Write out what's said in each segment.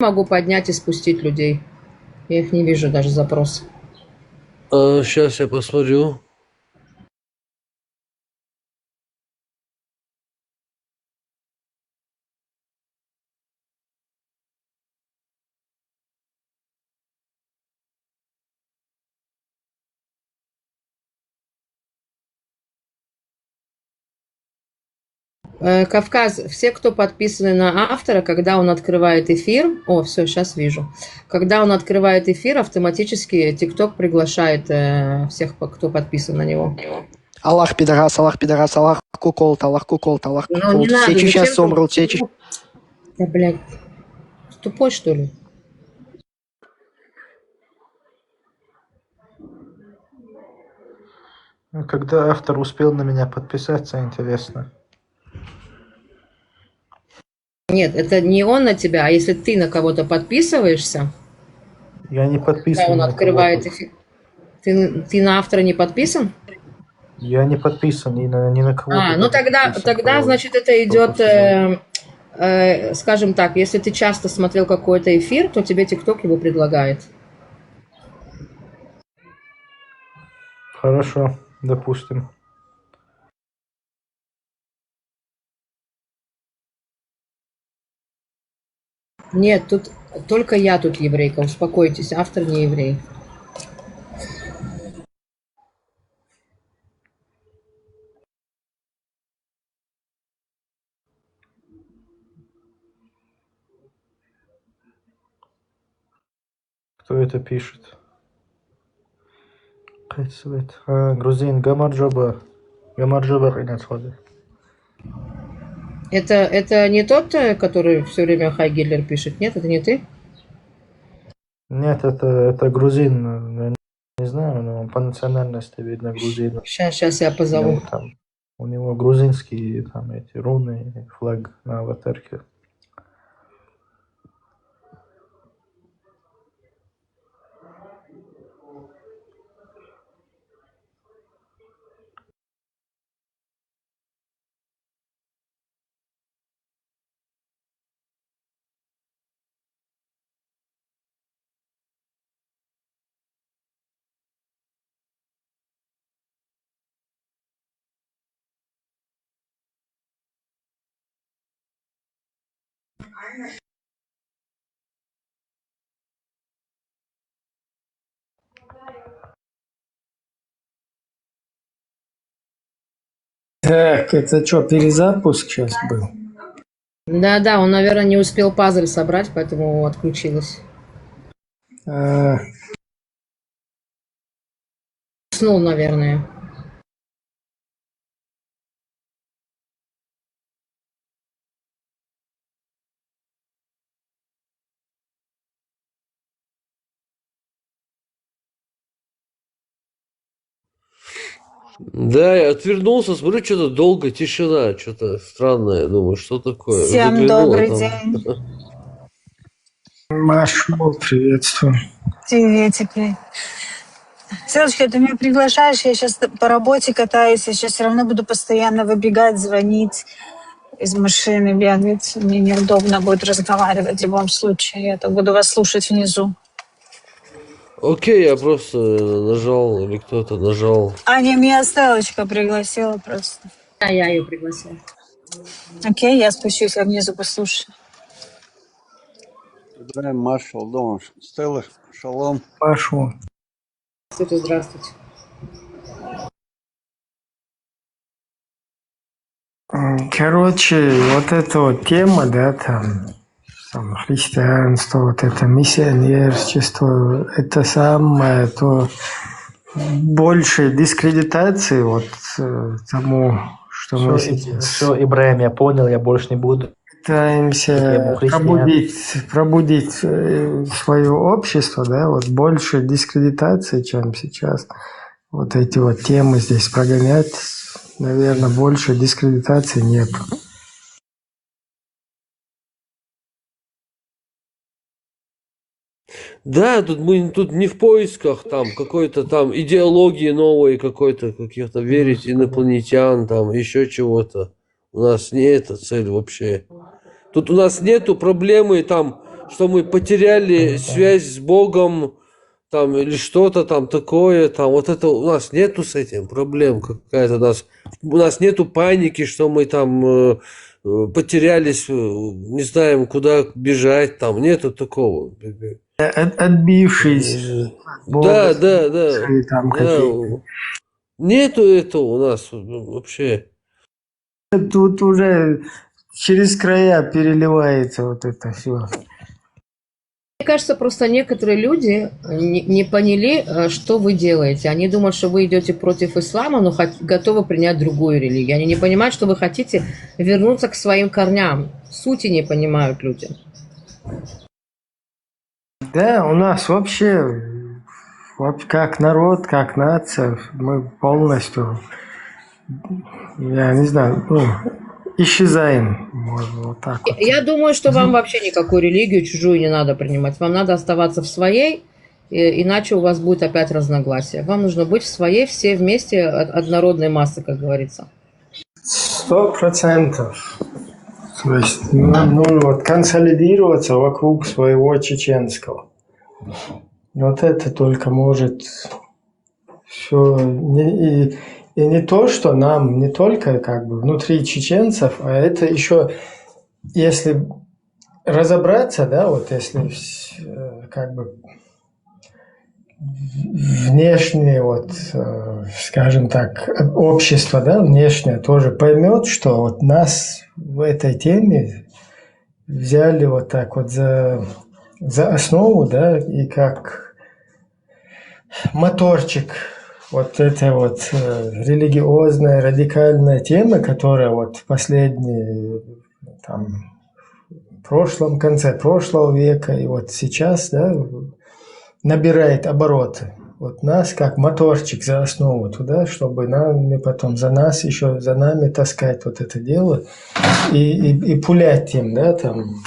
Могу поднять и спустить людей. Я их не вижу даже запрос. Сейчас я посмотрю. Кавказ, все, кто подписаны на автора, когда он открывает эфир, о, все, сейчас вижу, когда он открывает эфир, автоматически ТикТок приглашает всех, кто подписан на него. Аллах пидорас, Аллах пидорас, Аллах куколт, Аллах куколт, Аллах Ну, не куколт. Все надо, сейчас зачем умрут, все ты... Да, блядь, тупой, что ли? Когда автор успел на меня подписаться, интересно. Нет, это не он на тебя, а если ты на кого-то подписываешься, Я не когда подписан он на открывает кого-то. эфир, ты на автора не подписан? Я не подписан ни на кого-то. Ну даже тогда, подписан, тогда, значит, это кто идет, сказал. скажем так, если ты часто смотрел какой-то эфир, то тебе ТикТок его предлагает. Хорошо, допустим. Нет, тут только я тут еврейка, успокойтесь, автор не еврей. Кто это пишет? Грузин Гамарджоба. Гамарджоба Ринацхода. Это не тот, который все время Хай Гитлер пишет? Нет, это не ты? Нет, это грузин. Я не знаю, но по национальности видно грузин. Сейчас я позову. У него грузинские там эти руны, флаг на аватарке. Так, это что, перезапуск сейчас был? Да, он, наверное, не успел пазл собрать, поэтому отключилась. Уснул, наверное. Да, я отвернулся, смотрю, что-то долго, тишина, что-то странное. Думаю, что такое? Всем Заглянул, добрый там... день. Машу, приветствую. Приветик. Селочка, ты меня приглашаешь, я сейчас по работе катаюсь, я сейчас все равно буду постоянно выбегать, звонить из машины, бегать. Мне неудобно будет разговаривать в любом случае. Я так буду вас слушать внизу. Окей, я просто нажал, или кто-то нажал. Не, меня Стелочка пригласила просто. Я ее пригласила. Окей, я спущусь, я внизу послушаю. Ибраим Маршал, дома. Стелла, шалом. Машу. Здравствуйте. Короче, вот эта вот тема, да, там христианство, вот это миссионерчество, это самое, то больше дискредитации вот тому, что мы сейчас... Все, Ибраим, я понял, я больше не буду. Пытаемся пробудить свое общество, да, вот больше дискредитации, чем сейчас. Вот эти вот темы здесь прогонять, наверное, больше дискредитации нет. Да, мы тут не в поисках там какой-то там идеологии новой какой-то, каких-то верить инопланетян, там еще чего-то. У нас не эта цель вообще. Тут у нас нету проблемы там, что мы потеряли связь с Богом, там, или что-то там такое, там, вот это у нас нету с этим проблем какая-то у нас нету паники, что мы там потерялись, не знаем, куда бежать, там, нету такого. Отбившись от Бога, Да, да, да, свои там да, какие-то. нету этого у нас вообще. Тут уже через края переливается вот это все. Мне кажется, просто некоторые люди не поняли, что вы делаете. Они думают, что вы идете против ислама, но готовы принять другую религию. Они не понимают, что вы хотите вернуться к своим корням. Сути не понимают люди. Да, у нас вообще, как народ, как нация, мы полностью, я не знаю, ну, исчезаем, можно вот так вот. Я думаю, что вам вообще никакую религию чужую не надо принимать. Вам надо оставаться в своей, иначе у вас будет опять разногласия. Вам нужно быть в своей, все вместе, однородной массы, как говорится. 100%. То есть, ну вот, консолидироваться вокруг своего чеченского. Вот это только может все. И не то, что нам, не только как бы внутри чеченцев, а это еще, если разобраться, да, вот если как бы внешнее, вот, скажем так, общество, да, внешнее тоже поймет, что вот нас в этой теме взяли вот так вот за основу, да, и как моторчик вот этой вот религиозной, радикальной темы, которая вот в последние, там, конце прошлого века и вот сейчас, да, набирает обороты. Вот нас как моторчик за основу туда, чтобы нам потом за нами таскать вот это дело и пулять им, да, там,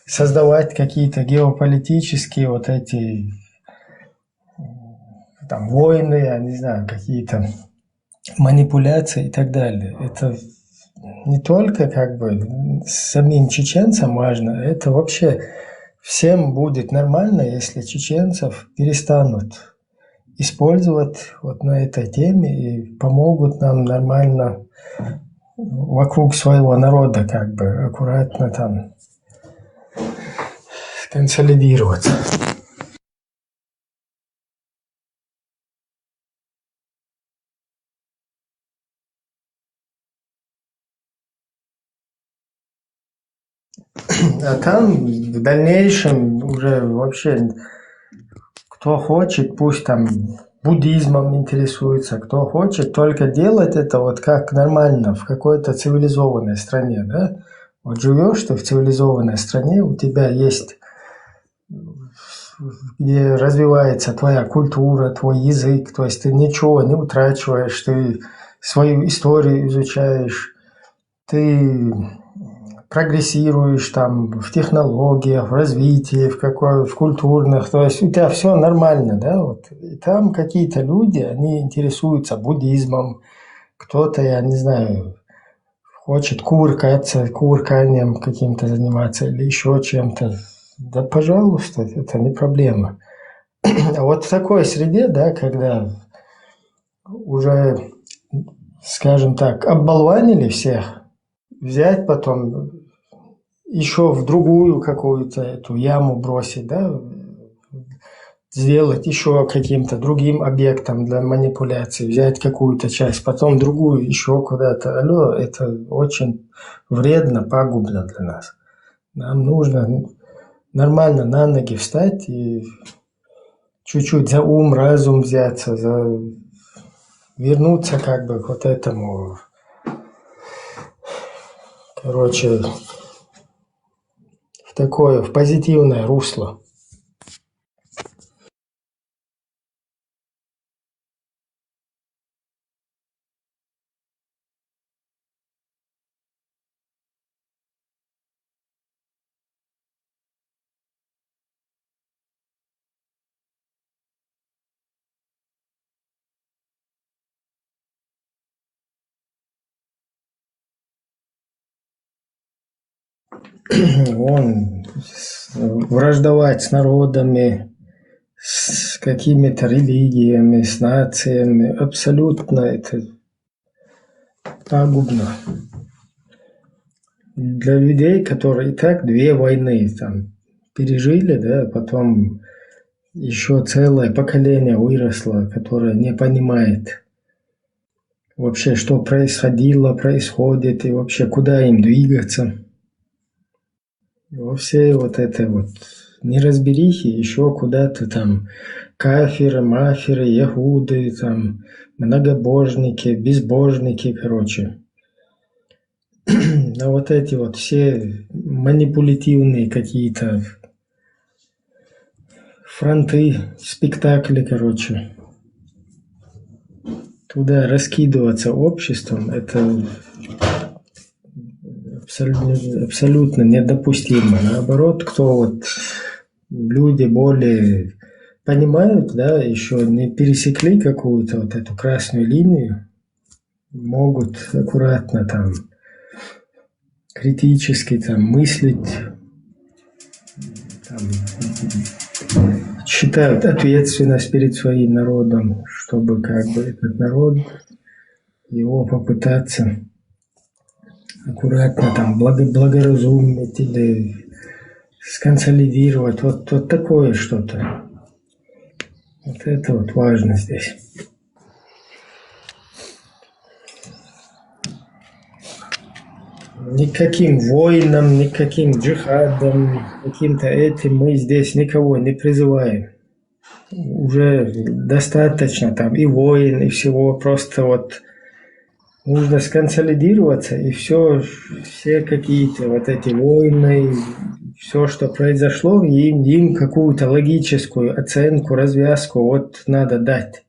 создавать какие-то геополитические вот эти там войны, я не знаю, какие-то манипуляции и так далее. Это не только как бы самим чеченцам важно, это вообще всем будет нормально, если чеченцев перестанут использовать вот на этой теме и помогут нам нормально вокруг своего народа как бы аккуратно там консолидироваться. А там в дальнейшем уже вообще кто хочет, пусть там буддизмом интересуется, кто хочет, только делать это вот как нормально в какой-то цивилизованной стране, да? Вот живешь ты в цивилизованной стране, у тебя есть, где развивается твоя культура, твой язык, то есть ты ничего не утрачиваешь, ты свою историю изучаешь, ты прогрессируешь там в технологиях, в развитии, в культурных, то есть у тебя все нормально, да, вот. И там какие-то люди, они интересуются буддизмом, кто-то, я не знаю, хочет кувырканием каким-то заниматься или еще чем-то. Да, пожалуйста, это не проблема. А вот в такой среде, да, когда уже, скажем так, оболванили всех, взять потом еще в другую какую-то эту яму бросить, да, сделать еще каким-то другим объектом для манипуляции, взять какую-то часть, потом другую еще куда-то. Алло, это очень вредно, пагубно для нас. Нам нужно нормально на ноги встать и чуть-чуть за ум, разум взяться, вернуться как бы к вот этому, короче, в позитивное русло. он враждовать с народами, с какими-то религиями, с нациями, абсолютно это пагубно. Для людей, которые и так 2 войны там пережили, да, потом еще целое поколение выросло, которое не понимает вообще, что происходило, происходит, и вообще, куда им двигаться. Во всей вот этой вот неразберихе еще куда-то там кафиры, мафиры, ягуды, там многобожники, безбожники, короче. А вот эти вот все манипулятивные какие-то фронты, спектакли, короче. Туда раскидываться обществом, это абсолютно недопустимо. Наоборот, кто вот люди более понимают, да, еще не пересекли какую-то вот эту красную линию, могут аккуратно там критически там мыслить, там, считают ответственность перед своим народом, чтобы как бы этот народ его попытаться аккуратно там благоразумить или сконсолидировать. Вот такое что-то. Вот это вот важно здесь. Никаким войнам, никаким джихадам, каким-то этим мы здесь никого не призываем. Уже достаточно там и войн, и всего. Просто вот нужно сконсолидироваться, и все какие-то вот эти войны, все, что произошло, им какую-то логическую оценку, развязку вот надо дать.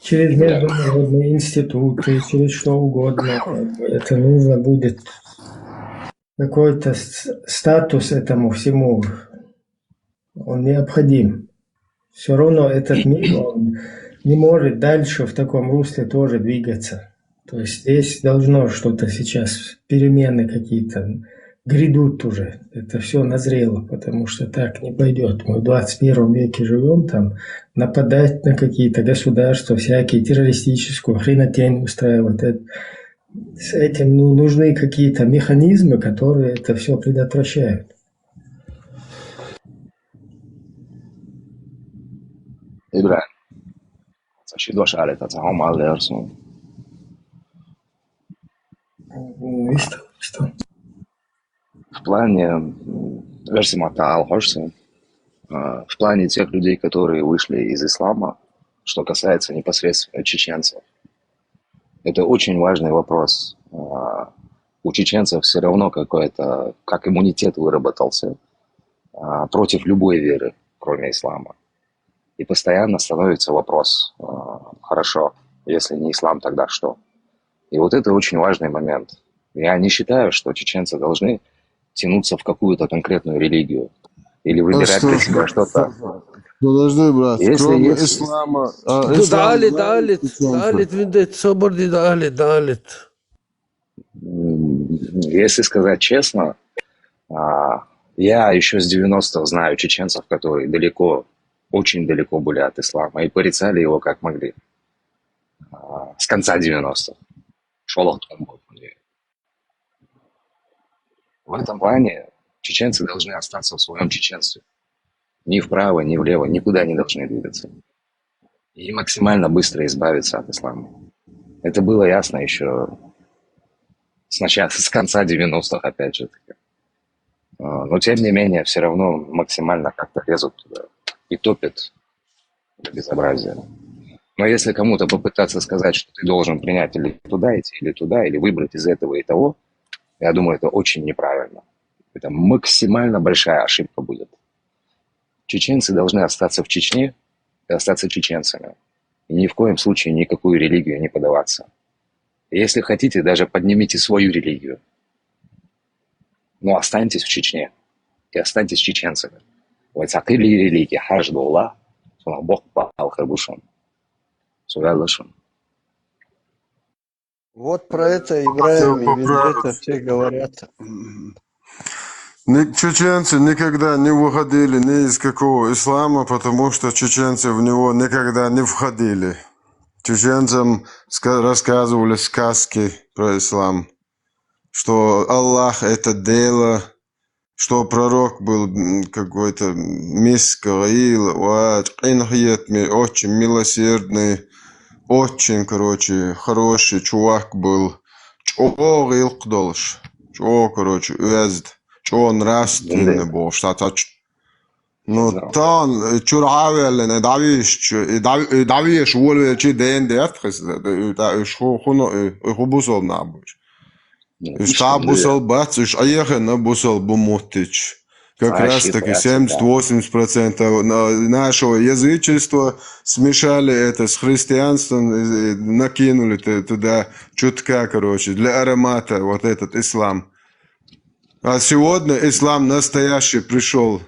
Через международные институты, через что угодно. Это нужно будет какой-то статус этому всему. Он необходим. Все равно этот мир, он не может дальше в таком русле тоже двигаться. То есть здесь должно что-то сейчас, перемены какие-то грядут уже. Это все назрело, потому что так не пойдет. Мы в 21 веке живем, там нападать на какие-то государства, всякие террористическую хренотень устраивать. С этим нужны какие-то механизмы, которые это все предотвращают. Ibrahim, și doar ta am alersul. Что? В плане Версимата в плане тех людей, которые вышли из ислама, что касается непосредственно чеченцев. Это очень важный вопрос. У чеченцев все равно какой-то, как иммунитет выработался против любой веры, кроме ислама. И постоянно становится вопрос, хорошо, если не ислам, тогда что? И вот это очень важный момент. Я не считаю, что чеченцы должны тянуться в какую-то конкретную религию или выбирать для себя что-то. Подожди, брат, Если кроме есть... ислама... Далит. Если сказать честно, я еще с 90-х знаю чеченцев, которые далеко, очень далеко были от ислама и порицали его как могли. С конца 90-х. В этом плане чеченцы должны остаться в своем чеченстве. Ни вправо, ни влево, никуда не должны двигаться. И максимально быстро избавиться от ислама. Это было ясно еще с конца 90-х, опять же таки. Но тем не менее, все равно максимально как-то лезут туда и топят до безобразия. Но если кому-то попытаться сказать, что ты должен принять или туда идти, или выбрать из этого и того, я думаю, это очень неправильно. Это максимально большая ошибка будет. Чеченцы должны остаться в Чечне и остаться чеченцами. И ни в коем случае никакую религию не подаваться. И если хотите, даже поднимите свою религию. Но останьтесь в Чечне и останьтесь чеченцами. Вайцакили религия, хаждулла, Бог пал храбушон. Сувялышон. Вот про это Хотел евреям и везде-то поправить. все говорят. Чеченцы никогда не выходили ни из какого ислама, потому что чеченцы в него никогда не входили. Чеченцам рассказывали сказки про ислам, что Аллах это дело, что пророк был какой-то Мисгаил, очень милосердный, очень, хороший чувак был. Чего илкдолш, чего, уезд, чего нравственный был, что-то. Ну, там чуравелен, давишь, воле, чи день дефтхес, хубусол набуш. Что бусол бац, аехен бусол бумотич. Как раз таки 70-80% нашего язычества смешали это с христианством, накинули туда чутка, для аромата вот этот ислам. А сегодня ислам настоящий пришел.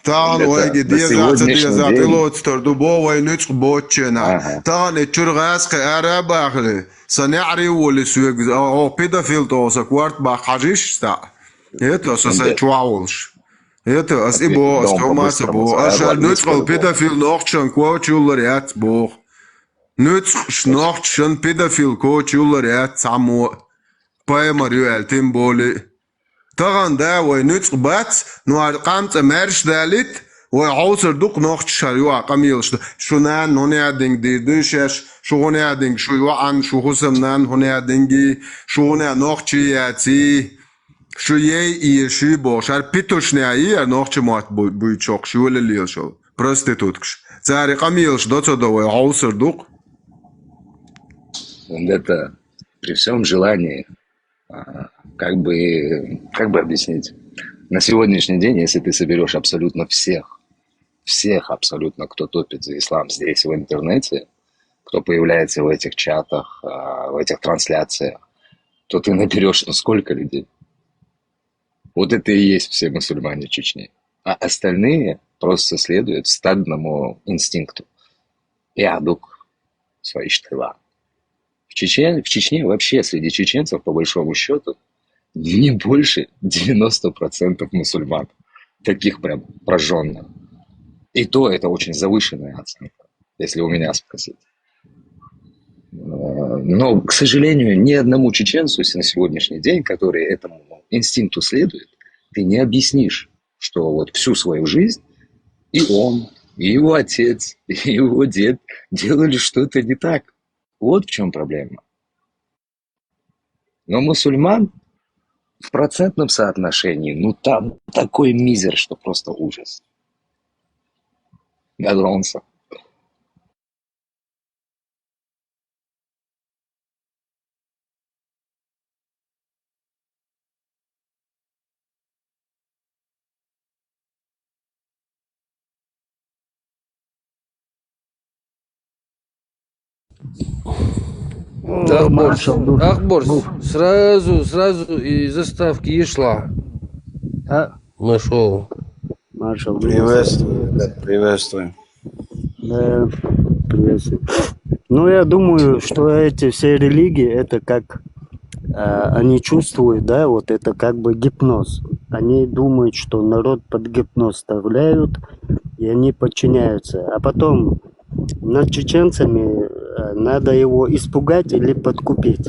Тан ойги дезат илотстор дубовой нюцк ботчена. Тан чургаска арабахли. Саняри воли суек о педофил тоса кварт бах хажишта. Это сосай чуаулш. Это ас ибо ас томаса бо. Аша нюцкал педофил нохчан квачулариат бо. Нюцк нохчан педофил квачулариат само. Паймарюэл тем более. طبعا ده ونوتس بات نو قامت مارش دالت وعوصر دوق نوخت شريوع قميلش شونان هنا دينج دي دوشش شونا دينج شو عن شو حسمنان هنا دينجي شونا نوختي ياتي شو ي شي بوشار بيتوشنيا نوختي مات بويچوق شو لليل شو проституткш цари قميلش доцодовой عوصر دوق. Это при всем желании. Как бы объяснить? На сегодняшний день, если ты соберешь абсолютно всех абсолютно, кто топит за ислам здесь, в интернете, кто появляется в этих чатах, в этих трансляциях, то ты наберешь, сколько людей? Вот это и есть все мусульмане Чечни. А остальные просто следуют стадному инстинкту. Ядук свои штыла. В Чечне вообще среди чеченцев, по большому счету, не больше 90% мусульман. Таких прям прожженных. И то это очень завышенная оценка, если у меня спросить. Но, к сожалению, ни одному чеченцу на сегодняшний день, который этому инстинкту следует, ты не объяснишь, что вот всю свою жизнь и он, и его отец, и его дед делали что-то не так. Вот в чем проблема. Но мусульман в процентном соотношении, там такой мизер, что просто ужас. Гадронса. Ахборс, сразу из заставки и шла. Нашел. Маршал. Приветствую, приветствую. Да, приветствую. Я думаю, что эти все религии, это как они чувствуют, да, вот это как бы гипноз. Они думают, что народ под гипноз вставляют, и они подчиняются. А потом над чеченцами надо его испугать или подкупить.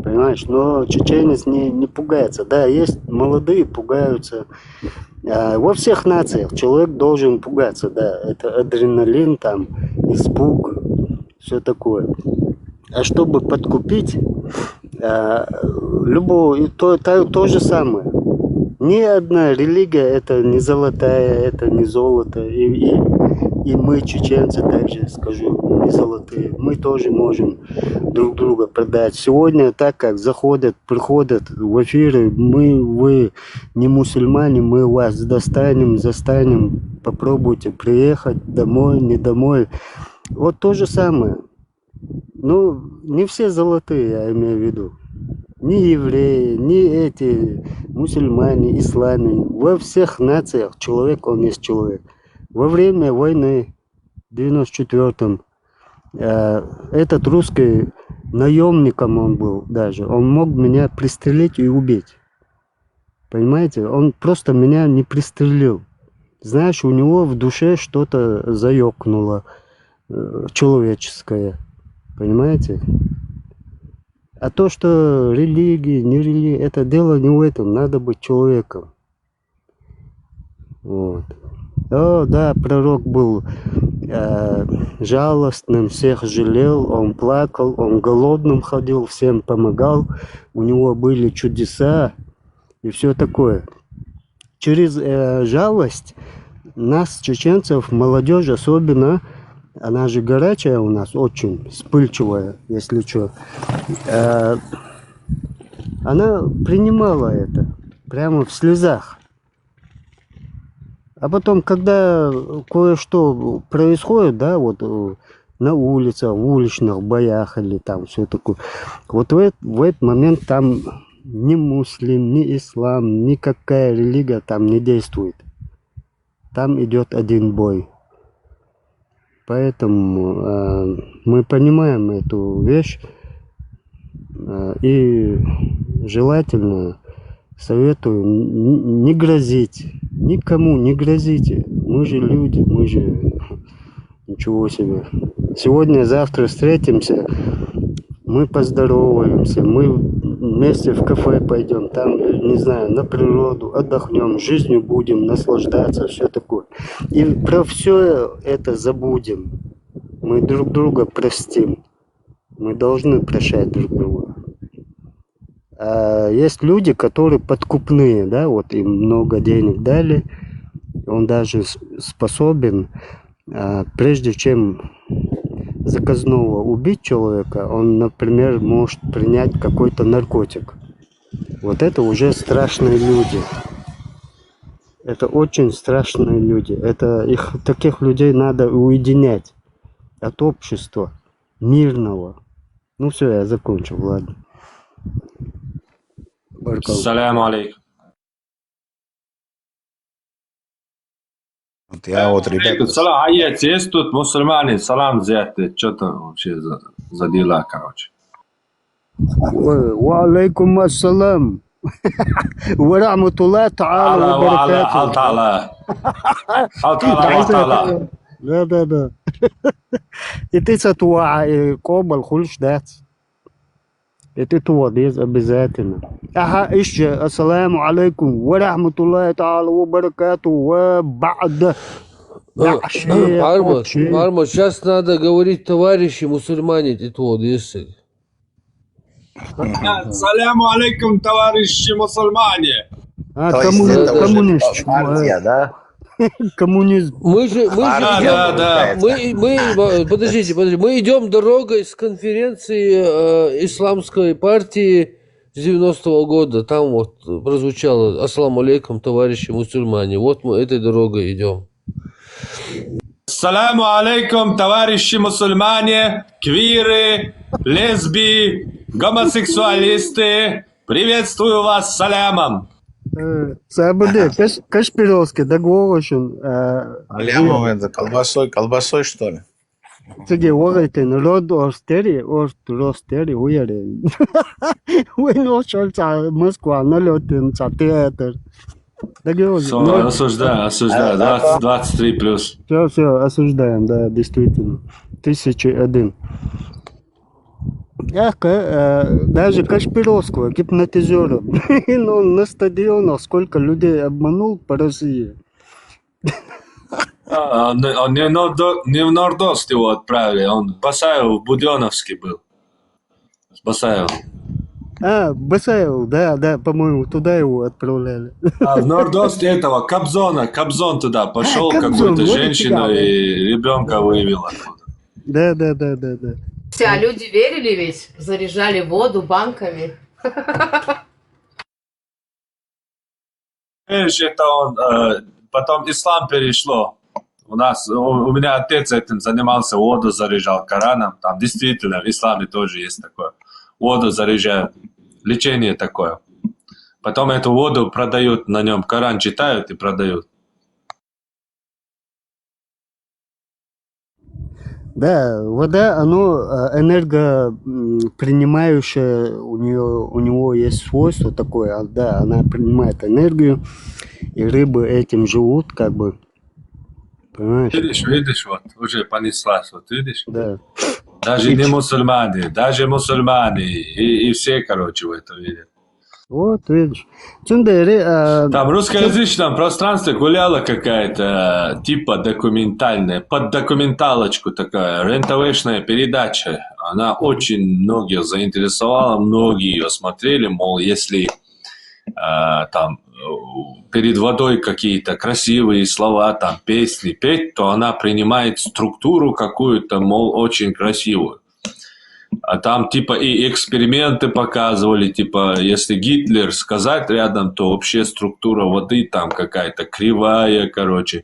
Понимаешь? Но чеченец не пугается. Да, есть молодые, пугаются. Во всех нациях человек должен пугаться, да. Это адреналин, там, испуг, все такое. А чтобы подкупить, то же самое. Ни одна религия это не золотая, это не золото. И мы, чеченцы, также скажу, не золотые. Мы тоже можем друг друга продать. Сегодня так как приходят в эфиры, вы не мусульмане, мы вас застанем, попробуйте приехать домой, не домой. Вот то же самое. Не все золотые, я имею в виду. Ни евреи, ни эти мусульмане, исламе. Во всех нациях человек, он есть человек. Во время войны в 94-м этот русский наемником он был даже. Он мог меня пристрелить и убить. Понимаете? Он просто меня не пристрелил. Знаешь, у него в душе что-то заёкнуло человеческое. Понимаете? А то, что религия, не религия, это дело не в этом. Надо быть человеком. Вот. О, да, пророк был жалостным, всех жалел, он плакал, он голодным ходил, всем помогал, у него были чудеса и все такое. Через жалость нас, чеченцев, молодежь особенно, она же горячая у нас, очень вспыльчивая, если что, она принимала это прямо в слезах. А потом, когда кое-что происходит, да, вот на улицах, в уличных боях или там все такое, вот в этот момент там ни муслим, ни ислам, никакая религия там не действует. Там идет один бой. Поэтому мы понимаем эту вещь и желательно советую не грозить. Никому не грозите. Мы же люди, мы же... Ничего себе. Сегодня, завтра встретимся, мы поздороваемся, мы вместе в кафе пойдем, там, не знаю, на природу, отдохнем, жизнью будем наслаждаться, все такое. И про все это забудем. Мы друг друга простим. Мы должны прощать друг друга. А есть люди, которые подкупные, да, вот им много денег дали, он даже способен, прежде чем заказного убить человека, он, например, может принять какой-то наркотик. Вот это уже страшные люди. Это очень страшные люди. Таких людей надо уединять от общества мирного. Ну все, я закончил, ладно. Салям алейкум. Я вот, ребята... Салам, аец, есть тут мусульмане, салам зяты, что-то вообще за дела, короче. Ва алейкум ассалам. Ва рахматуллахи та'ала ва баракатуху. Да. И ты сатуа кобал хульш дац. Это туадез обязательно. Ага, еще ассаламу алейкум ва рахматуллахи та'ала ва баракатуху ва ба'да. Армат, сейчас надо говорить, товарищи мусульмане, это туадез. Саляму алейкум, товарищи мусульмане. Коммунист. Партия, да? Коммунизм. Подождите, мы идем дорогой с конференции исламской партии с 90-го года. Там вот прозвучало «Ассаламу алейкум, товарищи мусульмане». Вот мы этой дорогой идем. Саляму алейкум, товарищи мусульмане, квиры, лесби, гомосексуалисты. Приветствую вас салямом. Сабуде, Кашпировский, договоришен. Алямов, это колбасой, что ли? Теги орайтын, род орстери, уяре. Уйно шольца, Москва, налетын, театр. Осуждаю, 23 плюс. Все, осуждаем, да, действительно. 1001. Даже Кашпировского, гипнотизера, он на стадионах сколько людей обманул по России. Он не в Нордост его отправили, он в Басаево, в Буденовске был. Басаево. Басаев, да, по-моему, туда его отправляли. В Нордост этого, Кобзон туда пошел, какую-то женщину и ребенка выявил оттуда. Да. А люди верили ведь, заряжали воду банками. Это он, потом ислам перешло. У меня отец этим занимался, воду заряжал Кораном. Там действительно в исламе тоже есть такое. Воду заряжают, лечение такое. Потом эту воду продают, на нем Коран читают и продают. Да, вода, оно энергопринимающее, у него есть свойство такое, да, она принимает энергию, и рыбы этим живут, как бы, понимаешь? Видишь, вот, уже понеслась, вот видишь? Да. Даже не мусульмане, и все, короче, в это верят. Вот, видишь. Там в русскоязычном пространстве гуляла какая-то типа документальная, под документалочку такая, рентовешная передача. Она очень многих заинтересовала, многие ее смотрели, мол, если там перед водой какие-то красивые слова, там песни петь, то она принимает структуру какую-то, мол, очень красивую. А там типа и эксперименты показывали, типа если Гитлер сказать рядом, то вообще структура воды там какая-то кривая, короче.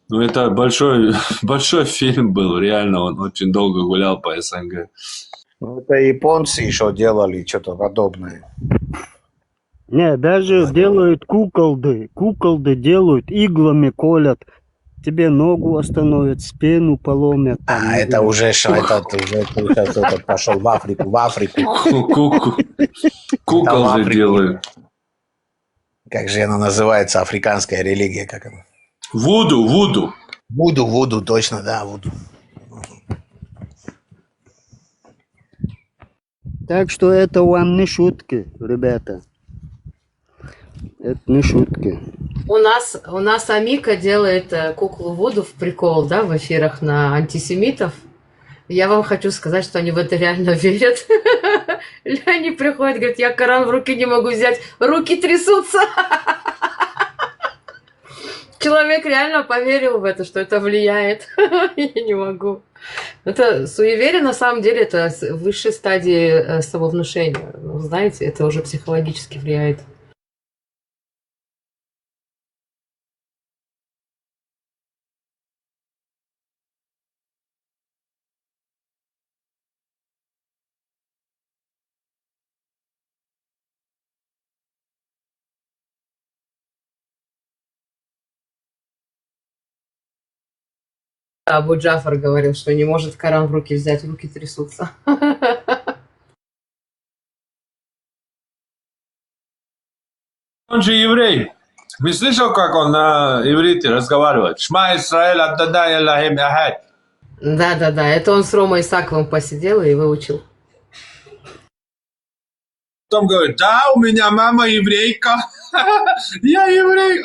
Ну это большой фильм был, реально, он очень долго гулял по СНГ. Ну, это японцы еще делали что-то подобное. Не, даже делают куколды делают, иглами колят. Тебе ногу остановят, спину поломят. Там, Это уже пошел в Африку. Кукол же делают. Как же она называется, африканская религия, как она? Вуду. Вуду, точно, да, вуду. Так что это вам не шутки, ребята. Это не шутки. У нас Амика делает куклу Вуду в прикол, да, в эфирах на антисемитов. Я вам хочу сказать, что они в это реально верят. Они приходят, говорят, я Коран в руки не могу взять, руки трясутся. Человек реально поверил в это, что это влияет. Я не могу. Это суеверие, на самом деле, это высшая стадия самовнушения. Ну, знаете, это уже психологически влияет. Абу Джафар говорил, что не может Коран в руки взять, руки трясутся. Он же еврей. Вы слышал, как он на иврите разговаривает? Шма Исраэль аддадай Аллахим ахад. Да, это он с Ромой Исаковым посидел и выучил. Потом говорит, да, у меня мама еврейка. Я еврей.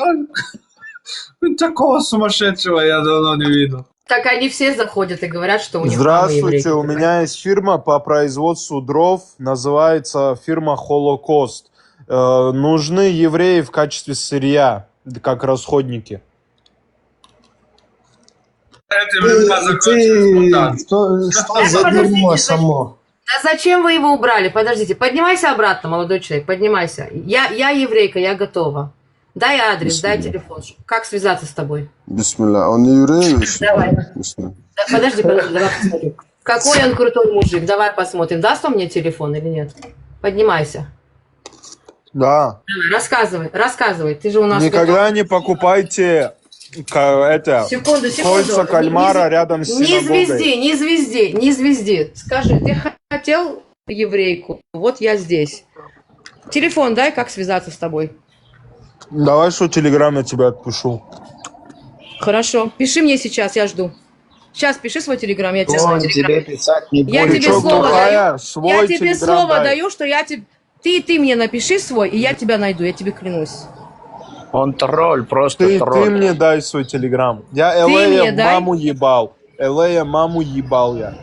Такого сумасшедшего я давно не видел. Так они все заходят и говорят, что у них Здравствуйте, у меня есть фирма по производству дров, называется фирма «Холокост». Нужны евреи в качестве сырья, как расходники. Что за дерьмо само? Да зачем вы его убрали? Подождите, поднимайся обратно, молодой человек, поднимайся. Я еврейка, я готова. Дай адрес, дай телефон. Как связаться с тобой? Бисмилля, он не еврей? Давай. Подожди, давай посмотрим. Какой он крутой мужик, давай посмотрим. Даст он мне телефон или нет? Поднимайся. Да. Рассказывай. Ты же у нас... Никогда не покупайте Секунду. кольца кальмара рядом с синагогой. Не звезди. Скажи, ты хотел еврейку? Вот я здесь. Телефон дай, как связаться с тобой. Давай, что телеграм я тебя отпишу. Хорошо. Пиши мне сейчас, я жду. Сейчас пиши свой телеграм, я тебе свой телеграм. Тебе писать не Я будет. тебе слово даю, что я тебе... Ты мне напиши свой, и я тебя найду, я тебе клянусь. Он тролль, просто тролль. Ты мне дай свой телеграм. Я Элея маму ебал. Элея маму ебал я.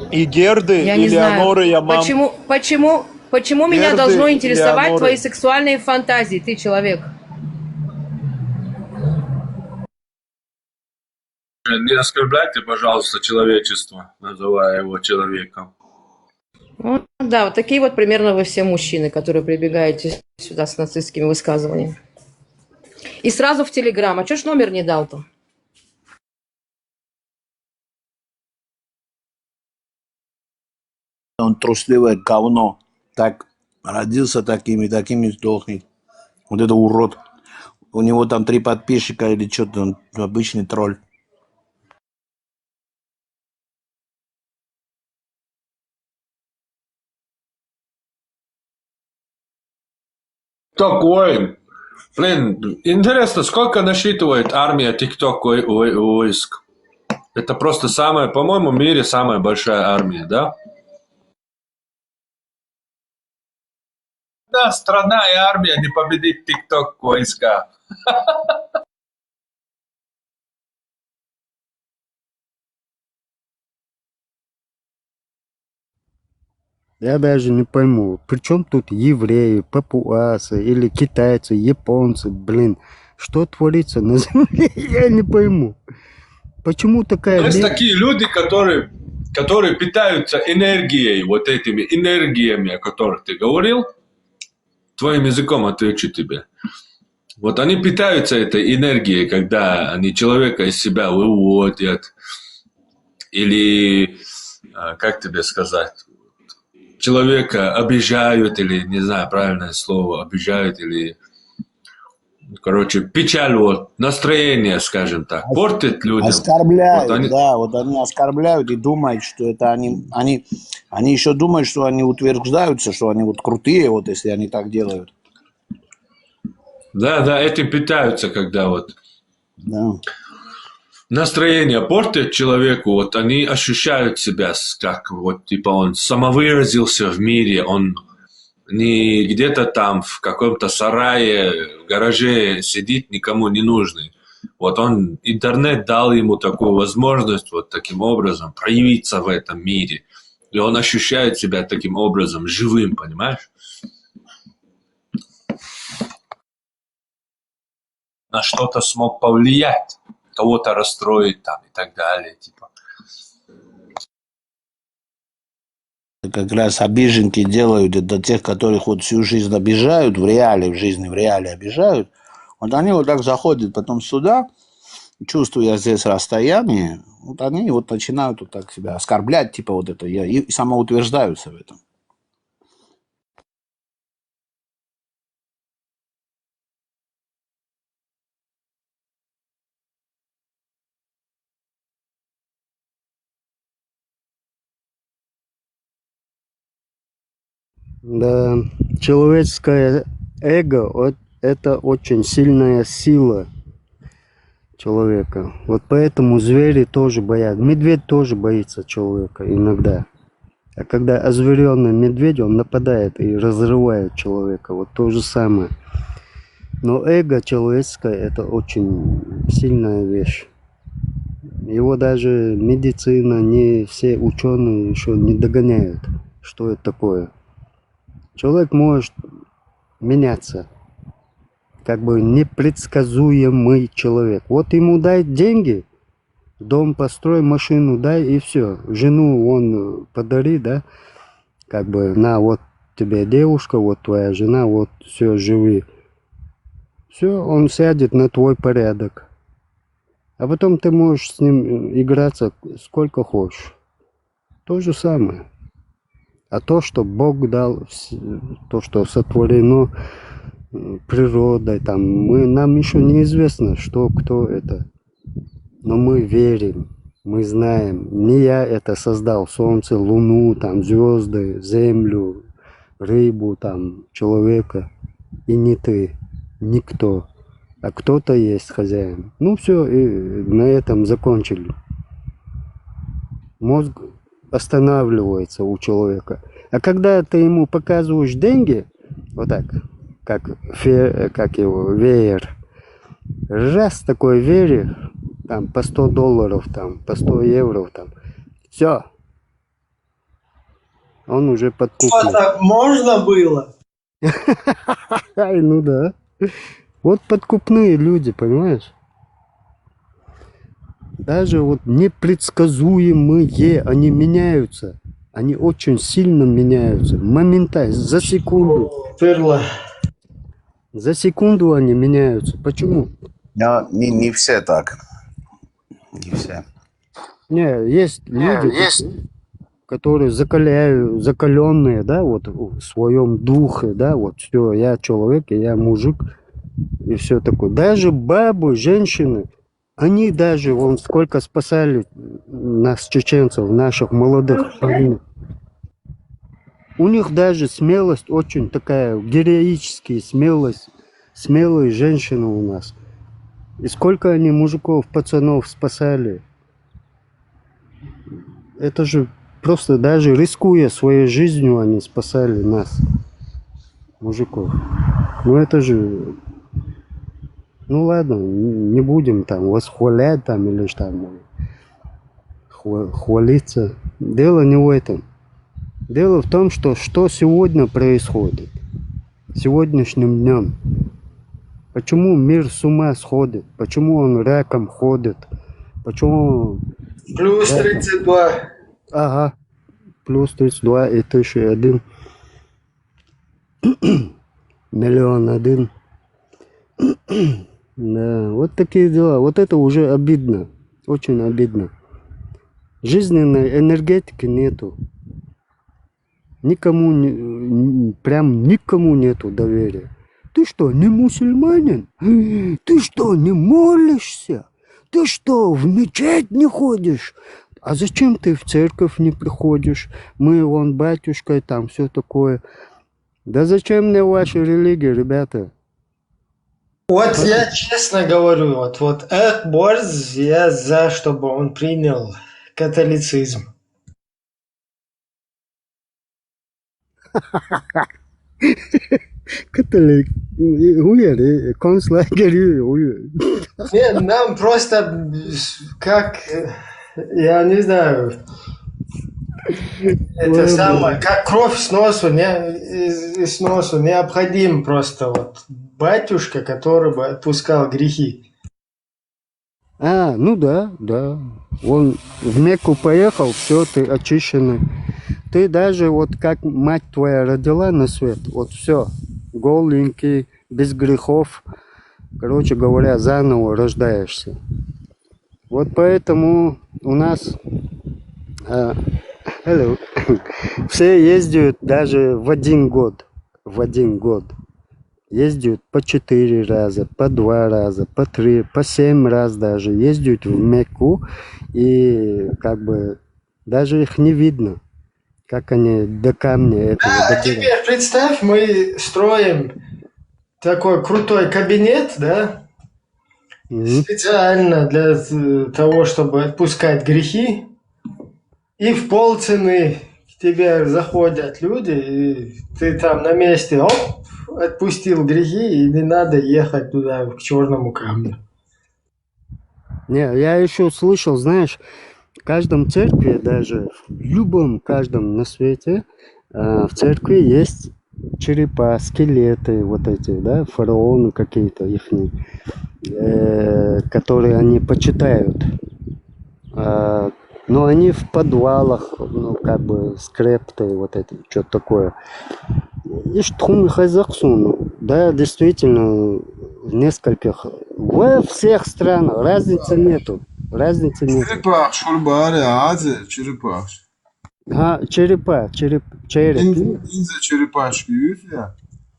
И Герды, и Леоноры я маму... Почему меня должно интересовать твои сексуальные фантазии, ты человек? Не оскорбляйте, пожалуйста, человечество, называя его человеком. Вот, да, вот такие вот примерно вы все мужчины, которые прибегаете сюда с нацистскими высказываниями. И сразу в телеграм. А чё ж номер не дал-то? Он трусливое говно. Так родился таким и таким сдохнет. Вот это урод. У него там 3 подписчика или что-то, он обычный тролль. TikTok Блин, интересно, сколько насчитывает армия TikTok войск? Это просто самая, по-моему, в мире самая большая армия, да? Да, страна и армия не победит TikTok войска. Я даже не пойму, при чем тут евреи, папуасы или китайцы, японцы, блин, что творится на земле, я не пойму. Почему такая... Есть такие люди, которые питаются энергией, вот этими энергиями, о которых ты говорил, твоим языком отвечу тебе. Вот они питаются этой энергией, когда они человека из себя выводят, или, как тебе сказать, человека обижают, или, не знаю, правильное слово, обижают, или, короче, печаль, вот, настроение, скажем так, портят людям. Оскорбляют, вот они... да, вот они оскорбляют и думают, что это они еще думают, что они утверждаются, что они вот крутые, вот если они так делают. Да, этим питаются, когда вот да. Настроение портит человеку, вот они ощущают себя, как вот, типа, он самовыразился в мире, он не где-то там в каком-то сарае, в гараже сидит, никому не нужный. Вот он, интернет дал ему такую возможность вот таким образом проявиться в этом мире. И он ощущает себя таким образом живым, понимаешь? На что-то смог повлиять, кого-то расстроить там и так далее, типа. Как раз обиженки делают это тех, которых вот всю жизнь обижают, в реале обижают. Вот они вот так заходят потом сюда, чувствуя здесь расстояние, вот они вот начинают вот так себя оскорблять, типа вот это, и самоутверждаются в этом. Да, человеческое эго – это очень сильная сила человека. Вот поэтому звери тоже боятся. Медведь тоже боится человека иногда. А когда озверенный медведь, он нападает и разрывает человека. Вот то же самое. Но эго человеческое – это очень сильная вещь. Его даже медицина, не все ученые еще не догоняют, что это такое. Человек может меняться, как бы непредсказуемый человек. Вот ему дай деньги, дом построй, машину дай и все. Жену он подари, да, как бы на вот тебе девушка, вот твоя жена, вот все, живи. Все, он сядет на твой порядок. А потом ты можешь с ним играться сколько хочешь. То же самое. А то, что Бог дал, то, что сотворено природой, там, нам еще неизвестно, кто это. Но мы верим, мы знаем. Не я это создал, солнце, луну, там, звезды, землю, рыбу, там, человека. И не ты, никто. А кто-то есть хозяин. Ну все, и на этом закончили. Мозг останавливается у человека. А когда ты ему показываешь деньги, вот так, как его, веер, раз такой веер, там по $100, там, по 100 евро, там, все. Он уже подкупил. Что, так можно было? Ай, ну да. Вот подкупные люди, понимаешь? Даже вот непредсказуемые, они меняются. Они очень сильно меняются. Моментально, за секунду. Перла. За секунду они меняются. Почему? Не все так. Не все. Не, есть люди, которые закаленные, да, вот в своем духе, да, вот все, я человек, я мужик, и все такое. Даже бабы, женщины, они даже, вон, сколько спасали нас, чеченцев, наших молодых парней. У них даже смелость очень такая, героическая смелость, смелые женщины у нас. И сколько они мужиков, пацанов спасали. Это же просто даже рискуя своей жизнью, они спасали нас, мужиков. Ну это же... Ну ладно, не будем там восхвалять там или там хвалиться. Дело не в этом. Дело в том, что сегодня происходит, сегодняшним днем. Почему мир с ума сходит, почему он раком ходит, почему... Плюс 32. Ага, плюс 32 и 1001. Миллион один. Да, вот такие дела. Вот это уже обидно, очень обидно. Жизненной энергетики нету. Никому, прям никому нету доверия. Ты что, не мусульманин? Ты что, не молишься? Ты что, в мечеть не ходишь? А зачем ты в церковь не приходишь? Мы вон батюшкой, там все такое. Да зачем мне ваша религия, ребята? Вот я честно говорю, вот Эх Борз, я за, чтобы он принял католицизм. Католик, концлагерь. Нет, нам просто, как, я не знаю, это самое, как кровь с носу, из носу необходим просто вот батюшка, который бы отпускал грехи. А, ну да, да. Он в Мекку поехал, все, ты очищенный. Ты даже вот как мать твоя родила на свет, вот все, голенький, без грехов, короче говоря, заново рождаешься. Вот поэтому у нас все ездят даже в один год. Ездят по 4 раза, по 2 раза, по 3, по 7 раз даже. Ездят в Мекку, и как бы даже их не видно, как они до камня этого добираются. Теперь представь, мы строим такой крутой кабинет, да, специально для того, чтобы отпускать грехи. И в полцены к тебе заходят люди, и ты там на месте, оп, отпустил грехи, и не надо ехать туда, к черному камню. Не, я еще слышал, знаешь, в каждом церкви, даже в любом, каждом на свете, в церкви есть черепа, скелеты вот эти, да, фараоны какие-то ихние, которые они почитают. Но они в подвалах, ну, как бы, скрепты, вот это, что-то такое. И да, действительно, в нескольких, во всех странах разницы нету. Черепах, шульбаре, азе, черепах. Череп. Инза черепашки, видите?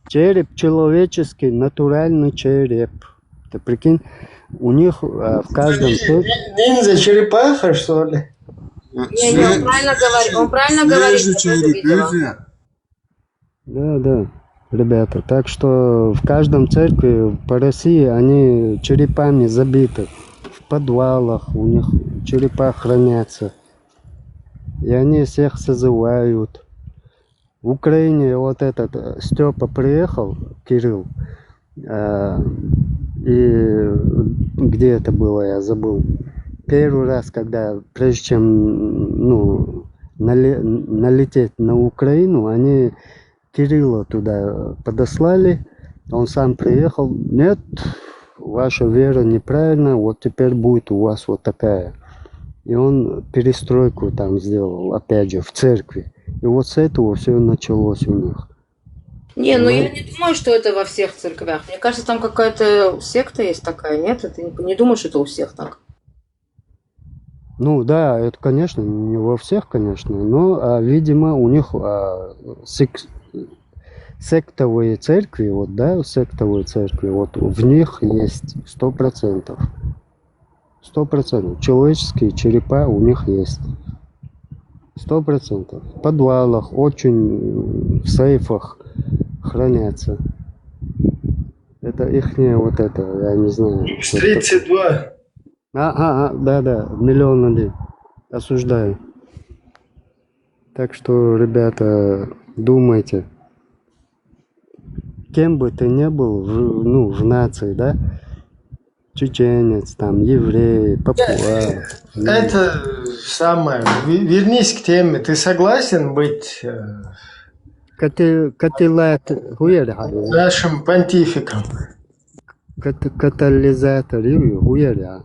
Череп человеческий, натуральный череп. Ты прикинь, у них в каждом... Ниндзя черепаха, что ли? Не, он правильно говорит. Да, ребята. Так что в каждом церкви по России они черепами забиты. В подвалах у них черепа хранятся. И они всех созывают. В Украине вот этот Степа приехал, Кирилл, и где это было, я забыл. Первый раз, когда, прежде чем налететь на Украину, они Кирилла туда подослали, он сам приехал. Нет, ваша вера неправильная, вот теперь будет у вас вот такая. И он перестройку там сделал, опять же, в церкви. И вот с этого все началось у них. Не, ну я не думаю, что это во всех церквях. Мне кажется, там какая-то секта есть такая, нет? Ты не думаешь, что это у всех так? Ну да, это, конечно, не во всех, конечно, но, видимо, у них сектовые церкви, вот, да, сектовые церкви, вот в них есть 100%. 100%. Человеческие черепа у них есть. 100%. В подвалах, очень в сейфах хранятся. Это ихнее вот это, я не знаю. С 32. Да, 1,000,001. Осуждаю. Так что, ребята, думайте. Кем бы ты ни был, в нации, да? Чеченец, там, еврей, папуа. Это самое. Вернись к теме. Ты согласен быть нашим понтификом? Катализатор, хуяря.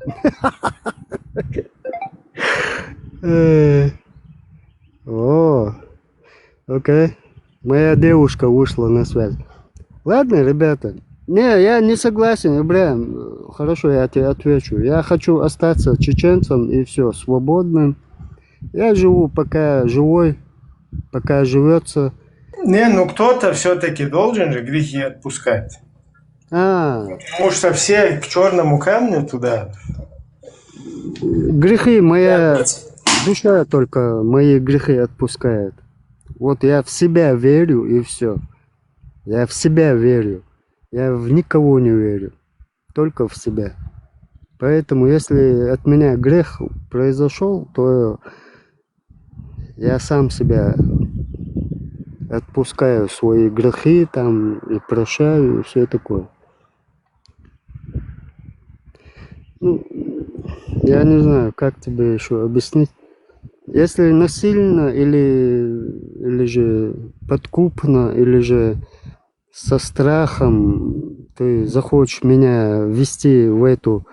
О, окей. Моя девушка вышла на связь. Ладно, ребята. Не, я не согласен, Ибраим. Хорошо, я тебе отвечу. Я хочу остаться чеченцем и все, свободным. Я живу, пока живой, пока живется. Не, ну кто-то все-таки должен же грехи отпускать. Потому что все к черному камню туда. Грехи, моя душа только мои грехи отпускает. Вот я в себя верю и все. Я в себя верю. Я в никого не верю. Только в себя. Поэтому, если от меня грех произошел, то я сам себя отпускаю свои грехи там и прощаю и все такое. Ну, я не знаю, как тебе еще объяснить. Если насильно или же подкупно, или же со страхом ты захочешь меня ввести в эту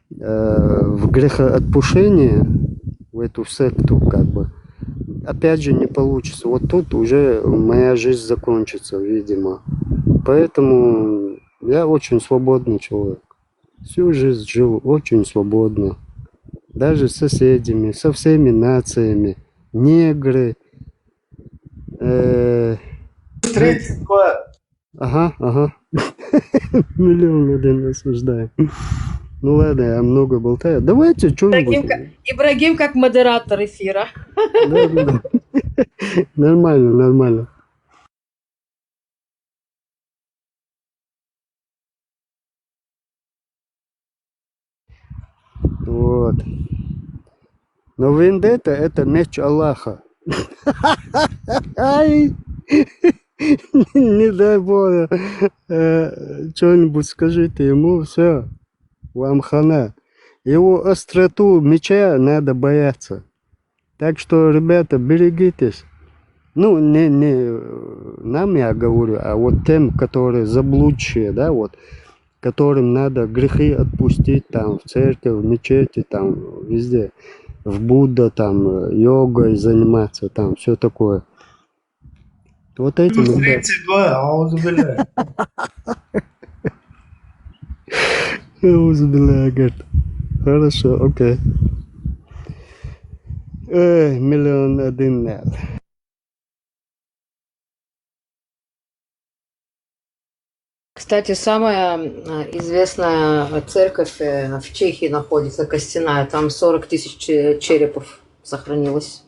в грехоотпущение, в эту секту, как бы, опять же не получится. Вот тут уже моя жизнь закончится, видимо. Поэтому я очень свободный человек. Всю жизнь жил очень свободно. Даже с соседями, со всеми нациями. Негры. 32. Ага. 1,000,001 осуждаю. Ну ладно, я много болтаю. Давайте что-нибудь. Ибрагим как модератор эфира. Да. Нормально. Вот. Но вендетта — это меч Аллаха. Ай! Не дай Бог. Что-нибудь скажите ему, все. Вам хана. Его остроту меча надо бояться. Так что, ребята, берегитесь. Ну, не нам я говорю, а вот тем, которые заблудшие, да, вот, которым надо грехи отпустить там в церковь, в мечети, там везде, в Будда, там йогой заниматься, там все такое. Вот этим, ребята. 32, аузубилля. Аузубилля, говорит. Хорошо, окей. 1,000,001. Кстати, самая известная церковь в Чехии находится, костяная. Там 40 тысяч черепов сохранилось.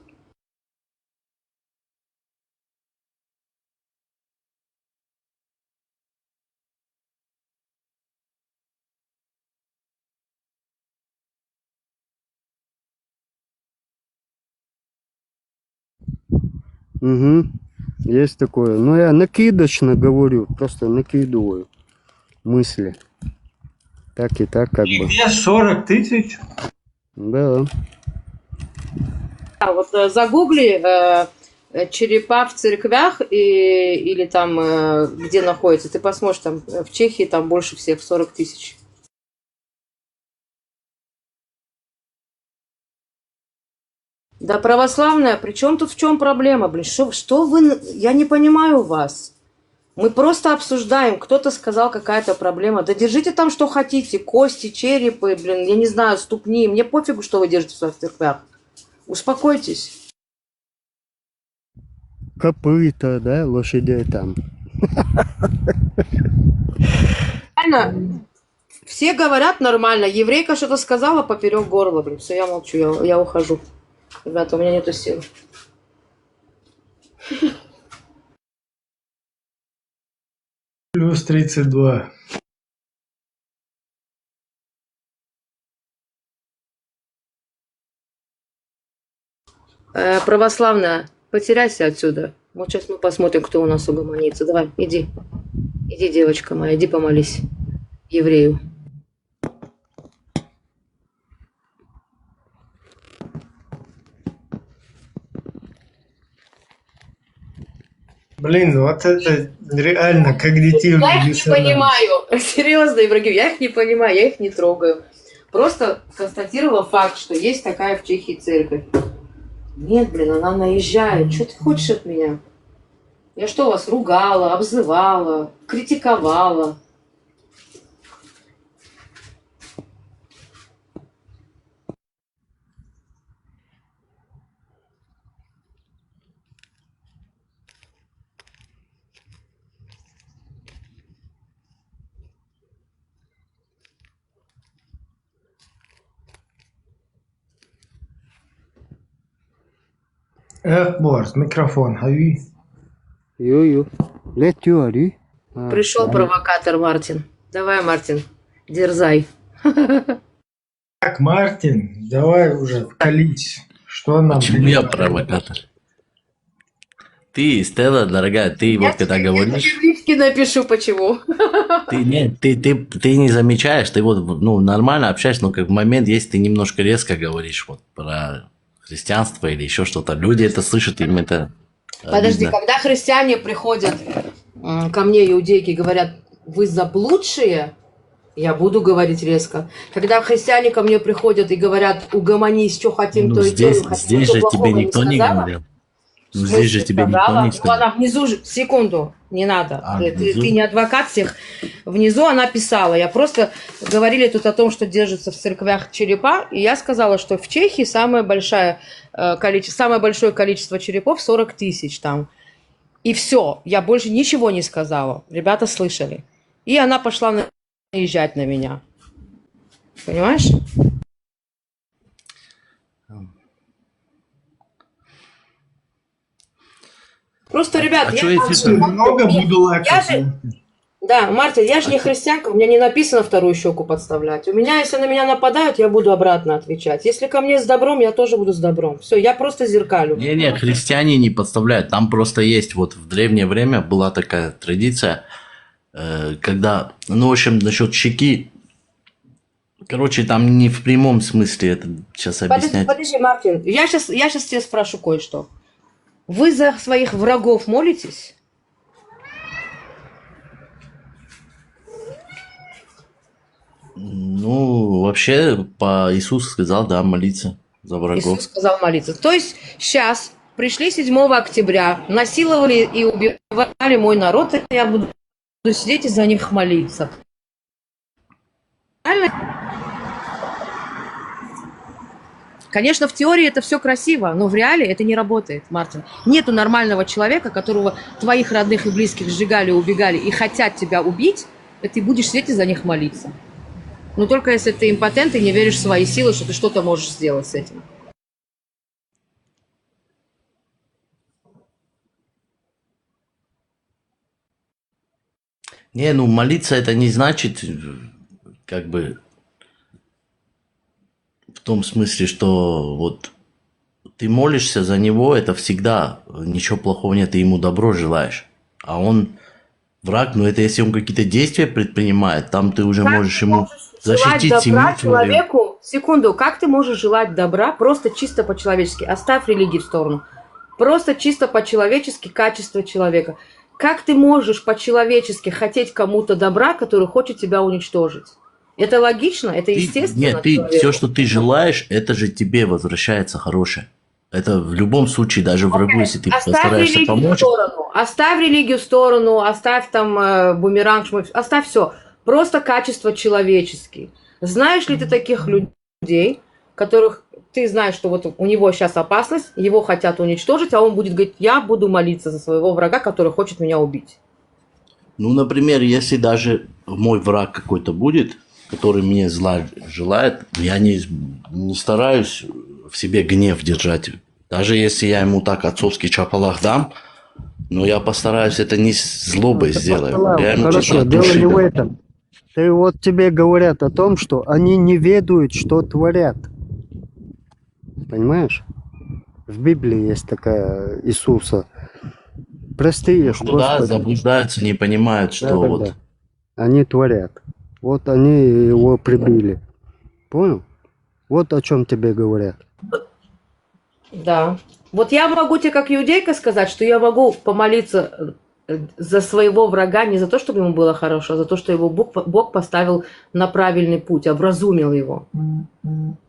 Угу. Есть такое. Но я накидочно говорю, просто накидываю мысли. Так и так, как бы. Где 40 тысяч? Да. Вот загугли черепа в церквях или там, где находится. Ты посмотришь, там в Чехии там больше всех, 40 тысяч. Да православная, причем тут в чем проблема, блин? Что вы... Я не понимаю вас. Мы просто обсуждаем, кто-то сказал, какая-то проблема. Да держите там, что хотите. Кости, черепы, блин, я не знаю, ступни. Мне пофигу, что вы держите в своих церквях. Успокойтесь. Копыта, да, лошадей там. Нормально. Все говорят нормально. Еврейка что-то сказала поперек горла, блин. Все, я молчу, я ухожу. Ребята, у меня нету сил. Плюс 32. Православная, потеряйся отсюда. Вот сейчас мы посмотрим, кто у нас угомонится. Давай, иди. Иди, девочка моя, иди помолись еврею. Блин, вот это реально когнитивный Я их не диссонанс. понимаю. Серьезно, Ибрагим, я их не понимаю, я их не трогаю. Просто констатировала факт, что есть такая в Чехии церковь. Нет, блин, она наезжает. Что ты хочешь от меня? Я что, вас ругала, обзывала, критиковала? Борт, микрофон, хави. Ю-ю. Летю, ари. Пришел провокатор Мартин. Давай, Мартин, дерзай. Так, Мартин, давай уже вкалить. Что нам? Почему я провокатор? Ты, Стелла, дорогая, ты вот когда говоришь, Я в личке напишу, почему. ты не замечаешь, ты вот ну, нормально общаешься, но как в момент есть, ты немножко резко говоришь вот про христианство или еще что-то. Люди это слышат, им это Подожди, обидно. когда христиане приходят ко мне, иудейки, говорят, вы заблудшие, я буду говорить резко. Когда христиане ко мне приходят и говорят, угомонись, что хотим, Ну то и здесь, делаем, хотим, здесь что же тебе плохого никто не сказала. говорил. Ну В здесь же смысле тебе никто сказала? не Ну, сказал. она внизу же, секунду, не надо. А, Ты внизу? не адвокат всех. Внизу она писала. Я просто говорили тут о том, что держатся в церквях черепа, и я сказала, что в Чехии самое большое количество черепов 40 тысяч там. И все, я больше ничего не сказала. Ребята слышали. И она пошла наезжать на меня. Понимаешь? Просто, ребят, чё я если много буду лакать. Да, Мартин, я же не христианка, у меня не написано вторую щеку подставлять. У меня, если на меня нападают, я буду обратно отвечать. Если ко мне с добром, я тоже буду с добром. Все, я просто зеркалю. Не, христиане не подставляют. Там просто есть, вот в древнее время была такая традиция, когда, ну, в общем, насчет щеки, короче, там не в прямом смысле это сейчас объяснять. Подожди, Мартин, я сейчас тебя спрошу кое-что. Вы за своих врагов молитесь? Ну, вообще, Иисус сказал, да, молиться за врагов. Иисус сказал молиться. То есть сейчас пришли 7 октября, насиловали и убивали мой народ, и я буду сидеть и за них молиться. Правильно? Конечно, в теории это все красиво, но в реале это не работает, Мартин. Нету нормального человека, которого твоих родных и близких сжигали, убегали и хотят тебя убить, и ты будешь сидеть и за них молиться. Но только если ты импотент и не веришь в свои силы, что ты что-то можешь сделать с этим. Не, ну молиться это не значит, как бы, в том смысле, что вот ты молишься за него, это всегда ничего плохого нет, ты ему добро желаешь. А он враг, но это если он какие-то действия предпринимает, там ты уже можешь ему защитить семью твою. Человеку, секунду, как ты можешь желать добра просто чисто по-человечески? Оставь религию в сторону. Просто чисто по-человечески качество человека. Как ты можешь по-человечески хотеть кому-то добра, который хочет тебя уничтожить? Это логично? Это естественно? Нет, ты человеку? все, что ты желаешь, это же тебе возвращается хорошее. Это в любом случае, даже врагу, если ты постараешься помочь. Оставь религию в сторону, оставь там бумеранг, оставь все. Просто качество человеческие. Знаешь ли ты таких людей, которых ты знаешь, что вот у него сейчас опасность, его хотят уничтожить, а он будет говорить, я буду молиться за своего врага, который хочет меня убить. Ну, например, если даже мой враг какой-то будет, который мне зла желает, я не стараюсь в себе гнев держать. Даже если я ему так отцовский чапалах дам, Но я постараюсь это не с злобой сделаю. Салам, Я ему хорошо, честно от дело души не в дам. этом. Ты вот тебе говорят о том, что они не ведают, что творят. Понимаешь? В Библии есть такая Иисуса. Простые, Ну да, Господи. заблуждаются, не понимают, что Да. вот Они творят. Вот они его прибили. Понял? Вот о чем тебе говорят. Да. Вот я могу тебе как иудейка сказать, что я могу помолиться за своего врага не за то, чтобы ему было хорошо, а за то, что его Бог поставил на правильный путь, образумил его.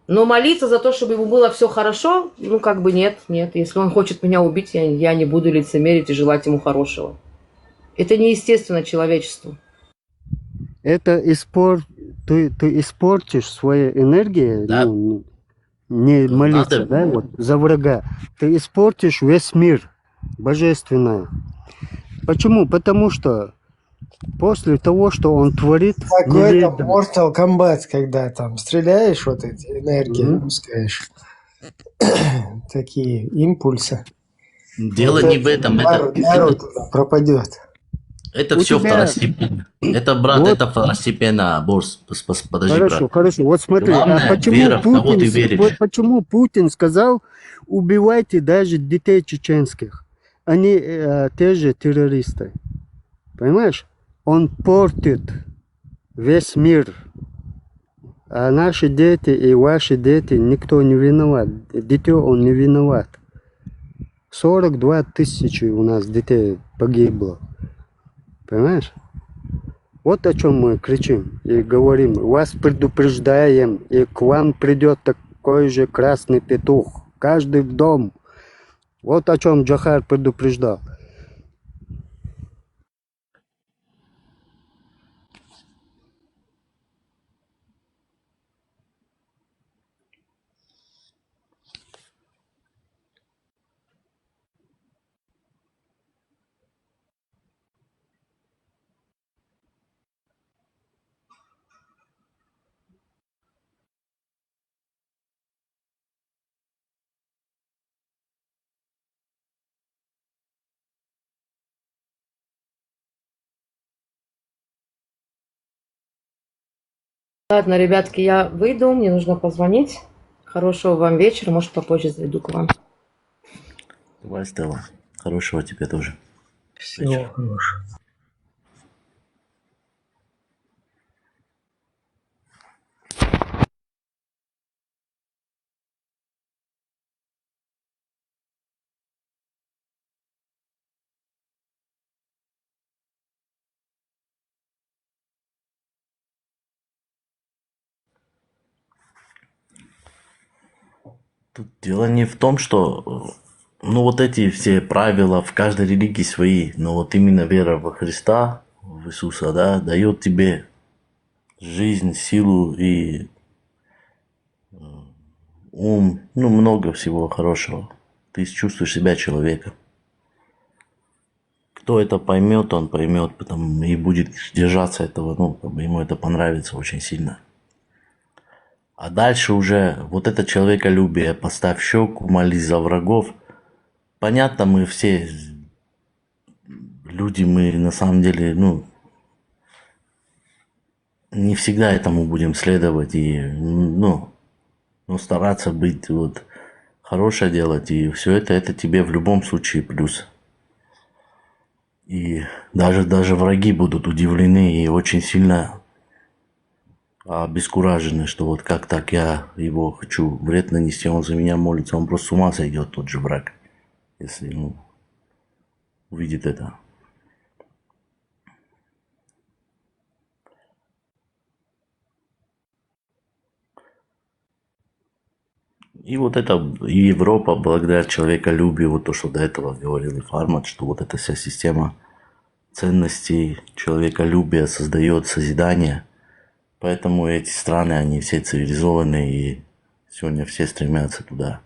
Но молиться за то, чтобы ему было все хорошо, ну как бы нет. Если он хочет меня убить, я не буду лицемерить и желать ему хорошего. Это неестественно человечеству. Это ты испортишь своей энергией, да, не молиться, надо. да, вот, за врага. Ты испортишь весь мир божественное. Почему? Потому что после того, что он творит, Как в этом неведомо. Mortal Kombat, когда там стреляешь, вот эти энергии пускаешь, такие импульсы. Дело Вот не в это этом. дару туда пропадет. Это У все тебя второстепенно. Это, брат, вот это второстепенно, Борс. Подожди, брат. хорошо. Вот смотри, Главное, вера, в кого ты веришь. Почему Путин сказал, убивайте даже детей чеченских? Они те же террористы. Понимаешь? Он портит весь мир. А наши дети и ваши дети, никто не виноват. Дитё он не виноват. 42 тысячи у нас детей погибло. Понимаешь? Вот о чем мы кричим и говорим. Вас предупреждаем, и к вам придет такой же красный петух. Каждый в дом. Вот о чем Джохар предупреждал. Ладно, ребятки, я выйду, мне нужно позвонить. Хорошего вам вечера, может, попозже зайду к вам. Давай, Стелла. Хорошего тебе тоже. Всего хорошего. Тут дело не в том, что ну вот эти все правила в каждой религии свои, но вот именно вера во Христа, в Иисуса, да, дает тебе жизнь, силу и ум, ну много всего хорошего. Ты чувствуешь себя человеком. Кто это поймет, он поймет, потом и будет держаться этого, ну, как бы ему это понравится очень сильно. А дальше уже вот это человеколюбие, поставь щеку, молись за врагов. Понятно, мы все люди, мы на самом деле, ну, не всегда этому будем следовать и, ну стараться быть вот хорошее делать, и все это тебе в любом случае плюс. И даже враги будут удивлены и очень сильно обескуражены, что вот как так я его хочу вред нанести, он за меня молится, он просто с ума сойдет, тот же враг, если увидит это. И вот это и Европа, благодаря человеколюбию, вот то, что до этого говорил и Фармат, что вот эта вся система ценностей, человеколюбия создает созидание. Поэтому эти страны, они все цивилизованные, и сегодня все стремятся туда.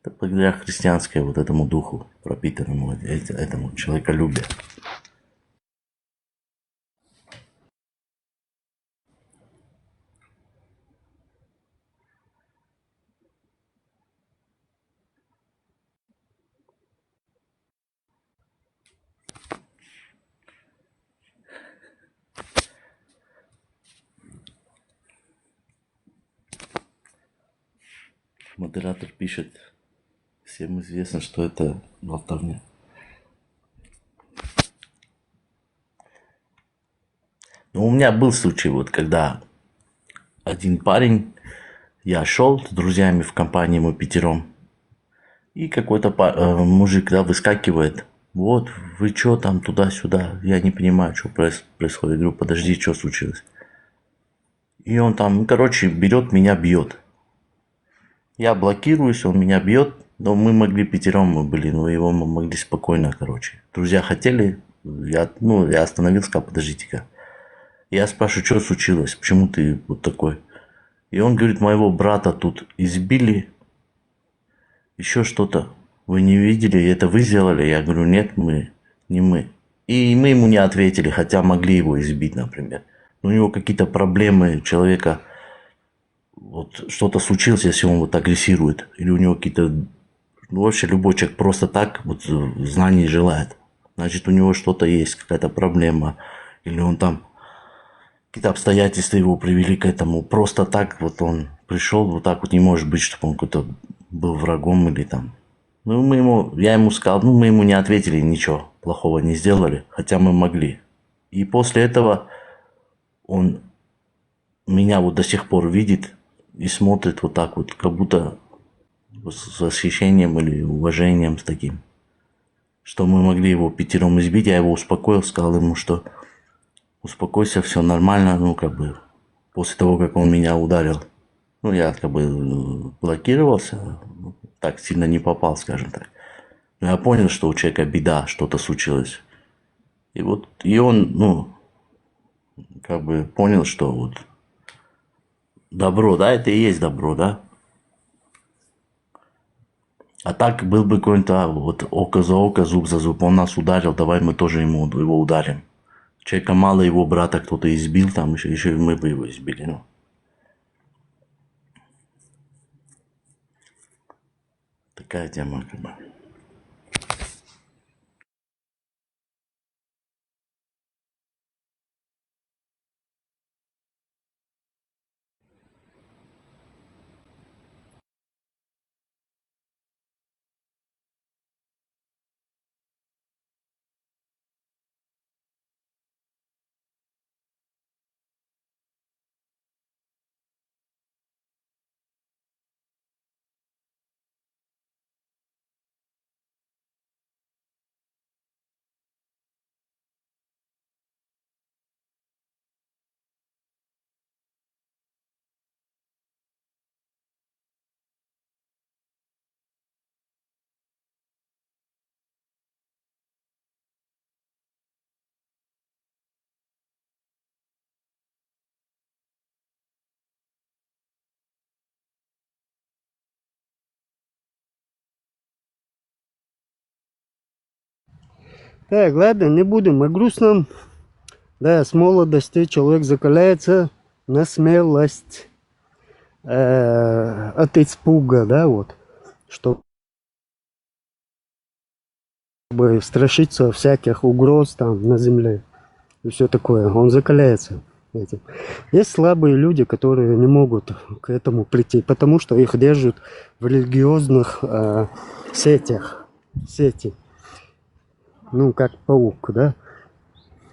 Это благодаря христианской вот этому духу, пропитанному этому человеколюбию. Модератор пишет, всем известно, что это болтовня. Но у меня был случай, вот, когда один парень, я шел с друзьями в компании, мы пятером, и какой-то мужик, да, выскакивает, вот, вы что там туда-сюда, я не понимаю, что происходит. Я говорю, подожди, что случилось? И он там, ну, короче, берет меня, бьет. Я блокируюсь, он меня бьет, но мы могли пятером, мы были, но его мы могли спокойно, короче. Друзья хотели, я остановился, сказал, подождите-ка. Я спрашиваю, что случилось, почему ты вот такой? И он говорит, моего брата тут избили, еще что-то. Вы не видели, это вы сделали? Я говорю, нет, не мы. И мы ему не ответили, хотя могли его избить, например. Но у него какие-то проблемы человека, вот что-то случилось, если он вот агрессирует. Или у него какие-то, ну, вообще любой человек просто так вот знаний желает. Значит, у него что-то есть, какая-то проблема. Или он там, какие-то обстоятельства его привели к этому. Просто так вот он пришел, вот так вот не может быть, чтобы он какой-то был врагом или там. Ну, я ему сказал, ну, мы ему не ответили, ничего плохого не сделали, хотя мы могли. И после этого он меня вот до сих пор видит и смотрит вот так вот, как будто с восхищением или уважением с таким. Что мы могли его пятером избить, я его успокоил, сказал ему, что успокойся, все нормально, ну, как бы, после того, как он меня ударил. Ну, я как бы блокировался, так сильно не попал, скажем так. Но я понял, что у человека беда, что-то случилось. И вот, и он, ну, как бы понял, что вот добро, да, это и есть добро, да. А так был бы какой-то вот око за око, зуб за зуб. Он нас ударил, давай мы тоже его ударим. Человека мало, его брата кто-то избил, там еще и мы бы его избили, ну. Такая тема, как бы. Так, ладно, не будем о грустном. Да, с молодости человек закаляется на смелость от испуга, да, вот, чтобы страшиться всяких угроз там на земле и все такое. Он закаляется этим. Есть слабые люди, которые не могут к этому прийти, потому что их держат в религиозных сетях. Ну, как паук, да?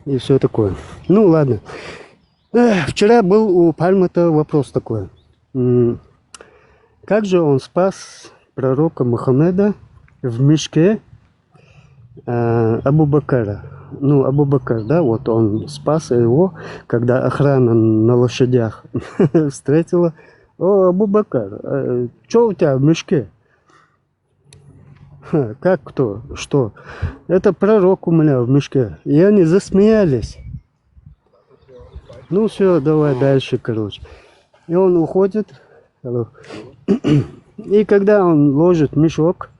И все такое. Ну, ладно. Вчера был у Пальмата вопрос такой. Как же он спас пророка Мухаммеда в мешке Абу Бакра? Ну, Абу Бакр, да, вот он спас его, когда охрана на лошадях встретила. О, Абу Бакр, что у тебя в мешке? Как кто? Что? Это пророк у меня в мешке. И они засмеялись. Ну все, давай дальше, короче. И он уходит. И когда он ложит мешок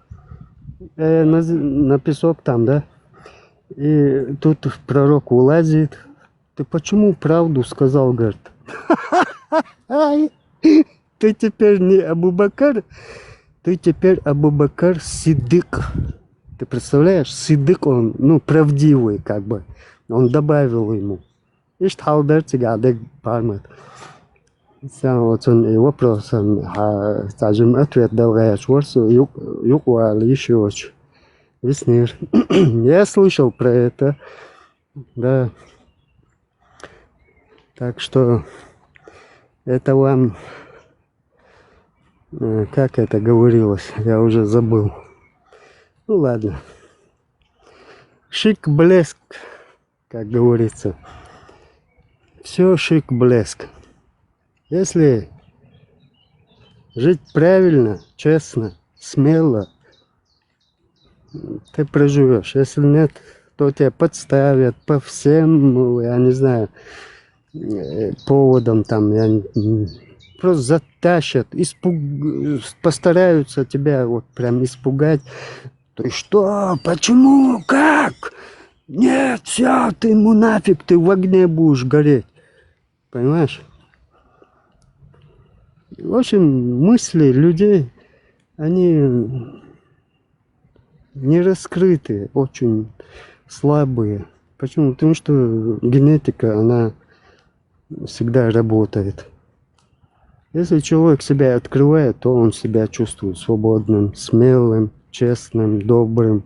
на песок там, да, и тут пророк вылазит. Ты почему правду сказал, говорит? Ты теперь не Абу Бакр, ты теперь Абу Бакр Сиддик. Ты представляешь? Сиддик он, ну, правдивый, как бы. Он добавил ему. Вот он и вопросом, скажем, ответ даваешь, юква еще Веснир. Я слышал про это, да. Так что это вам, как это говорилось, я уже забыл. Ну ладно. Шик-блеск, как говорится. Все шик-блеск. Если жить правильно, честно, смело, ты проживешь. Если нет, то тебя подставят по всем, я не знаю, поводам там, просто затащат, постараются тебя вот прям испугать. Ты что? Почему? Как? Нет, все, ты мунафик, ты в огне будешь гореть. Понимаешь? В общем, мысли людей, они не раскрытые, очень слабые. Почему? Потому что генетика, она всегда работает. Если человек себя открывает, то он себя чувствует свободным, смелым, честным, добрым,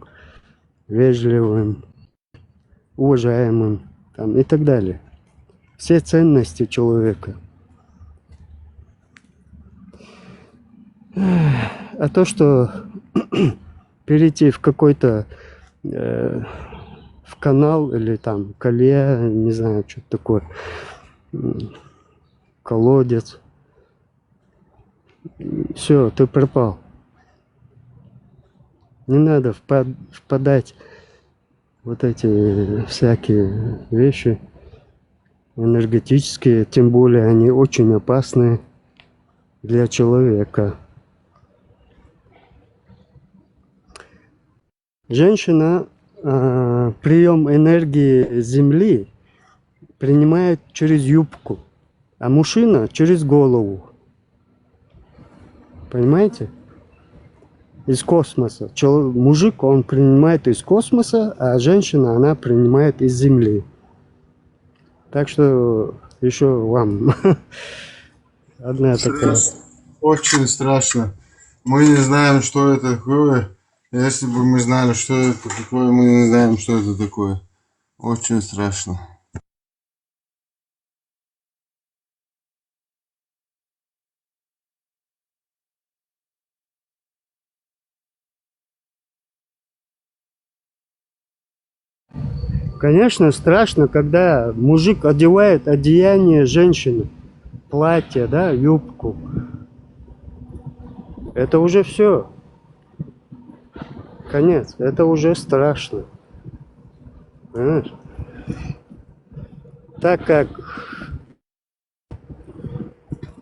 вежливым, уважаемым там, и так далее. Все ценности человека. А то, что перейти в какой-то в канал или там колея, не знаю, что такое, колодец, все, ты пропал. Не надо впадать в вот эти всякие вещи энергетические, тем более они очень опасны для человека. Женщина прием энергии Земли принимает через юбку, а мужчина через голову. Понимаете? Из космоса. Мужик, он принимает из космоса, а женщина, она принимает из Земли. Так что еще вам одна такая. Очень страшно. Мы не знаем, что это такое. Если бы мы знали, что это такое, мы не знаем, что это такое. Очень страшно. Конечно, страшно, когда мужик одевает одеяние женщины, платье, да, юбку. Это уже все. Конец. Это уже страшно. Понимаешь? Так как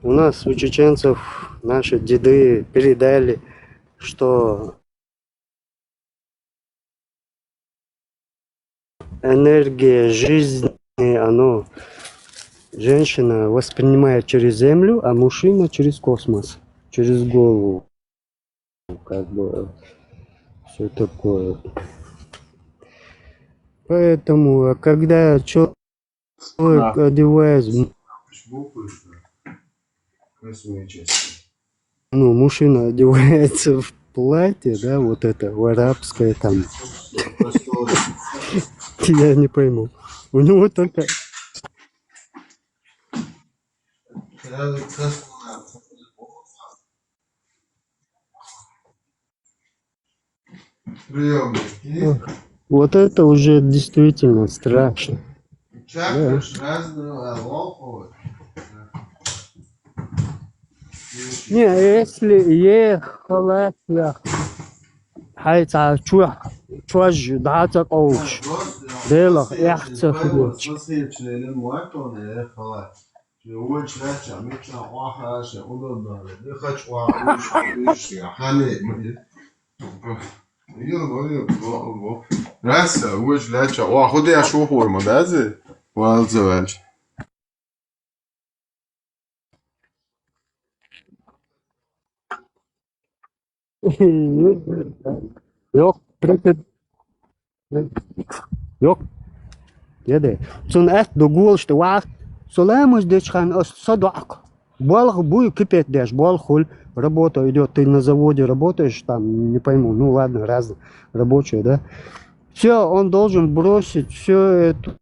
у нас, у чеченцев, наши деды передали, что энергия жизни, оно женщина воспринимает через землю, а мужчина через космос, через голову. Как бы все такое. Поэтому, когда человек одевает, ну, мужчина одевается в платье, да, вот это, в арабское там, я не пойму. У него только... Вот это уже действительно страшно. Да. Не, если ехала, хайца чуаж дата коуч, делах яхца худоч. Раса, уж леча. О, ходи я шухур, мадази? Валзаваль. Yok, yok. Jadi, sun echt de goalste waard. Zolang moet dit gaan als sadaq. Буалх будет кипеть дашь, буалхуль, работа идет, ты на заводе работаешь, там, не пойму, ну ладно, разные рабочие, да. Все, он должен бросить всю эту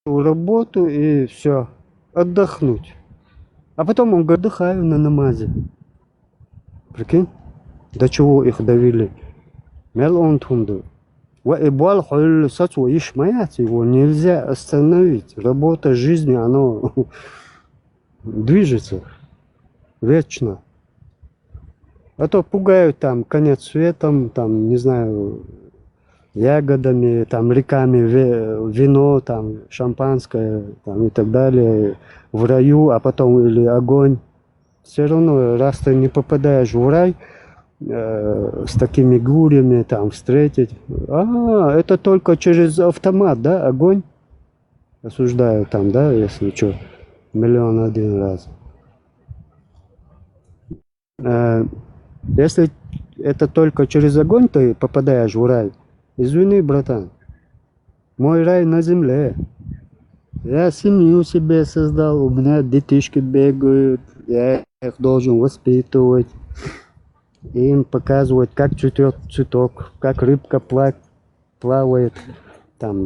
работу и все, отдохнуть. А потом он отдыхает на намазе. Прикинь, до чего их довели. Мел он тунду. Буалхуль сацу ишмаят, его нельзя остановить. Работа жизни, оно движется вечно. А то пугают там конец светом, там, не знаю, ягодами, там, реками, вино, там, шампанское, там, и так далее, в раю, а потом или огонь. Все равно, раз ты не попадаешь в рай, с такими гурями, там, встретить. Это только через автомат, да, огонь? Осуждаю там, да, если что, 1,000,001 раз. Если это только через огонь ты попадаешь в рай, извини, братан, мой рай на земле. Я семью себе создал, у меня детишки бегают, я их должен воспитывать, им показывать, как цветет цветок, как рыбка плавает там,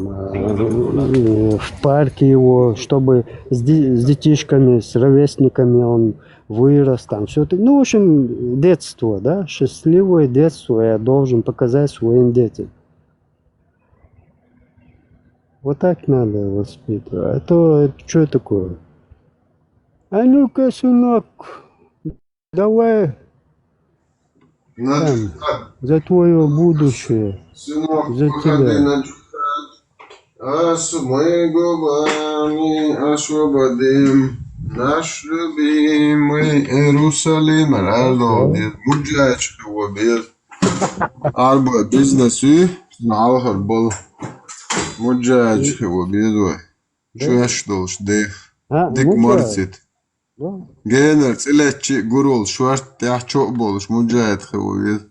в парке его, чтобы с детишками, с ровесниками он вырос, там все это. Ну, в общем, детство, да, счастливое детство я должен показать своим детям. Вот так надо воспитывать. А то что такое? А ну-ка, сынок, давай там, за твое будущее, Сынок, за выходи тебя. на джихад, а с моими губами освободим наш любимый Иерусалим. Радовец, муджач его без арба бизнесу, знал был муджач его без. Что я что дых, дик морцит. Генер, целечи гурул, шварт я что болш муджач его без.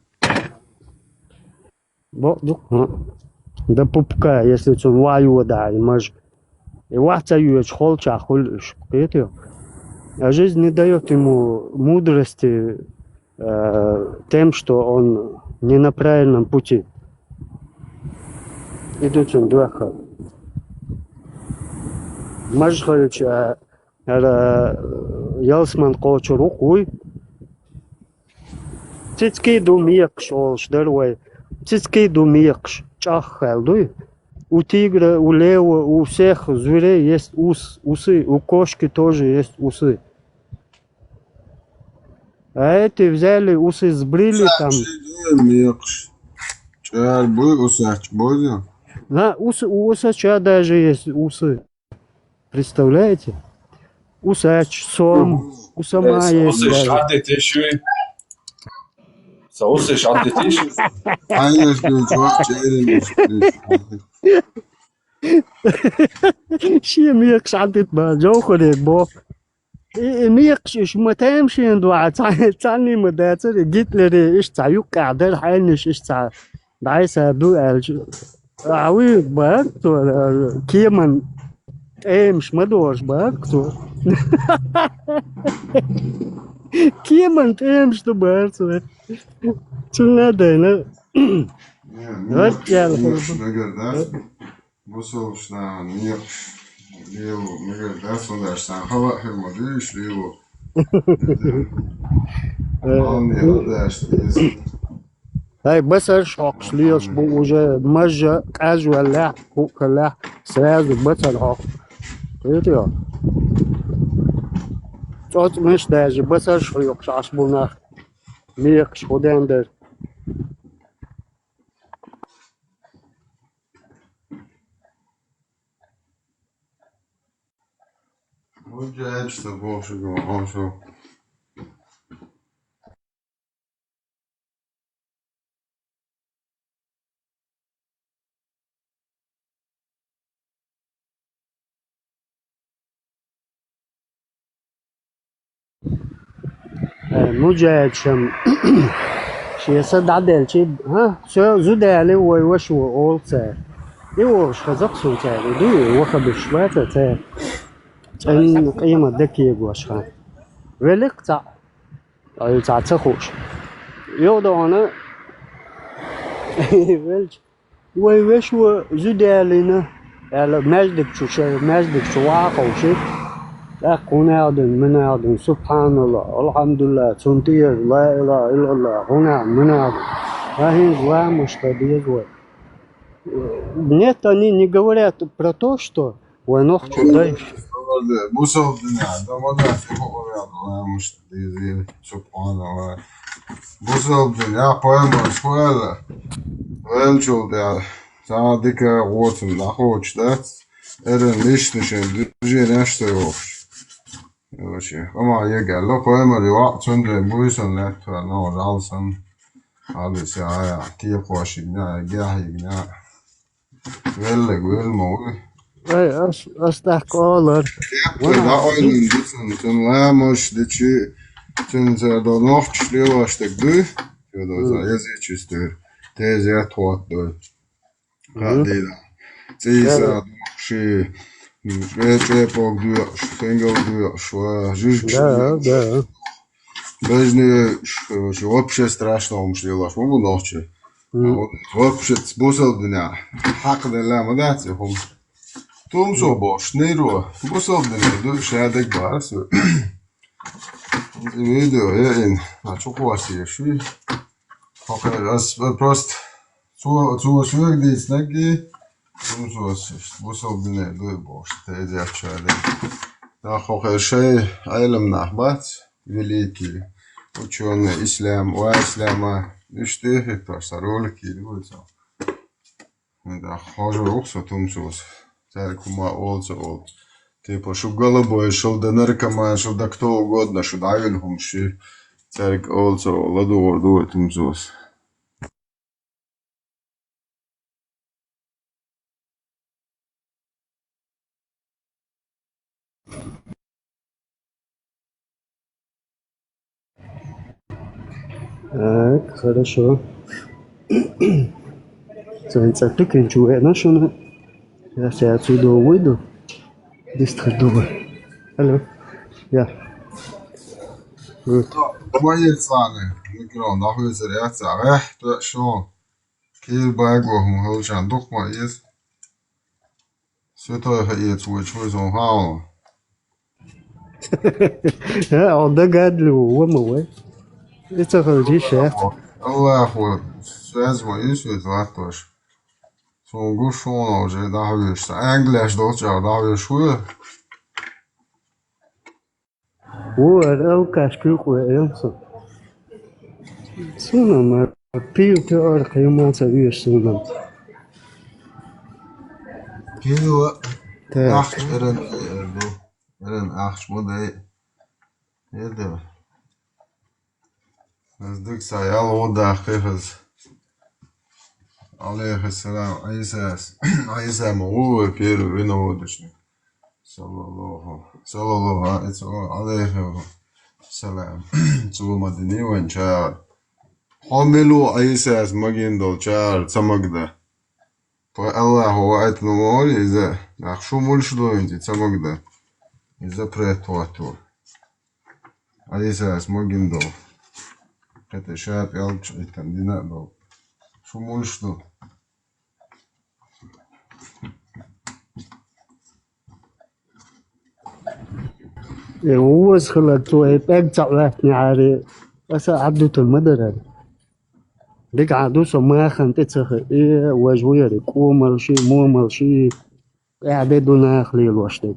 Да пупка, если он ваю да, и мож, и вацаю холча хольш, это. А жизнь не дает ему мудрости тем, что он не на правильном пути. Идут он духа. Мажхалич, ялсман колчу рукой. Цицкий думек шолш, дарвай. Цицкий думек чахалдуй. У тигра, у лева, у всех зверей есть усы, у кошки тоже есть усы. А эти взяли усы, сбрили там. Да, у усача даже есть усы. Представляете? Усач, сом, у сама есть. شيء ميكش عدت بجوخر بو ميكش ما تمشي ندوع تاني مداتر جيت لري ايش تعيق قاعدة حينش ايش تع دعيسة دو عوي باكتو كيمن مش مدوش باكتو كيمن مش دو باكتو شو ده вот я Busovšna, lijevo, da sam daš sam hava, hermodiš, lijevo. Malni daš, هاي بس ارشق شليش بوجه مجا قاجو لا فوق لا ساز بس الحق ايتيا صوت مش داج بس ارشق عصبونا ميك شودندر Muđač, što boše go, on šo. مجاهد شيء صد عدل شيء ها شو زود عليه وش هو all صار يوش خزق سو صار دو وخب شوية صار أي قيمة ذكية وش خان velik za za ce hoş. Yo da ona velç. Vay veş ve züdelina. Yani mezdik şu vakışı. لا قناعد مناعد سبحان الله الحمد لله تنتير لا إله إلا الله هنا مناعد هاي зла муштабиз. Нет, они не говорят про то, что войну хочу дальше. Busal dünya, damada müşteri subhanallah. Busal dünya poema şöyle. Velçol ya. Sadika gotum da hoç da. Eren lişnişen düzce nešto yok. Вообще, ama jag lo poema det var sådan det musen let for når alsan alle så ja tie på skina ja vel mål. Asta kolor. Da oyun ditsen la moş de çi sen da noch schlewaştık du. Ya da yazıcıstı. Teze tuat du. Hadi da. Teze şey Вече погдуя, фенгал дуя, шва, жижг. Да. Бежне, вообще страшно умшлилаш, могу ночи. Вообще бусал дня. Хак да ла мадати, хом. Том со бош, нейро. Бусал дня, ду шадек барс. Видео, ин, а чукваси, шви. Хак раз просто цу свегди снаги. Busal dünya du boş teyze açardı. Daha her şey ailem nahbat veliki. Uçuyorlar İslam ve İslam'a düştü hektar sarılı ki bu da. Da hoca yoksa tumsuz. Церква olsa ol. Типа, щоб голубой шел до наркоман, шел до кто угодно, что давил хумши. Церква olsa ol. Ладу tumsuz. Так, хорошо. Солнце прикручивает нашу. Сейчас я отсюда выйду. Быстро думаю. Алло. Я. Вот. Твои цаны. Микро, находится реакция. То что? Кир байгу, мухалчан, духма есть. Святой хаец, свой сон хау. Он догадливый, мой. Это хороший. Аллаху, связь моя, связь вартош. Son gushono, že daviš English doča, daviš uje. الكاش ينصب سونا ما بيو تار قيمة سويش سونا كيلو أخش إرن أخش مدى يدو نزدك سيال ودا خيفز عليه السلام عيسى مغوه بيرو وينو ودشني صلى الله عليه السلام سوى مدني وين شار حملوا عيسى مجين دول شار سمجده فالله هو اتنو مولي إذا نخشو ملشدو انتي سمجده إذا بريتواتو عيسى مجين دول حتى شاب يلبش ايتن دينا دول شو ملشدو هو خلقتو يبقى تعرفني عاري بس عبدو المدرة ديك عدو سما خنت تسخ ايه وجويري كومر شي مومر شي اعدادو ناخلي الوشتك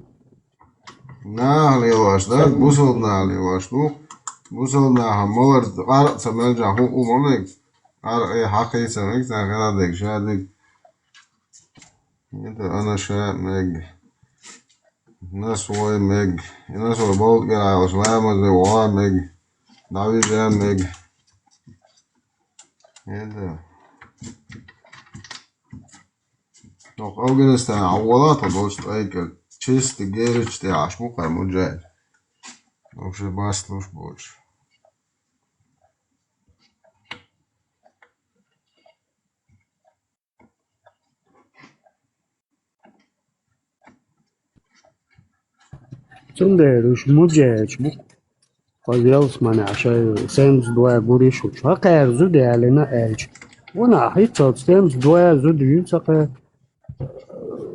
ناخلي الوشتك بوصل ناخلي الوشتو بوصل ناخل مولر قارق سمالجا هو مونك قارق ايه حقي سمك تاغيرادك شادك انا شاد ميج ناس وي ميج ناس وي بولت قاعد سلامة زي وعا ميج داوي جا ميج هذا nog Afghanistan عوضات دوست ايكل чист герич те аш мукай муджай вообще баслуш больше Цундеруш муджай чмук Yels man عشان سامس دوا قريش وش هكا زود علينا إيش ونا حيت سامس دوا زود ينسق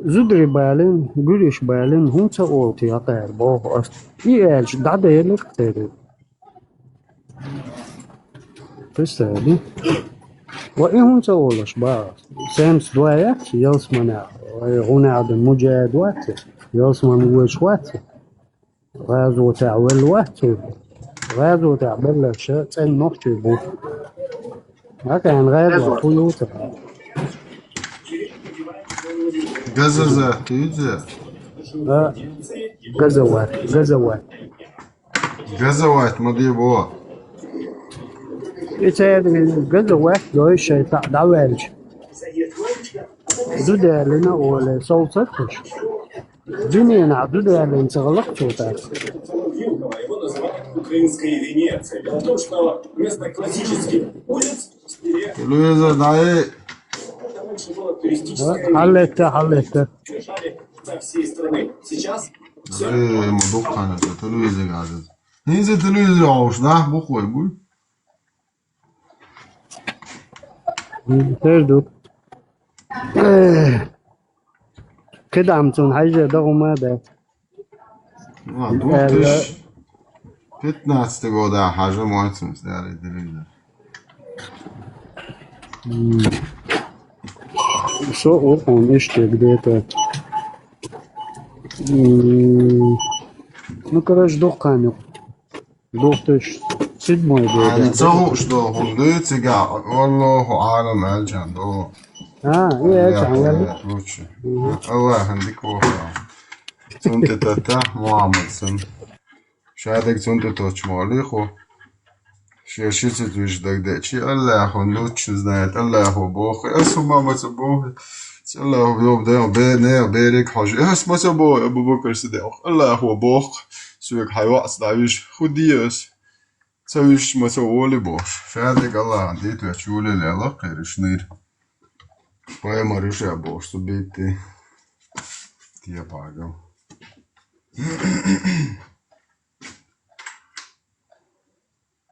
زود ربالين قريش بالين هم سأولتي هكا بوه أست إيش دعدا يلك تري تستاهلي وإيه هم سأولش با سامس دوا يات يلس man هنا عاد مجاد وات يلس man وش وات غازو تعول وات غازو تعبل شيء تسأل نقطة بو هكا غازو طيوت Gazazat, yüzü. غزوات Gazavayt mı diye bu? يتهيألي غزوات دوي شيء تاع دعوالج زودا لنا ولا صوت صفش دنيا نعدودا لنا تغلق شوتا Его называют украинской Венецией. Дело в том, что вместо классических улиц в Твери Televizyon dayı. раньше было туристическое حلت бежали со всей страны. Сейчас Muduk kanıtı, televizyon gazet. Neyse televizyon olmuş, nah bu koy bu. تردو كده عم تكون حاجة ضغمة ده Ulan dur. 15 года хажа мойцем старый телевизор. Что он ищет где-то. Ну, короче, духами. 2007 يعني год. تصور شلو هم دوتي قاع والله عالم الجان دو. ايه تعال. الله يخليك وفا. سنت تتا محمد سن. شايدك سنت توش مالي خو. شيء تدوش دك دشي الله خو نوتش زنات الله خو بوخ اسمه ما تبوه. الله خو يوم ده بينه بيرك حاجة اسمه تبوه أبو بكر صديق الله خو بوخ. سويك حيوات دايش خديس. سويش ما سوولي بوش. شايدك الله عندي تشولي لا قيرش نير. Păi mă râșea boș, subiecte. Tia pagă.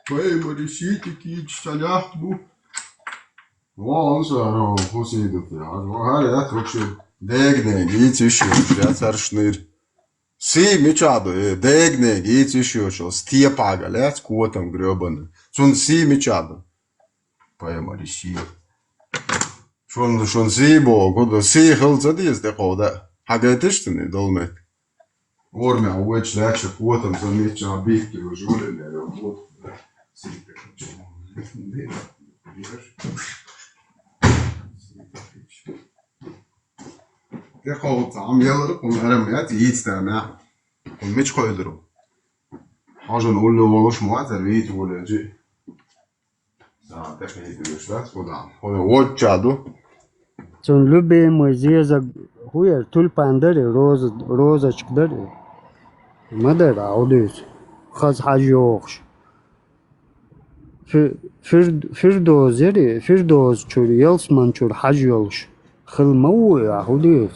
Păi mă râșite chici salahbu. Vă însă rău, husidă te azi. Vă hare ia trucșe. Degne, ghiți ișioș, ia țar șnir. Si, miciado, degne, ghiți ișioș, o stia pagă, le-ați cuotăm greobănă. Sunt si, miciado. Păi mă râșite. شون سيبو قد سي خلصة دي استقودة حاجة تشتني دولمت ورمي عويتش لاتش قوتم سميتش عبيك وجول اللي يوموت تقود عم يلرق ونهرميات يتستمع ومش قيدرو حاجة نقول له والله معتر بيت ولا جي Sunt любимый зезок, хуя тюльпандары, розочкдары. Мадыр аудис, хаз хажиокш. Firdoz çur, yelsman çur hajyolş. Xılmavu ya audis.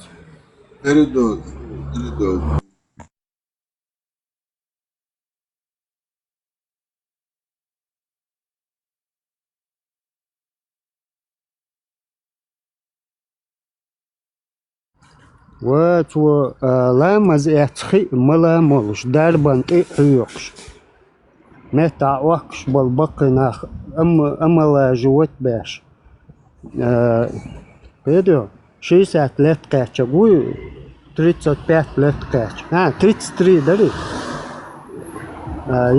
Firdoz. واتو لامز اتخي ملا مولش دربان ايوكش متى وقش بالبقنا اما لا جوت باش هيدو 60 лет кача гуй 35 лет кач 33 داري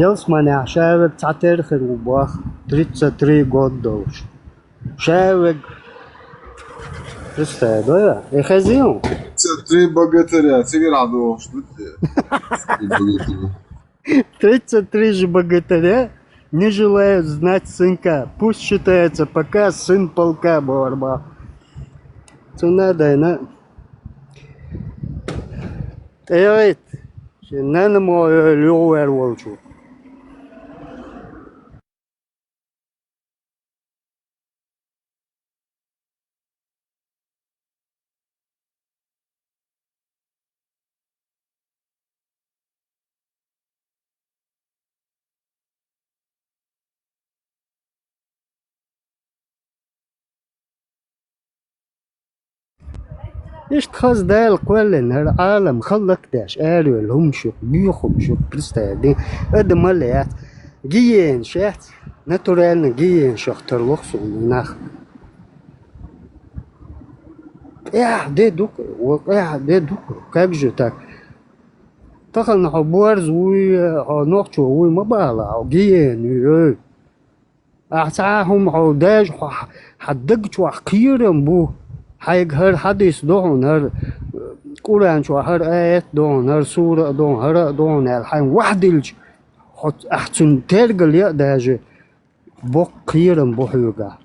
يلسماني عشاوك تعترخ الوباخ 33 год دوش شاوك استاذ يا خزيون 33 богатыря, сыграл до что ты? 33 же богатыря не желают знать сынка. Пусть считается пока сын полка борба. Что надо, на? Evet. Şimdi ne mo lower volchu. إيش تخص دال كلن العالم خلق داش أريل هم شو بيخم شو برستادين هذا مليات جيين شات ناتورال جيين شختر لخصو ناخ ده دوك ده دوك كابجو تاك تخل نحبوار زوي نوقشو وي مبالا أو جيين أعتاهم عوداج حدق شو أخيرا بو حيق هر حديث دون هر قرآن شو هر آيات دون هر سورة دون هر دون الحين وحدلج أحسن ترجل يا داج بو خيرا بو حيوغا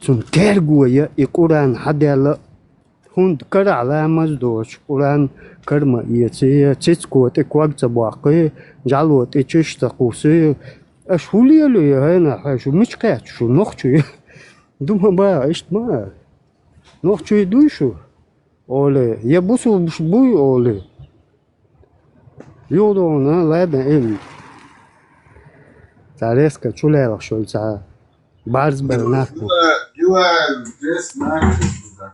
سن ترجو يا القرآن حدا لا هند كر على مزدوش قرآن كرما يتسي تسكو تكوات باقي جالو تشش تقوسي أشولي له هنا شو مش قاعد شو نخشو دوما بقى إيش ما نخشو يدوشو أولي يبوسو مش بوي أولي يودونا لا بين تعرف كشولي رخشول ساعة بارز برناكو جوال جس ماك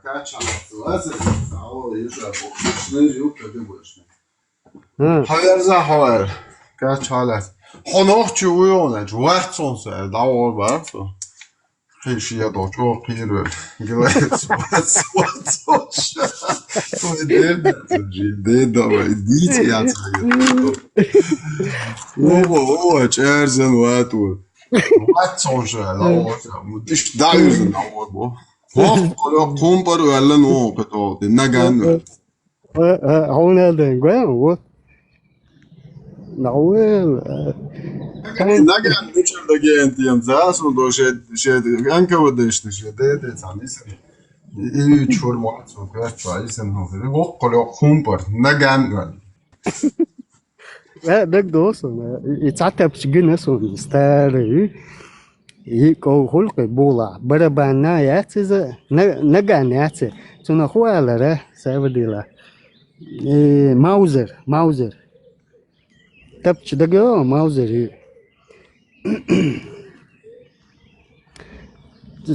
كاتش على الثلاثة تعال يجرب وخشنا جو كده وشنا هيرزا حوار كاتش على حناخ جويونه جوات صنصة دعوة بارسو خيش يدو جو قيرو جوات وات صنصة وديد جديد وديت يا هو جارزن واتو وات صنصة دعوة مدش دايزن دعوة بو هاف قومبر ولا نو كتو نجان هون ده جوان نقول نجان نشر دقيقة يوم زاس ودو شد أنك ودش نشر ده تعليس يشور موات سوكرات شويس إنه في وقلو قومبر نجان ده دوسون يتعتب شجنا سون ستاري يكو خلق بولا بربنا ياتز نجان ياتز تنخوا على ره سبديلا ماوزر تبش دقيقة ماوزر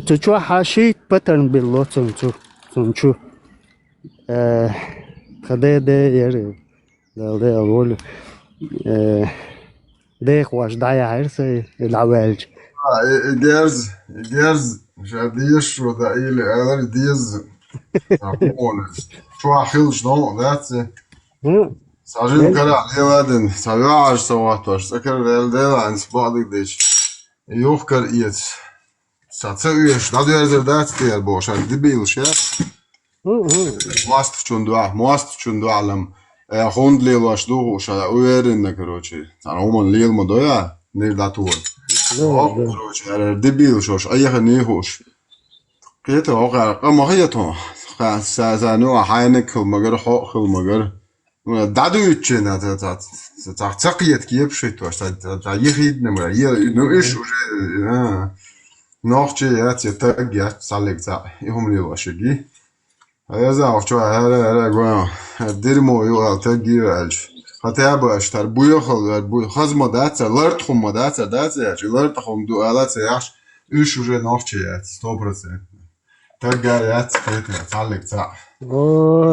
تشوف حاشيت باترن بالله تنشو خده ده يري ده أول ده خواش دايا هرسي العوالج جيرز جديش ودايل أدر ديز شو أخيلش نو ذاتس ساجين كلا ليوادن سبعة سواتوش سكر الدل عن سبعة ديش يوفكر إيت ساتسويش نادي أزردات تير بوش دبيل شيء مواست شندو علم خوند ليلاش دو شا ويرن كروشي أنا هم ليل مدويا نيرداتور كروشي دبيل شوش أي خنيهوش كيته أوقع ما هي تو سازانو حينك مجر حق مجر دادو يتشين تقيت كيف شيء توش يخيد نمر نو إيش وجه نوختي يات يتقيت صالك تا يهم لي واشجي هذا أختو هذا جوا ديرمو يو تقي الج حتى أبغى أشتر بوي خز مدات لرت خم مدات يا لرت خم دو آلات ياش إيش وجه نوختي يات 100% تقيت كيت صالك تا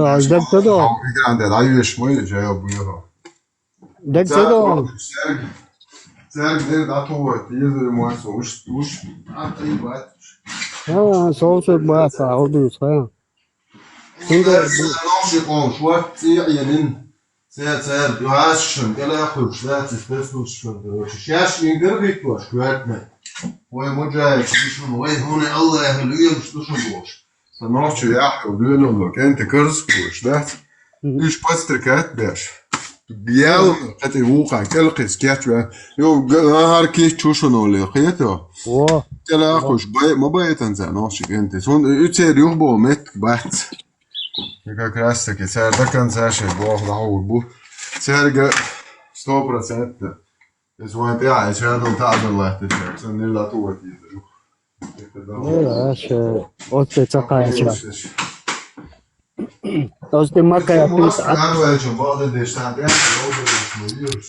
عجب كده عندي عايش مي جاي ابويا ده كده سارك ده داتو تيز موس وش عطي وقت صوت بقى سعودي صحيح كده نوشي قوم شو تيعين سير يعشم كلا ياخذ شويه تفلوس شو شاش ينقرب واش كواتنا وي مجاي شو وي هون الله يهليه مش تشوفوش نوchtje ja, duurder kent kurs koers dat. Dus pas terkat bes. Biel het hoe gaan kelkes ketwa. Jo har kies chushno le khieto. Wow. Kela خوش ما باید تنزع نوchtje kent. Son utser yubo met bat. Ik kraste ke ser da kan zaše bo lahu bu. Serge 100%. Es want ja, es had on tafel left het. Sen nu laat hoor die. Otte cakajča. To ste makaja pisa. Kako je ću vode šta ja ovdje još.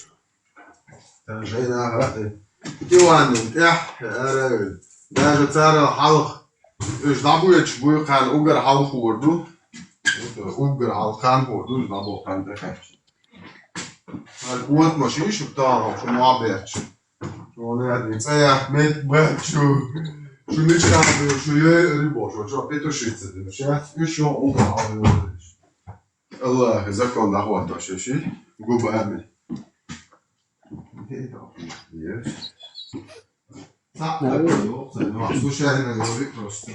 Ta žena hade. Johan, ja, даже цара халк. Üç dabuyç bu kan ugar halk vurdu. Ugra halkan vurdu da bu kanda kaç. Alkuat maşı şu tamam şu muhabbet. Şu ne adın say Ahmet bak şu ne çıkardı şu yeri boş şu petoşitse demiş ya. Üç yıl oldu abi. Allah zakon da hava taşı şey. Guba abi. Случайно говорит просто.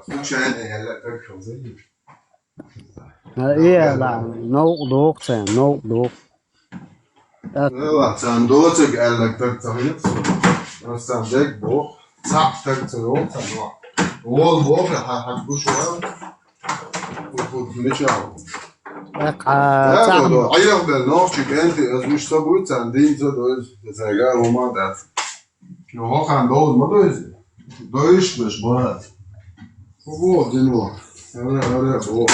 Случайно я так сказал. إيه لا نوق sen نوق. Ja, sen dood قال لك تقطعيت. رستم ديك بوخ. صح تقطعيت. هو البوخ هتبقى شوية. وتمشوا. Ja, eigenlijk ben nog gekend als we zo goed zijn, die zo dus zeggen hoe maar dat. Nou, gaan dood, maar dus maar. Hoe die nog? Ja, hoe.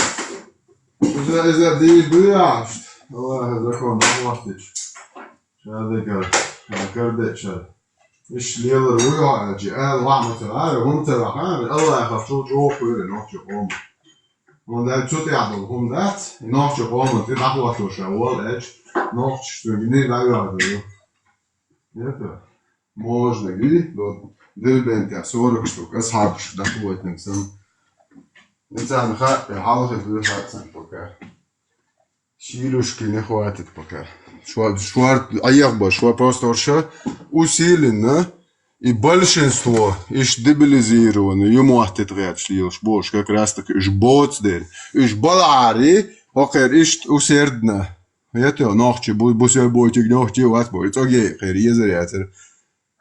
Dus is dat die bejaagd. Allah, dat kan nog wat is. Ja, dat is leer hoe ja, je Allah moet er هم تراحان الله يخافوا جوه nog je om. Want dat zit ja dan om dat nog je om het dag wat zo wel edge nog stugni lager. Ja. Можно говорить, но дербент 40 штук, أصحاب ده قوة نفسهم. إنسان خاء حاله في الحادثة بكرة. شيلوش كني خواتت بكرة. شو أيقبا شو просто ورشة усиленно и большинство иш дебилизировано ему оттетрят шлилш бош как раз таки иш боцдер иш балари окер иш усердно. Это ночи бусер бойчик ночи вас будет окей херезерятер.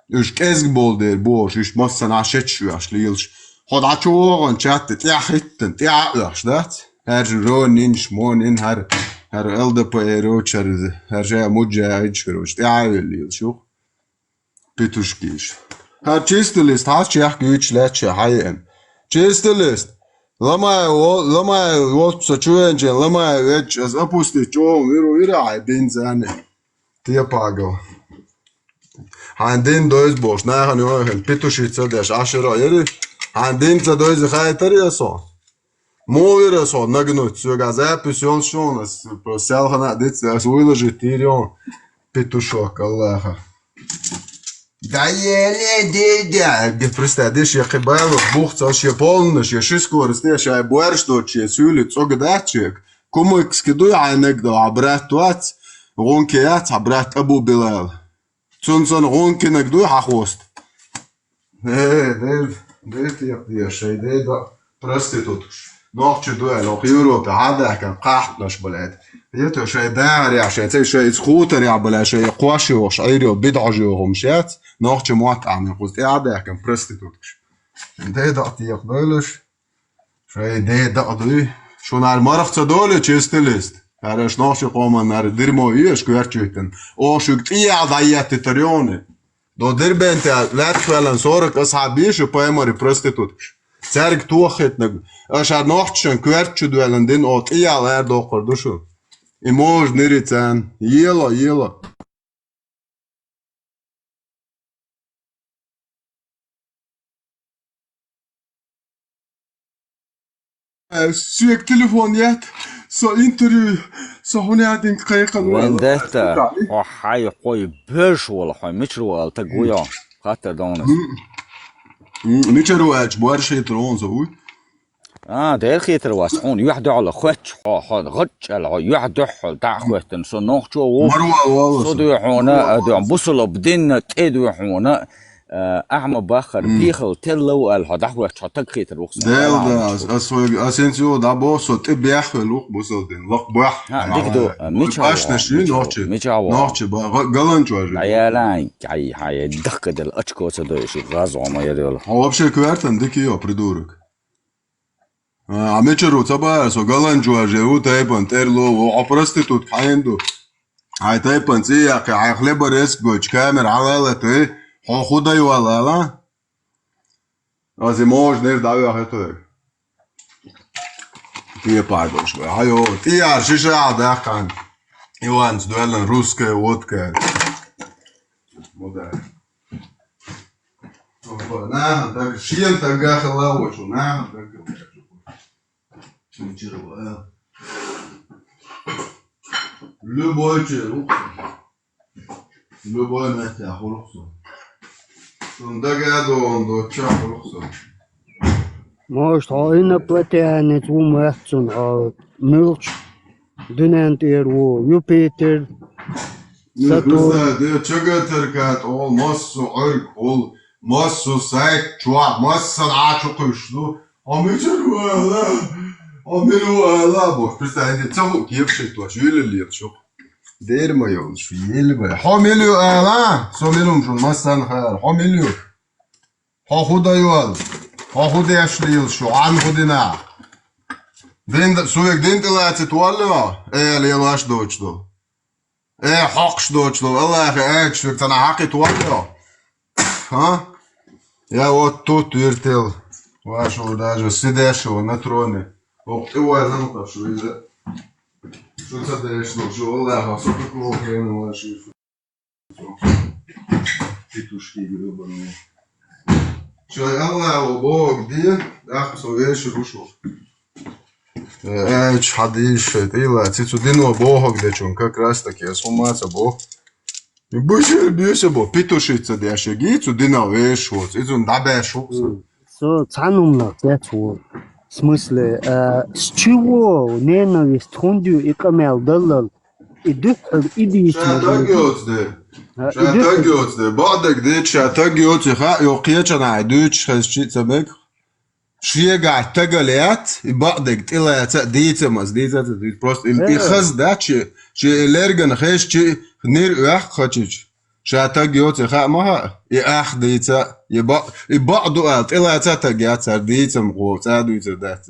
Иш кезгболдер бош иш массан ашетшвя шлилш. Ход ачуогон чатtet ja hitten ja dat. Her ronin shmon in her LDP rocher her ja mudja ichroch ja lil shu. Petushkish. Her chestelist has chach güch leche hayen. Chestelist. Lama вот сочуенче лама veç az apusti cho vira benzane. Tie pago. Handin dois boş na han yo petushitsa dash ashera yeri. Handin za dois khayter yaso. Мовира со нагнуть все газа писён шонас просел хана дец выложить тирион петушок Аллаха. Да еле дедя, представляешь, я хибайло бухца вообще полночь, я шискорс, не шай буэршточи, сюли цогдачек, кому скидуй айнегда, абрат туац, гонкият, абрат Абу Билал. Цунцон гонки нагдуй хахост. Я шай деда проститутуш. نوع دوال او يوروبا هذا كان قاحتناش بلاد يتو شي داري عشان تي شي سخوتر يا بلا شي قواشي وش ايريو بدعجو همشات نوع موات عم يقول هذا كان برستيتوتش ده دقتي يقبلش شي ده دقدي شو نار مرخ دول تشستلست هرش نوع قوم نار درمو يش كويرچيتن او شو تيا ضيات تريونه دو دربنت لا تفلن صورك اصحابيش بايمري برستيتوتش Церк тухетнаг. Ашар нохчен кверчудвелен дин от иял эрдокор душу. И мож нирицен. Ела. Sürekli telefon yet. Så intervju. Så hon är din kajkan. وين دهتا وحي قوي بيش ولا حي مشروع تقويا خاطر دونس ميشرو اج بوارشي ترون زوي ده خيتر واسعون يحدو على خوتش غتش على يحدو تاع خوتن سو نوخشو مروه والله سو دو حونا دو بوصلو بدين تيدو حونا اعمى باخر بيخل تلو الهدا خوتش تاع خيتر وخص ده اسنسيو دا بوسو تبيخ لوخ بوسودين لوخ بوخ ديك دو باش نشري نوخشي غلانجوج يا لا هاي دقد الاشكو سدو شي غازو ما يدول هو вообще квартан дики yo придурок А мечеру цаба со галанджуа живут айпан терло а проститут хайнду ай тайпан ция ка хлеба реск гоч камер алала ты худа юала аз мож нер давя хето ты пагош хайо ты аршиша дахан Иван дуэлен русская водка мода на так шиен тага халавочу на так Ничего, Любой человек. Любой метя хулуксон. Он до ча хулуксон. Может, инопланетянец умертсон, а Милч, Дунантер, Юпитер, Сатурн. Det tjögöterkat ol massor örk ol massor säk çuak massor açıkışlı Amilu boş biz de çabuk yepşek var şöyle liyor çok der mi yol şu yeli be hamilu ala somelum şun massan hayal hamilu ha huda yol ha huda yaşlıyor şu an hudina den suyek den tilatı tualla yavaş doğuştu حقش دوتشلو والله يا اخي اكشفك انا حقي تولع ها يا وطوت يرتل واشو داجو سيداشو نتروني وقت هو زنطة شو اذا شو تصدقشلو شو والله خاصك لوكين واشي تيتوشكي قلوبني شو الله وبوك دي اخسو ايش روشو حديش تيلا تيتو دينو بوهок дечон как раз таки асумаца бо бушер бюсе бо питушица дяше гицу динал вешот изун дабешо So, цанумна, в смысле, с чего ненависть хундю и камел далал и духар идиш شاتاجيوتس بعدك ديت شاتاجيوتس خا يوقيتشنا عدوش خشيت سمك شيء تجليات بعدك تلا ديتمس ديت بروست الخز ده شيء لرجن خش شيء نير اخ خشيش شاتاجيوتس خا ما اخ ديتا يبعدو تلا تجيات ديتم قو تادوت ده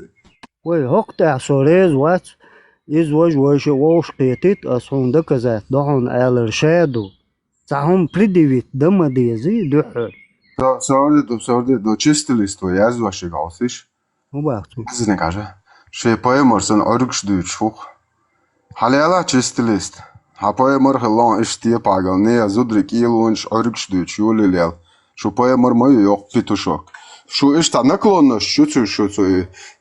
وي هقطع سوريز وات iz وجه وش قيتت أصون دكزات دهون الرشادو تعهم предъявить дома дези духер. Сорди до чистили сто язваше гаусиш. Убахту. Зне каже. Ше поеморсон оргшдуч фух. Халяла чистилист. Ha poemor helan ishtie pagal ne zudrik ilunch orgshduch yulilel. Шу поемор мою yok петушок. Шу ишта наклонность шуцу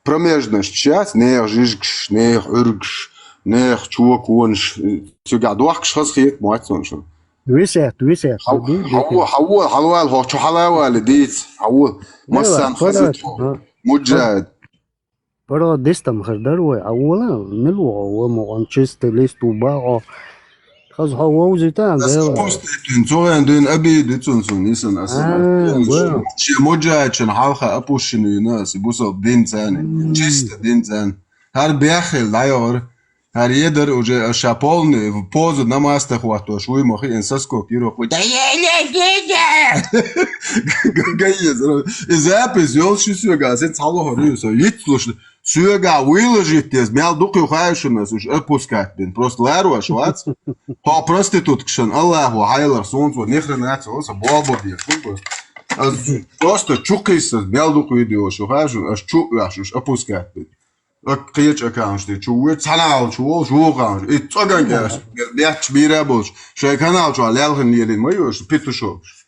промежность часть не жижгш не ургш не чуок вонш сюга дуахш хасхит мойтсон шу. ويسات حوال هو شو حلاوة ديت حوال مسان خزت مجاد برا دستم خردر و اولا نلو و مغنچست لیست و باقا خز هوا زيتان بس بوست تنتوين دين ابي ديتونسون نيسن اصلا شي مجاد شن حالخه ابوشن يناس بوصل دين ثاني جست دين ثاني هر بياخل دايور هر يدر وجه شابولني в позу намаста хвату шуй мохи инсаско киро хуй гаез изапис ёлши сюга сен цало хорюсо ицлуш сюга выложитес мял дукю хайшунас уж опускатбин просто ларва швац по проституткшен Аллаху хайлар сонцо нехренацо оса бободи просто чукис мял дукю видео шо хайшун аш чукаш опускатбин قيتش أكانشتي شو تسانال شو قانش إتوغان كاش ليش بيرابوش شو كانال شو لالهن يلين ما يوش بيتوشوش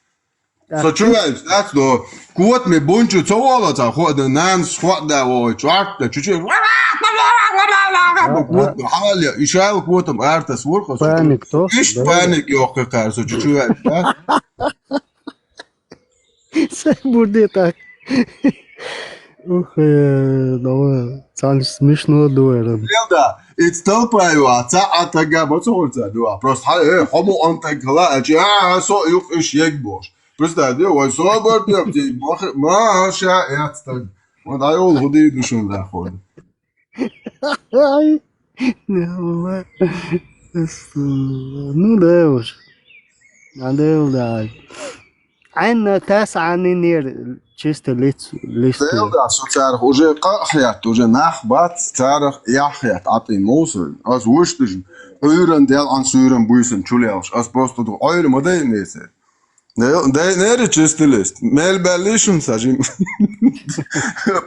so чувствуешь that's the кот me бунчу цовала та ход нан схват да ой чак да чуть-чуть кот халя ишал котом артас ворхо паник то иш паник yok кар so чуть-чуть Sen burada так. Ух, давай, цаль смешно дуэром. Лелда, ицталпаю аца атага боцолца дуа. Просто хомо антагла, со юх иш егбош. Просто да, ой собор ты маша яцтаг. Вот айол худи душун да ход. Ай. Ну да уж. Надел да. عنا تسعة نير чисто листу. Лелда, со царх уже қахят, уже нахбат царх яхят аты мосен. Аз уштыжн. Ören del an süren buisen чулялш. Аз просто до ойр модай несе. Нere чисто лист. Мел белишн сажим.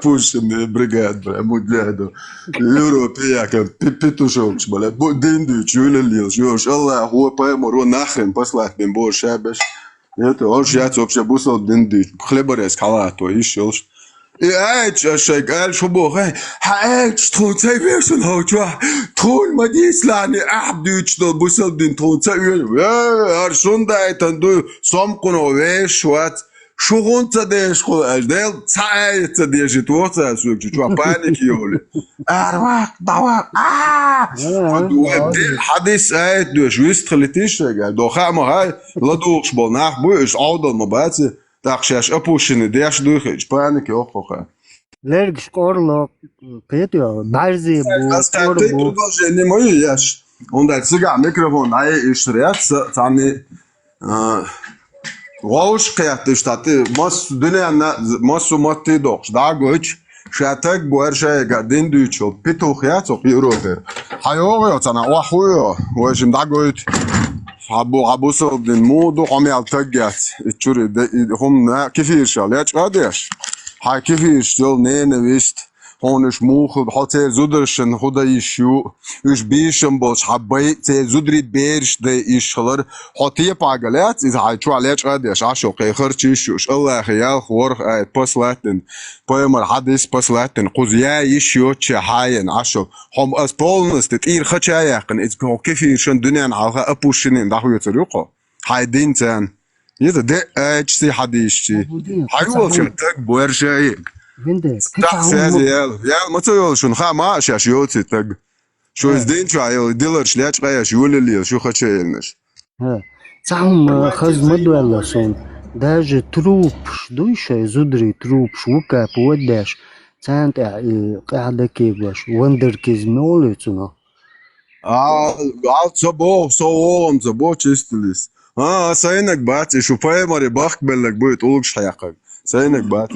Пушен бригад, бра, муджадо. Европея как петушокш, бля. Динду чулялил, жош. Аллах, хуа поэморо нахрен послать бен бор шабеш. Это он сейчас вообще бусал динды. Хлеборез халато ишелш. ايش الشيء قال شو بوغي حاج تون تايبيشن هوجوا تون مديس لاني احدوش دو بوسل دين تون تايبيشن ارشون داي تندو سومقنو ويش وات شو غونت ديش خو اجدل تايت ديش توتا سوق جو بانيك يولي ارواق ضواق حديث ايت دوش ويست خليتيش قال دو خامه هاي لا دوش بولناخ بوش عوض مباتي تاخشاش ابوشن ديش دوخ بانيك يوخو Lerg skorlo, Peter, Barzi, Borbo. Не мою яш. Он дает сега микрофон, а я ишрят, тани Rouge قيادة شتاتي مص دنيا مص ماتي دوش داغوش شاتك بورشة قاعدين دوتشو بيتو خياتو بيروفر حيوغيو تنا وحويو وجم داغوت عبو صدين مودو قمي التقيات تشوري هم كيفيش ليش قاديش هاي كيفيش دول نينويست هونش موخ بحطي زودرشن خدا يشيو وش بيشن باش حبي تي زودري بيرش دي يشخلر حطي باقلات إذا هاي شو عليش قاديش عشو قيخر تشيشوش الله خيال خورخ آيت بس لاتن بايمر حديث بس لاتن قوزيا يشيو تشي هاين عشو هم أسبولنس تتير خدش آيقن إذا كيفيشن دنيا نعالها أبوشنين داخو يتريقو هاي دين تان يذا دي اجسي حديثي حيوال شتك بورشايق تحساز يال ما تقول شو نخا ما أشياء يوتي تق شو إزدين شو عيال ديلر شليش قايش يقول اللي شو خدش يلنش تعهم خز مدولا صون داج تروبش دويشة زودري تروبش وكا بوداش تانت قاعدة كيباش وندر كيز مولتنا قال زبو صوم زبو تشتليس سينك باتي شو بايمري باخك بلك بيت أولكش حياقك سينك باتي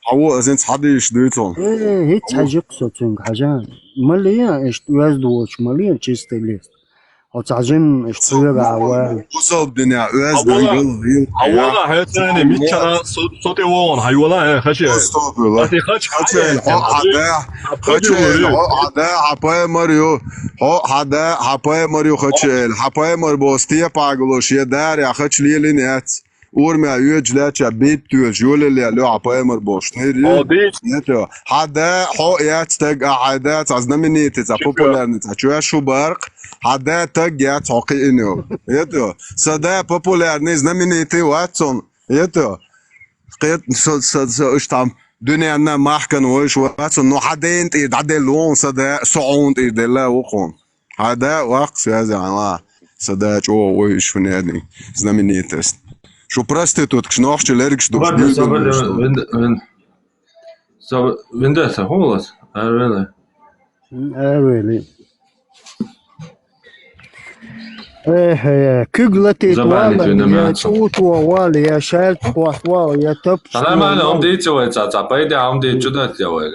حو أزين حديش ديتون هيك حاجة قصتين حاجة مليان إيش وازدوش مليان تشتليس وتعجن إيش تغير عوال وصل الدنيا وازدوش حوالا حياة ثانية ميتشارا صوتي وون حيولا خشي أتي خش حدا حباي ماريو حدا حباي ماريو خشيل حباي مار بوستيا باغلوش يدار يا خش ليلينات ورمي يوجلات بيت جول اللي لو حباي مار بوش نيتو حدا حو ياتك عادات عزنمنيتي تا بوبولارنيتي شو برق حدا تجي تعقي إنه يتو صدا بوبولارني زنمنيتي واتسون يتو قيت اشتام دنيا أنا ما أحكن ويش واتسون نو حدين تيد عدل لون صدا صعون تيد لا وقون هذا وقت يا زعما صدا شو ويش فنادي زنمنيتي شو براستيتوت كشنوخش ليركش دوش Vendetta, hållas. really. كقلتي طوال يا توت ووال يا شالت وحوال يا تبش أنا ما أنا أمدي تسوي تعبيدي أمدي جدا تسوي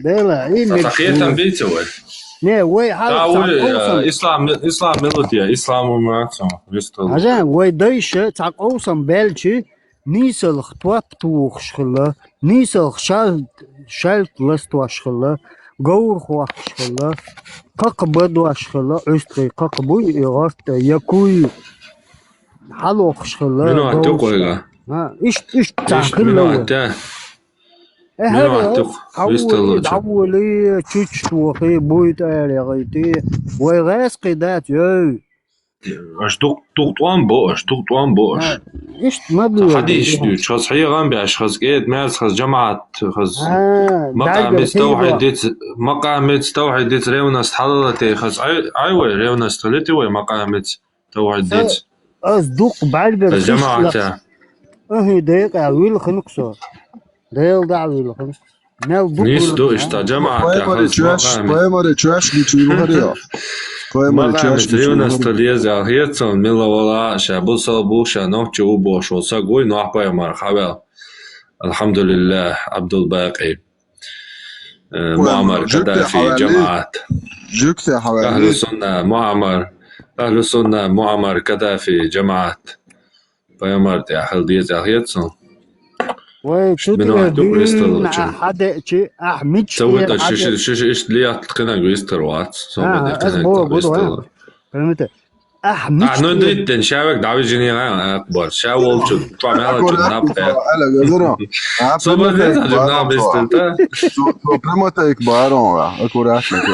لا إيه تخيل بيتسوي نه وي حاول إسلام ملوديا إسلام ومعصم عشان وي دايش تعقوسم بالشي نيسل خطوات توخ شخلا نيسل شالت لستواش خلا غور خواش خلا قاقبد واشخلا عستي قاقبوي إغاثة يكوي حلوخ شخلا منو عتقويغا إيش تعقل منو عتا منو عتق حولي حولي تشتش وخي بويت آلي غيتي ويغاس قيدات يو اش دوغطوان بوش إيش ما بيو حديش دو شخص حيغان بيش خص قيد ماز خص جماعة خص مقام استوحي ديت ريوناست حضرتي خص عيوي ريوناست خليتي وي مقام استوحي ديت أصدق بعد الجماعة تا أهي ديق عويل خنقصر ديل دعويل خنقصر نيس دو اشتا جماعة تا خص بايمري تشاش بيتشيبهريا مقام ريوناست ليز هيتسون ميلا ولا شابوصل بوشا نوحي وبوش وصاقوي نوح بايمر خبال الحمد لله عبد الباقي معمر قذافي جماعات أهل السنة معمر قذافي جماعات بايمر تي أهل ديز هيتسون منو عدوك ويستر حدا شيء أحمد سويت شيش ليه تقنا ويستر وات سويت أسبوع فهمت Ну дitten, شابك دعوي جنيه أكبر شاول شو تعمل جناب صبر ده جناب بستلتا Prema te ik baronga, akuratno to.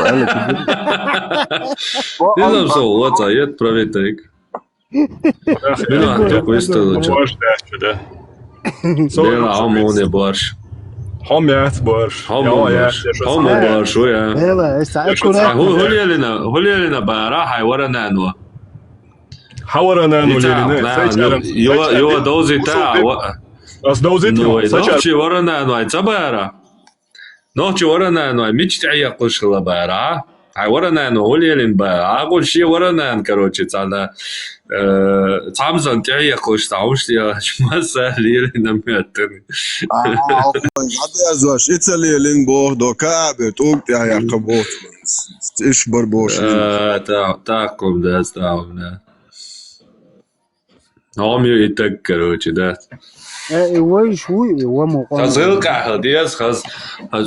Nisam se uvaca, jed pravite ik. Bila tako isto dođe. Bila homone borš. Homjat borš. Homo borš, ja. Huljeli na bara, haj vara nanua. حورنا يو دوزي تاع نوشي ورنا نوع تبارا نوشي ورنا نوع مش تعيا قش بارا هاي ورنا نوع وليلين بارا أقول شيء ورنا كروتشي تعالى تعمزن تعيا قش تعوش يا ما سهل يلين ميتني هذا زواج إيطاليين بوردو كابت توك تعيا قبوت إيش بربوش تاكم داس تاعنا هم يتك كروتشي داس تزيل كحديس خز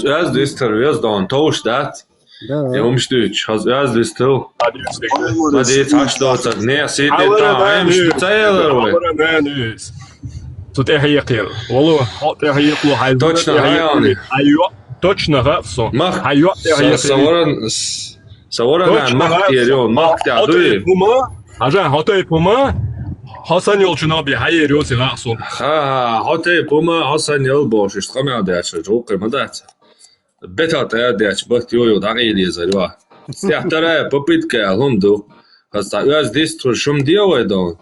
از ديستر دون توش دات يوم شتوش خز از ديستو ما ديت عش دوت نه سيت تا مش تايلر ولا тут يقيل والله حط يقلو حي точно يعني ايوه точно غفصو مخ ايوه صورنا مخ يريون مخ تعدوي هما عشان حطي بوما حسن يلچنابي هاي ريوسي غاصون حطي بوما حسن يلبوش اشتقمع داش جوقر مدات بيتا داش بخت يو داغيلي زروا استحترا بوبيتك هوندو هستا ياز ديستر شوم ديو دون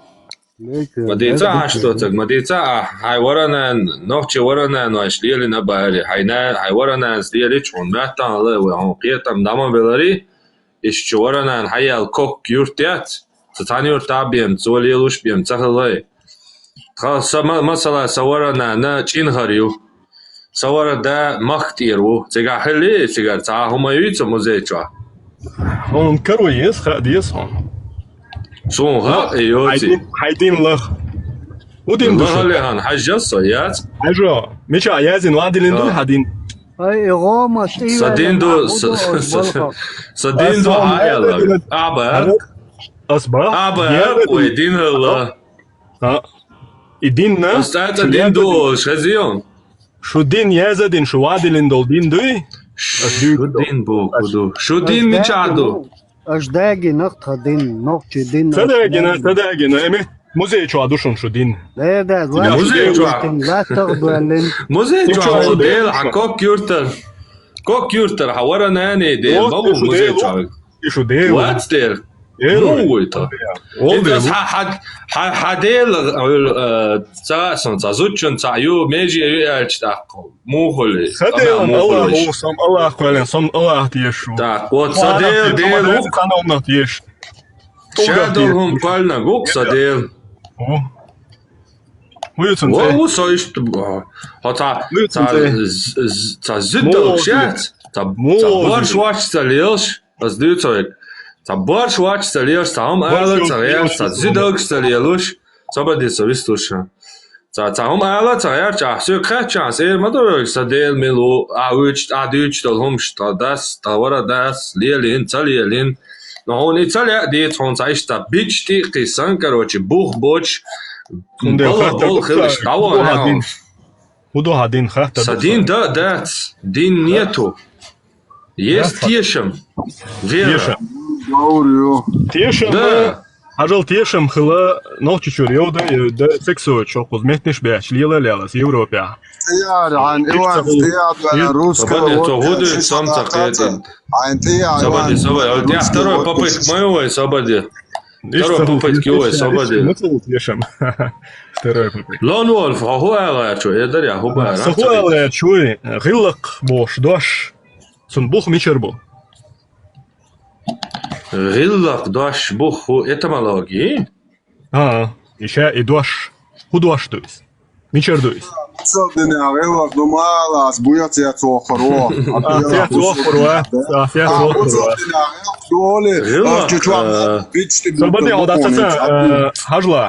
مديتا عشتوتك مديتا هاي ورنا نوخشي ورنا نوشليلي نباري هاي ورنا سليلي چون ماتان له وهون قيتم دامان بلاري ايش ورنا هاي الكوك يورتيات تاني ورتابيم زوليلوش بيم تخلي خلاص مثلا صورنا نا چينهريو صور دا مختيرو تيغا حلي تيغا تا هما يوتو موزيچوا هون كرويس خديس هون شون ها ايوتي هايدين لخ ودين دخل هان حاجه صيات حاجه مش عايزين وادين دول هادين اي غوما صدين دو هاي ابا أصبح ابا ويدين الله ها الدين استاذ الدين دو شزيون شو دين يازدين شو وادين دول دين دوي شو دين بو كدو شو دين ميچادو اجداغي نقطه دين نقطه دين صدقنا امي موزي چو ادوشون شو دين ده لا تقبل موزي چو ديل حكوك يورتر حورنا اني ديل بابو موزي چو شو ديل واتس ديل مويتا انت حديل تاسون تازوچون تايو ميجي يالچتاقو موخلي خديل الله صم الله قالن صم الله تيشو так вот садел дел канална тиеш шадолхум قالنا гук садел ويتون وو соиш хота та зидл шат та борш вач талеш аздуцой та борш вач талеш там ала царя та зидл талелуш собади совистуша та هم ала царя часу качас мадор садел милу адуч толхум штадас тавара дас лелин цалелин но он и цаля де цонцайш та бичти кисан короче бух боч бол хилш даво Буду один хахта. Садин да дац дин нету. Есть тешем. Вера. Тешем. Да. Ажал тешем хила ночью чурёда да сексу чок возметнеш бяч лила лялас Европа. تيار عن إيوان تيار على روسكا توهودي сам такая. Собади, собади. Я второй попытка моего собади. Второй попытки ой собади. Тешем. Второй попытка. Лон Вольф, هو على شو يقدر يا هو بقى. هو على شوي غلق بوش دوش صنبوخ ميشربو. غلق دوش بوخ etymologi. Ha, işe doş. Hu doş dois. Michar dois. صدقني غلق نمالا سبويات يا توخرو. يا توخرو. يا توخرو. صبني عود أساسا هجلة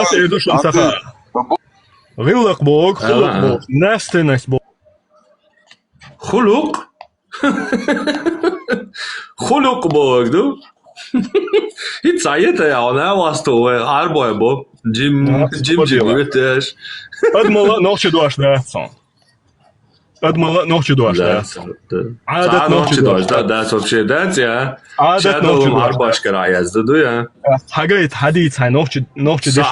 أس يدوش لسفا غلق بوك خلق بوك ناس بوك خلق خلق بوك دو Hiç ayete ya ona vastu ve arboy bu. Jim öteş. أدمى نوخش دوش ده صان أدمى نوخش دوش ده عادة نوخش دوش ده вообще да я. عادة نوخش دوش arbaş kara yazdı ya. حاجات حديث هاي نوخش ديش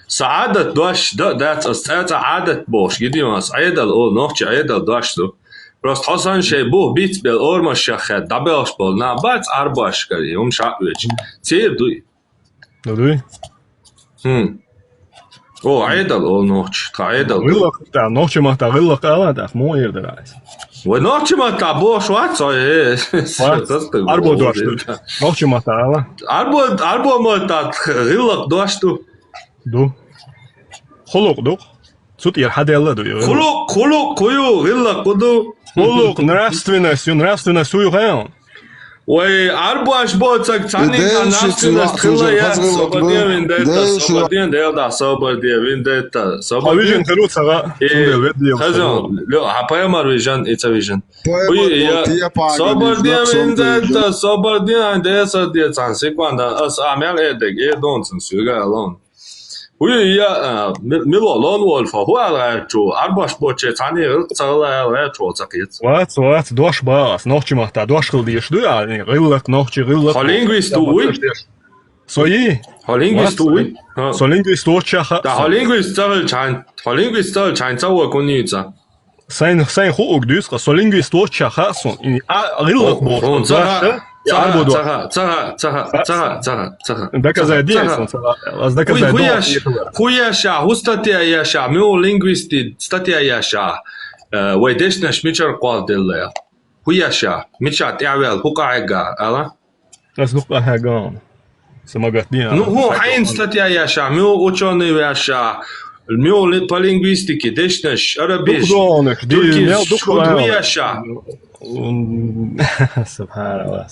سعادة دوش ده أستاذ عادة بوش جدي ما سعادة الأول نوخش عادة دوش ده. Просто حسن شيء بو بيت بالأورما شخص دبلش بول نا بات arbaş kari هم شعبش. تير دوي. دوي. O عيدل o نوخش عيدل. غلق تاع نوخش ما تاع غلق ألا تاع مو يقدر عايز. ونوخش ما تاع بوش وات إيه. أربو دوش نوخش ما تاع ألا. أربو ما تاع غلق دوش دو. خلق دو. Суд حد يلا دو. خلق كيو غلق كدو. خلق нравственность уйган. Ой, арбаш боцак цани нравственность хила я сободиен да сободиен да Авижен хлуцага. Хазон, ло хапаямар вижен это вижен. Ой, я сободиен да сободиен да садия цанси кванда ас амял эдэг донцен суга алон. Ой, я мило лон волф хуала чу арбаш боче цани цала чу цакит. وات دوش باس نوخش ما تاع دوش خل ديش دو يعني غلق نوخش غلق. Linguist oui. Soyi. Linguist oui. Linguist وشخ. Da linguist soll chan zawa kunitsa. Sein خوك دوس linguist وشخ صون يعني غلق بو. Хуяша, хустатия яша, мю лингвисти, статия яша. Вайдешна шмичар квалделла. Хуяша, мичат явел, хукаега, ала? Аслука хаган. Самагатния. Ну, ху хайн статия яша, мю ученый яша. Мю по лингвистике, дешнаш, арабиш. Туркиш, хуяша. سبحان الله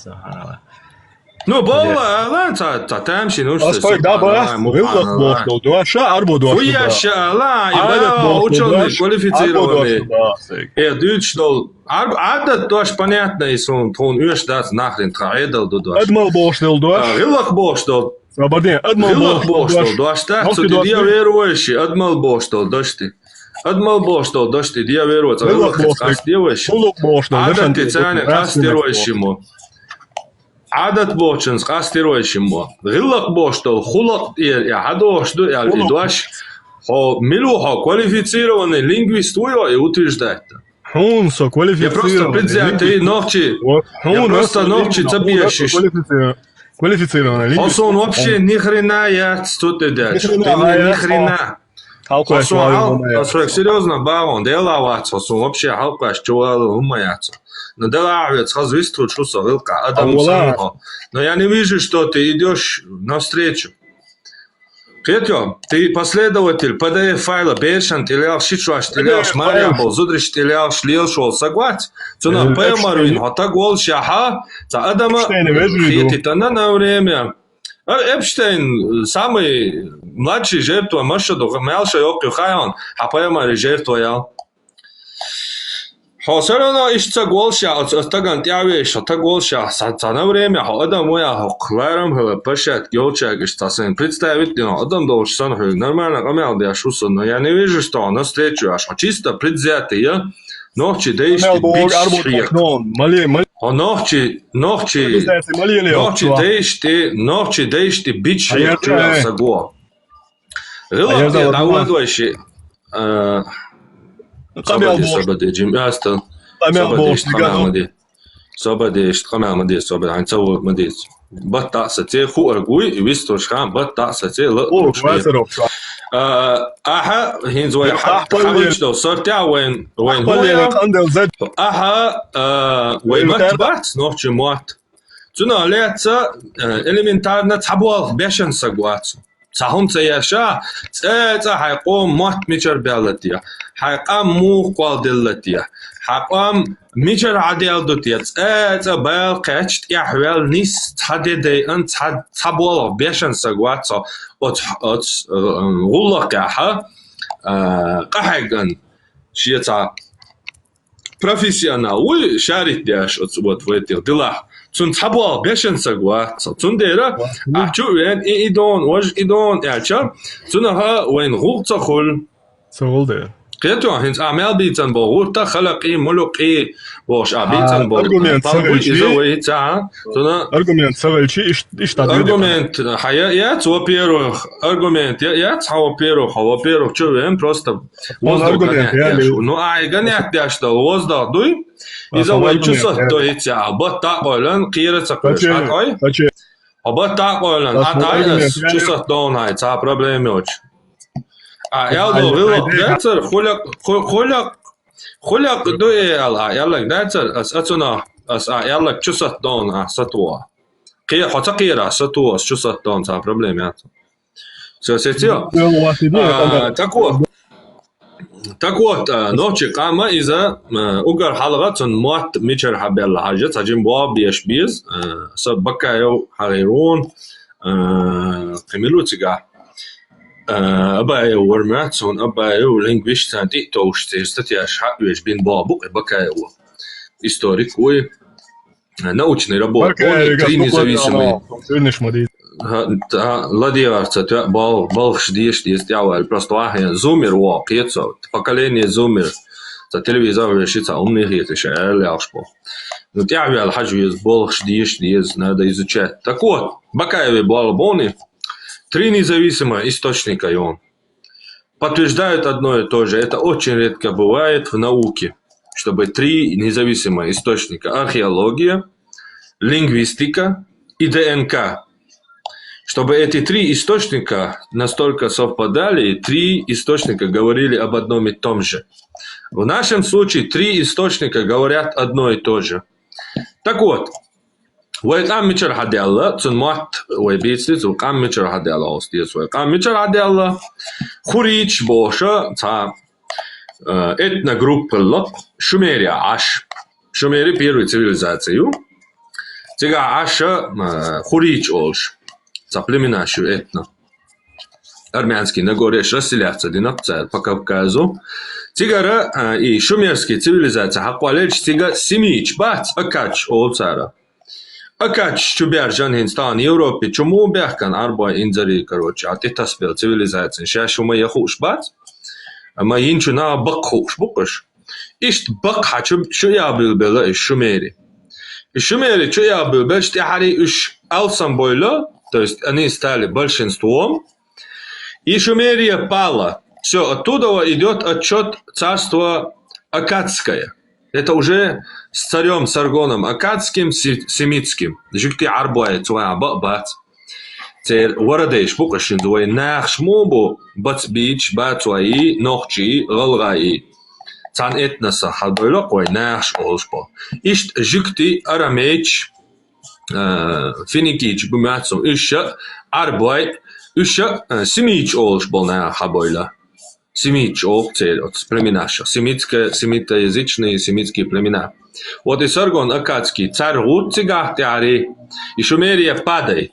Ну, бала, ла, тамши, ну что? Аспект да ба, غلق بوش دو شعر بو Хуяша, ла, я ученый, квалифицированный. Дучдол. Адат дош понятно, если он уж даст нахрен траедал до дош. Адмал бош дол дош. Гылах бош дол. Свободен, адмал бош дол дош. Так, что ты верующий, адмал бош дол дош ты. Адмал бош дол дош ты, я верующий. Гылах кастирующий. Адат ты цяне кастирующему. عادت بوشنز قاستي رويشمو غلق بوشتو خلق يا حدوش دو يا دوش هو ملو هو كواليفицированный лингвист уйо и утверждает. Он со квалифицированный. Я просто предвзятый ногти. Я просто ногти забьешься. Квалифицированный лингвист. Он вообще ни хрена я что ты делаешь? Ни хрена. Серьезно, бавон, делаваться, вообще халкаш, чувал, умаяться. Но делавец, хазвисту, чувство, вилка, адам самого. Но я не вижу, что ты идешь навстречу. Петё, ты последователь PDF файла, Бершан, ты лял шичуаш, ты лял шмарябл, зудриш, ты лял шлил-шол, согласен? Цуна пэмарвин, хота гол шаха, за адама, хитита на время. Эпштейн, самый младший жертва, Машаду, мялша ёпил хайон, а пэмари жертвоял. Все равно ищется голша, остаган тявиш, так голша, на время, адам моя, кларам, пашет, геочек, что представить, адам должен нормально, камел, я шусон, но я не вижу, что он навстречу, аж чисто предвзятый, я ночи дейшти бич ночи дейшти бич саго. Рылак я давладвайши. Собади, Джим Астел. Собади, Хамамади, Собади, Анцау Мадис. Бата сате хуаргуй, и вистошхан, бата сате л. Аха, хинзвай хавичдо, сортя вен хуя. Аха, вен матбат, ночи мат. Цуна леца элементарно табуал бешен сагуацу. Сахумца яша, цэца хайқом мат мичар бялатия. Хайқам му квалдиллатия. Хайқам мичар адиалдутия. Цэца бэл кэчт яхвел нис цадеде ан табуал бешен сагуацу. От гуллакаха қахаган шица профессионал. Уй шарит дяш от вот в этих делах. цун цабуал бешенсагва, цундера, чуен идон, вож идон, яча, цунаха вен гуцахул. Цахулде. قيتو هنز أعمال بيتن بوغوتا خلقي ملوكي وش أبيتن بوغوتا طلبوي إزوي تاع أرجومنت سغلشي إيش تعدي أرجومنت حيات وبيرو أرجومنت يات هو بيرو شو просто воздух ну гонять что воздух дуй إذا ويجوسه дуй تاع بطا قولن قيرة تقولش أتاي بطا قولن أتاي جوسه دون هاي تاع проблемоч يلا غلط داتر خلق دوي يلا داتر أتنا يلا شوسات دون سطوة قير حتى قيرة سطوة شوسات دون تاع проблемات سوسيتيو так вот ночи кама из-за угар халгатун мот мичер хабелла хажат саджим бо беш биз собакаё харирун камилутига أبايو ورماتون أبايو لينغويش تانتي توشتي استاتياش حقوش بين بابو أباكايو историк وي научный работ он три независимые ладиарца балх шдиш есть явал просто вахен зумер во кецо поколение зумер за телевизор решится умный гет еще ляшпо но явал хажу есть балх шдиш есть надо изучать так вот бакаевы балбоны три независимых источника, и он подтверждают одно и то же. Это очень редко бывает в науке, чтобы три независимых источника: археология, лингвистика и ДНК. Чтобы эти три источника настолько совпадали, и три источника говорили об одном и том же. В нашем случае три источника говорят одно и то же. Так вот, ويقام ميشر حدي الله تنمات ويبيتسلت وقام ميشر حدي الله أستيس ويقام ميشر حدي الله خوريج بوشة تا этна группа Шумерия аш Шумери первую цивилизацию тега аша хурич олш за племена шу этна армянский на горе расселяться динапца по Кавказу тигара и шумерские цивилизации хаквалеч тега семич бац акач олцара Акач чубяр жанинстан Европе чему бяхкан арба инзари короче а ты таспел цивилизация сейчас мы я хуш бац ما ينشنا بقوش بقش إيش بقى شو يابل بلا الشميري الشميري شو يابل بلش تحري إيش ألسن بويلا то есть они стали большинством и Шумерия пала все оттуда идет отчет царства Аккадское это уже с царем Саргоном Аккадским семитским жикти арбуай цуа бац ورديش بقشين دوي ناخش موبو بات بيتش باتوي نوخشي غلغاي تان اتنسا حدويلو قوي ناخش اولشبو اشت جكتي اراميتش فينيكيتش بماتسو اشا اربوي اشا سميتش اولشبو نا حبويلا سميتش офцер от племена семитоязычные семитские племена вот и Саргон Аккадский царь Гут цигахтяри и Шумерия падает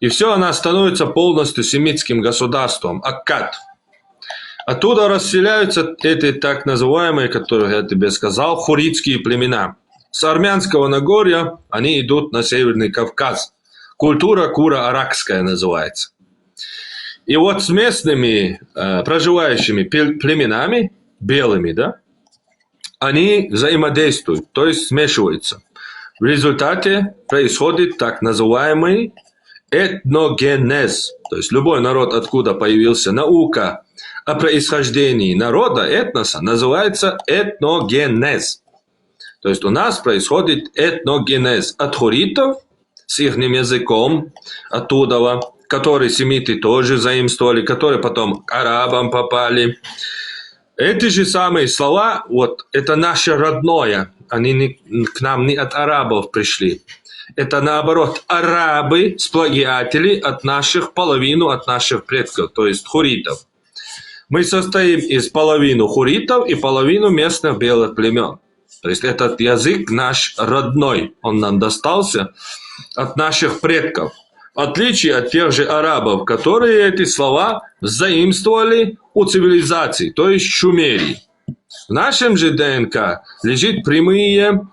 и все, она становится полностью семитским государством, Аккад. Оттуда расселяются эти так называемые, которые я тебе сказал, хуритские племена. С армянского Нагорья они идут на Северный Кавказ. Культура кура-аракская называется. И вот с местными проживающими племенами, белыми, да, они взаимодействуют, то есть смешиваются. В результате происходит так называемый этногенез, то есть любой народ, откуда появился наука о происхождении народа, этноса, называется этногенез. То есть у нас происходит этногенез от хуритов с их языком, оттуда, которые семиты тоже заимствовали, которые потом к арабам попали. Эти же самые слова, вот это наше родное, они к нам не от арабов пришли. Это наоборот арабы, сплагиатели от наших, половину от наших предков, то есть хуритов. Мы состоим из половины хуритов и половину местных белых племен. То есть этот язык наш родной, он нам достался от наших предков. В отличие от тех же арабов, которые эти слова заимствовали у цивилизаций, то есть шумерий. В нашем же ДНК лежит прямые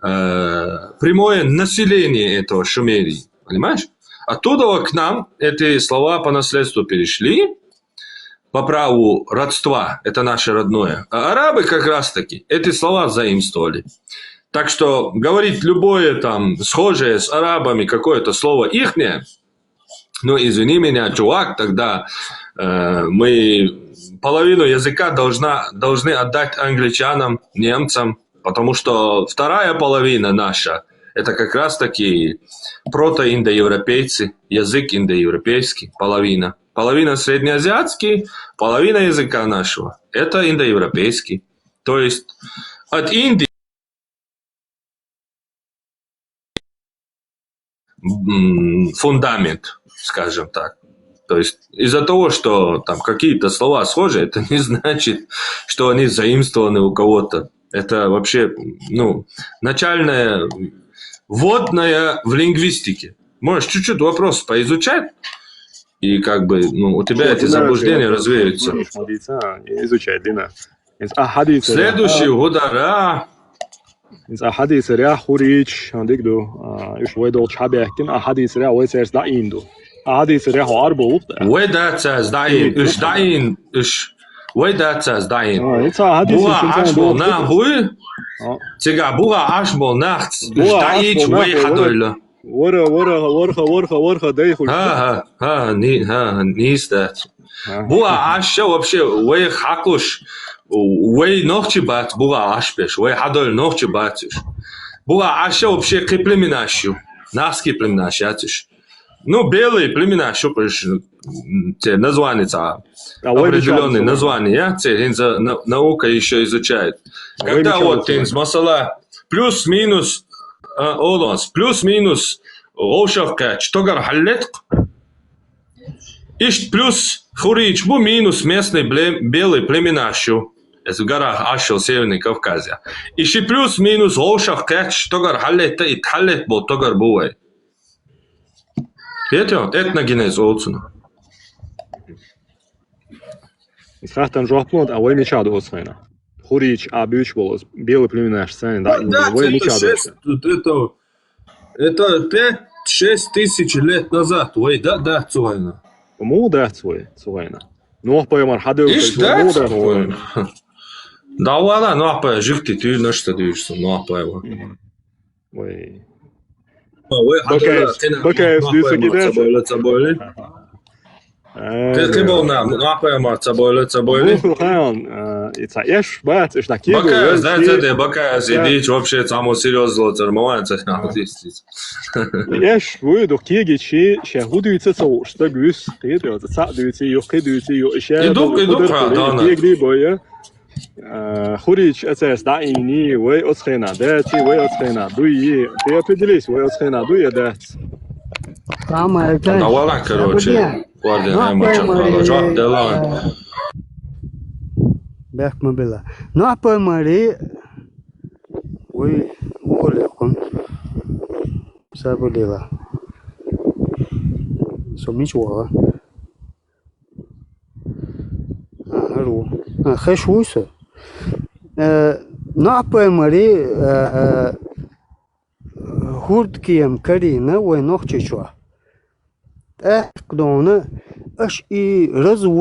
прямое население этого Шумерии, понимаешь? Оттуда к нам эти слова по наследству перешли, по праву родства, это наше родное. А арабы как раз-таки эти слова заимствовали. Так что говорить любое там схожее с арабами какое-то слово ихнее, ну извини меня, чувак, тогда мы половину языка должны отдать англичанам, немцам, потому что вторая половина наша, это как раз-таки протоиндоевропейцы, язык индоевропейский, половина. Половина среднеазиатский, половина языка нашего. Это индоевропейский. То есть от Индии фундамент, скажем так. То есть из-за того, что там какие-то слова схожи, это не значит, что они заимствованы у кого-то. Это вообще, начальная вводная в лингвистике. Можешь чуть-чуть вопрос поизучать, и как бы, у тебя эти заблуждения развеются. Изучай, Дина. Следующий удара. أحاديث ريا خوريج عندك دو إيش ويدو شعبيكين أحاديث ريا ويسيرس داين دو أحاديث ريا هو عربو ويداتس داين إيش داين إيش ويداتس داين بوغا عشبو ناهوي تيجا بوغا عشبو ناخت إيش دايج ويحدوله ورخة دايخل ها نيستات بوغا عشا вообще وي حقوش وي نوخчи бат буга ашпеш وي хадол нохчи батиш буга аша вообще к племенащу наски племенащатиш белые племена шупеш те названия определенные названия наука еще изучает когда вот тенс масала плюс-минус олонс плюс-минус ошавка чтогар халлетк ишт плюс хурич бу минус местный белый племенащу в горах Ашо, Северной Кавказе. Ищи плюс-минус ошах кэч тогар халлетта и тхаллет бол тогар бувай. Петя, этногенез олцуна. Исхахтан жохплонт, а вы мечад освена. Хурич, а бюч болос, белый племенаш сцены, да, вы мечад это 5-6 тысяч лет назад, ой, да, цуайна. Му да, цуайна. Ну, поймар, хадыл, иш да, цуайна. Да ладно, апа, жихти, ты на что движешься, апа его. Ой. Бакаев, дюса кидается. Ты был нам, апа марца бойли. Еш, бац, иш на кигу. Бакаев, знаете, Бакаев сидит, вообще само серьезно цермовается. Еш, вы до киги, че худуется со, что гус, ты цадуется, юхидуется, иду, правда, Хурич СС дайни, вы отсхена, дати, вы отсхена, дуи, ты определись, вы отсхена, дуи, дати. Да ладно, короче, гвардия мача, продолжать дела. Бехма была. Ну, а по море, вы олеком заболела. Сумичуа. خشوسه نعبه مري هورد كيم كرينا ونوخشي شوا اكدونا اش اي رزو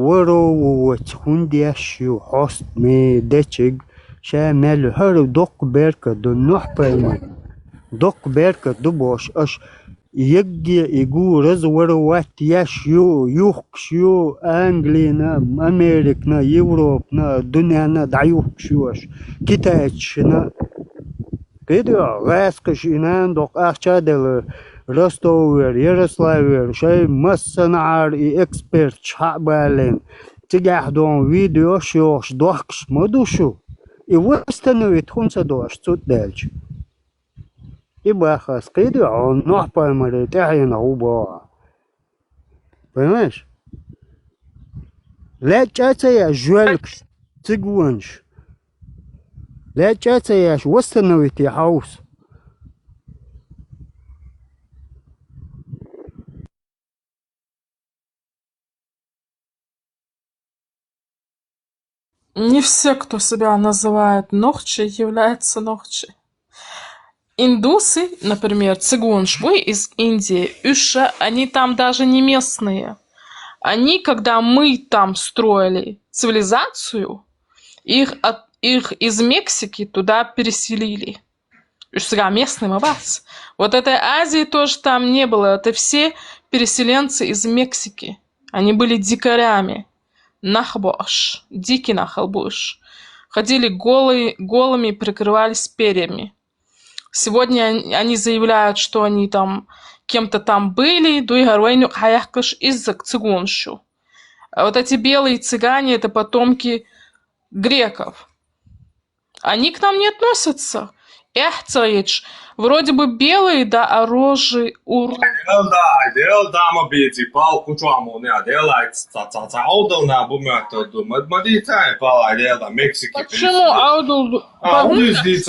ورو وتخوندياشيو حوست مي دچگ شامل هر دوق بيركا دو نعبه مري دوق بيركا دو بوش اش يجي يجو رزوروات يشيو يوخشيو انجلينا امريكنا يوروبنا دنيانا دعيوخشيوش كتاچنا كده غاسكشينان دوق اخشادل رستوور يرسلاوير شاي مسنعر اكسبرت شعبالين تجاهدون فيديو شوش دوخش مدوشو يوستنويت خمسة دوش تود دالج يبقى скиди, он нахпай море, тяхина уба. Понимаешь? Лечаться я жвельк цигуанш. Лечаться я восстановить я хаус. Не все, кто себя называет Нохчи, является Нохчи. Индусы, например, цигуншбы из Индии, Юша, они там даже не местные. Они, когда мы там строили цивилизацию, их из Мексики туда переселили. Юша, местным у вас. Вот этой Азии тоже там не было. Это все переселенцы из Мексики. Они были дикарями. Нахбош, дикий нахалбуш. Ходили голыми, прикрывались перьями. Сегодня они заявляют, что они там кем-то там были, из-за цигуншу. А вот эти белые цыгане — это потомки греков. Они к нам не относятся. Цаич, вроде бы белые, да, а рожи ур. Почему аудул?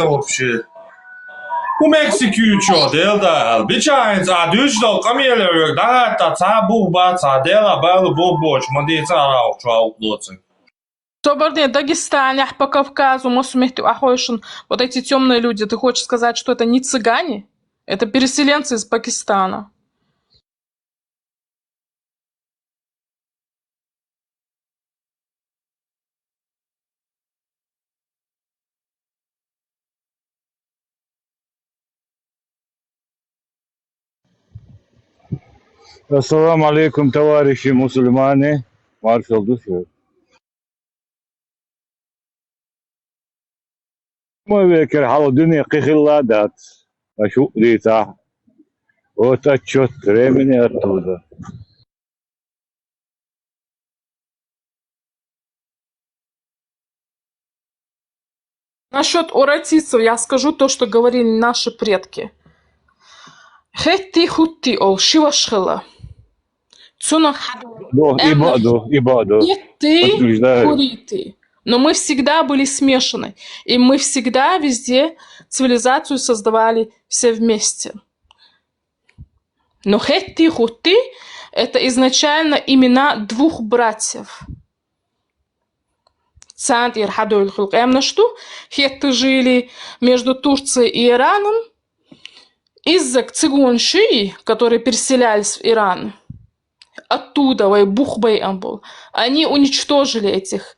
вообще? У Мексики что, да? Бичайнс, а дюждал камелевик, да, цабу баца, дела бал бобоч, мадица рау, чауклоцы. Соборне, Дагестане, по Кавказу, Мосумехту, Ахойшин, вот эти темные люди, ты хочешь сказать, что это не цыгане? Это переселенцы из Пакистана. Ассаламу алейкум, товарищи мусульмане. Маршал Душев. ما بكر حال الدنيا قخلا دات أشوف ديتا وتشوت ريمني أتودا. Насчет уротицев я скажу то, что говорили наши предки. Хетти хутти ол шивашхила. Ибаду. Ты хуриты. Но мы всегда были смешаны. И мы всегда везде цивилизацию создавали все вместе. Но хетти хутти — это изначально имена двух братьев. Цантир хадуэль хулкэм, что хетты жили между Турцией и Ираном. Из-за цигунши, которые переселялись в Иран, оттуда, они уничтожили этих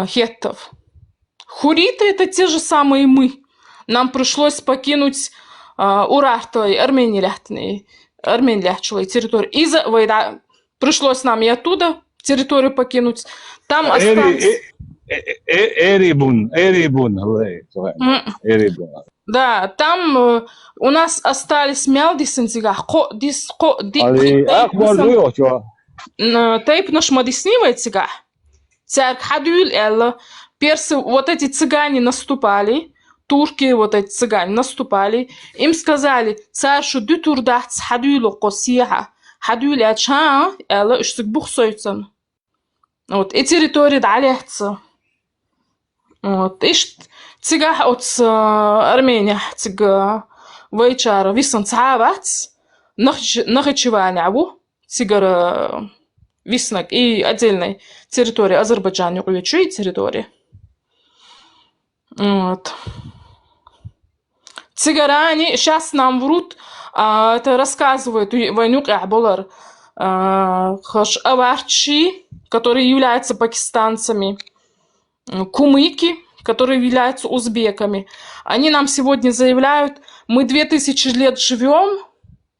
хеттов. Хуриты — это те же самые мы. Нам пришлось покинуть Урартой, Армении территорию. Пришлось нам и оттуда территорию покинуть. Там остались... Эрибун. Да, там у нас остались мялдисенцигах. Тейп наш мадиснивается. Персы, вот эти цыгане наступали, турки, вот эти цыгане наступали, им сказали, царь шуду турдахц хадюлу косиха, хадюлю ача, элла ишсик бухсойцан. Вот, и территория даляется. Вот, и цыгах от Армения, цыга вейчара, висан цавац, нахачевали аву, цыгара виснак и отдельной территории Азербайджана, и территории. Вот. Цыгаране сейчас нам врут, это рассказывают войну Кабулар, аварчи, которые являются пакистанцами, кумыки, которые являются узбеками. Они нам сегодня заявляют, мы 2000 лет живем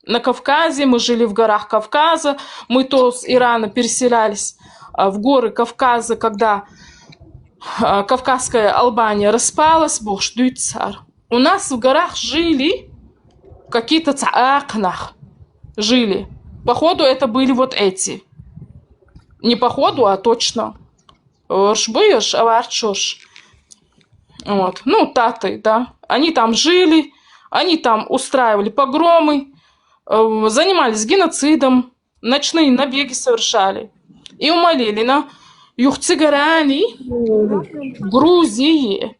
на Кавказе, мы жили в горах Кавказа, мы то с Ирана переселялись в горы Кавказа, когда Кавказская Албания распалась, бог ждет царь. У нас в горах жили какие-то цаакнах, жили. Походу это были вот эти. Не походу, а точно. Ршбыш, аварчош. Вот. Ну, таты, да. Они там жили, они там устраивали погромы, занимались геноцидом, ночные набеги совершали. И умолили на Юхцыгарани, Грузии,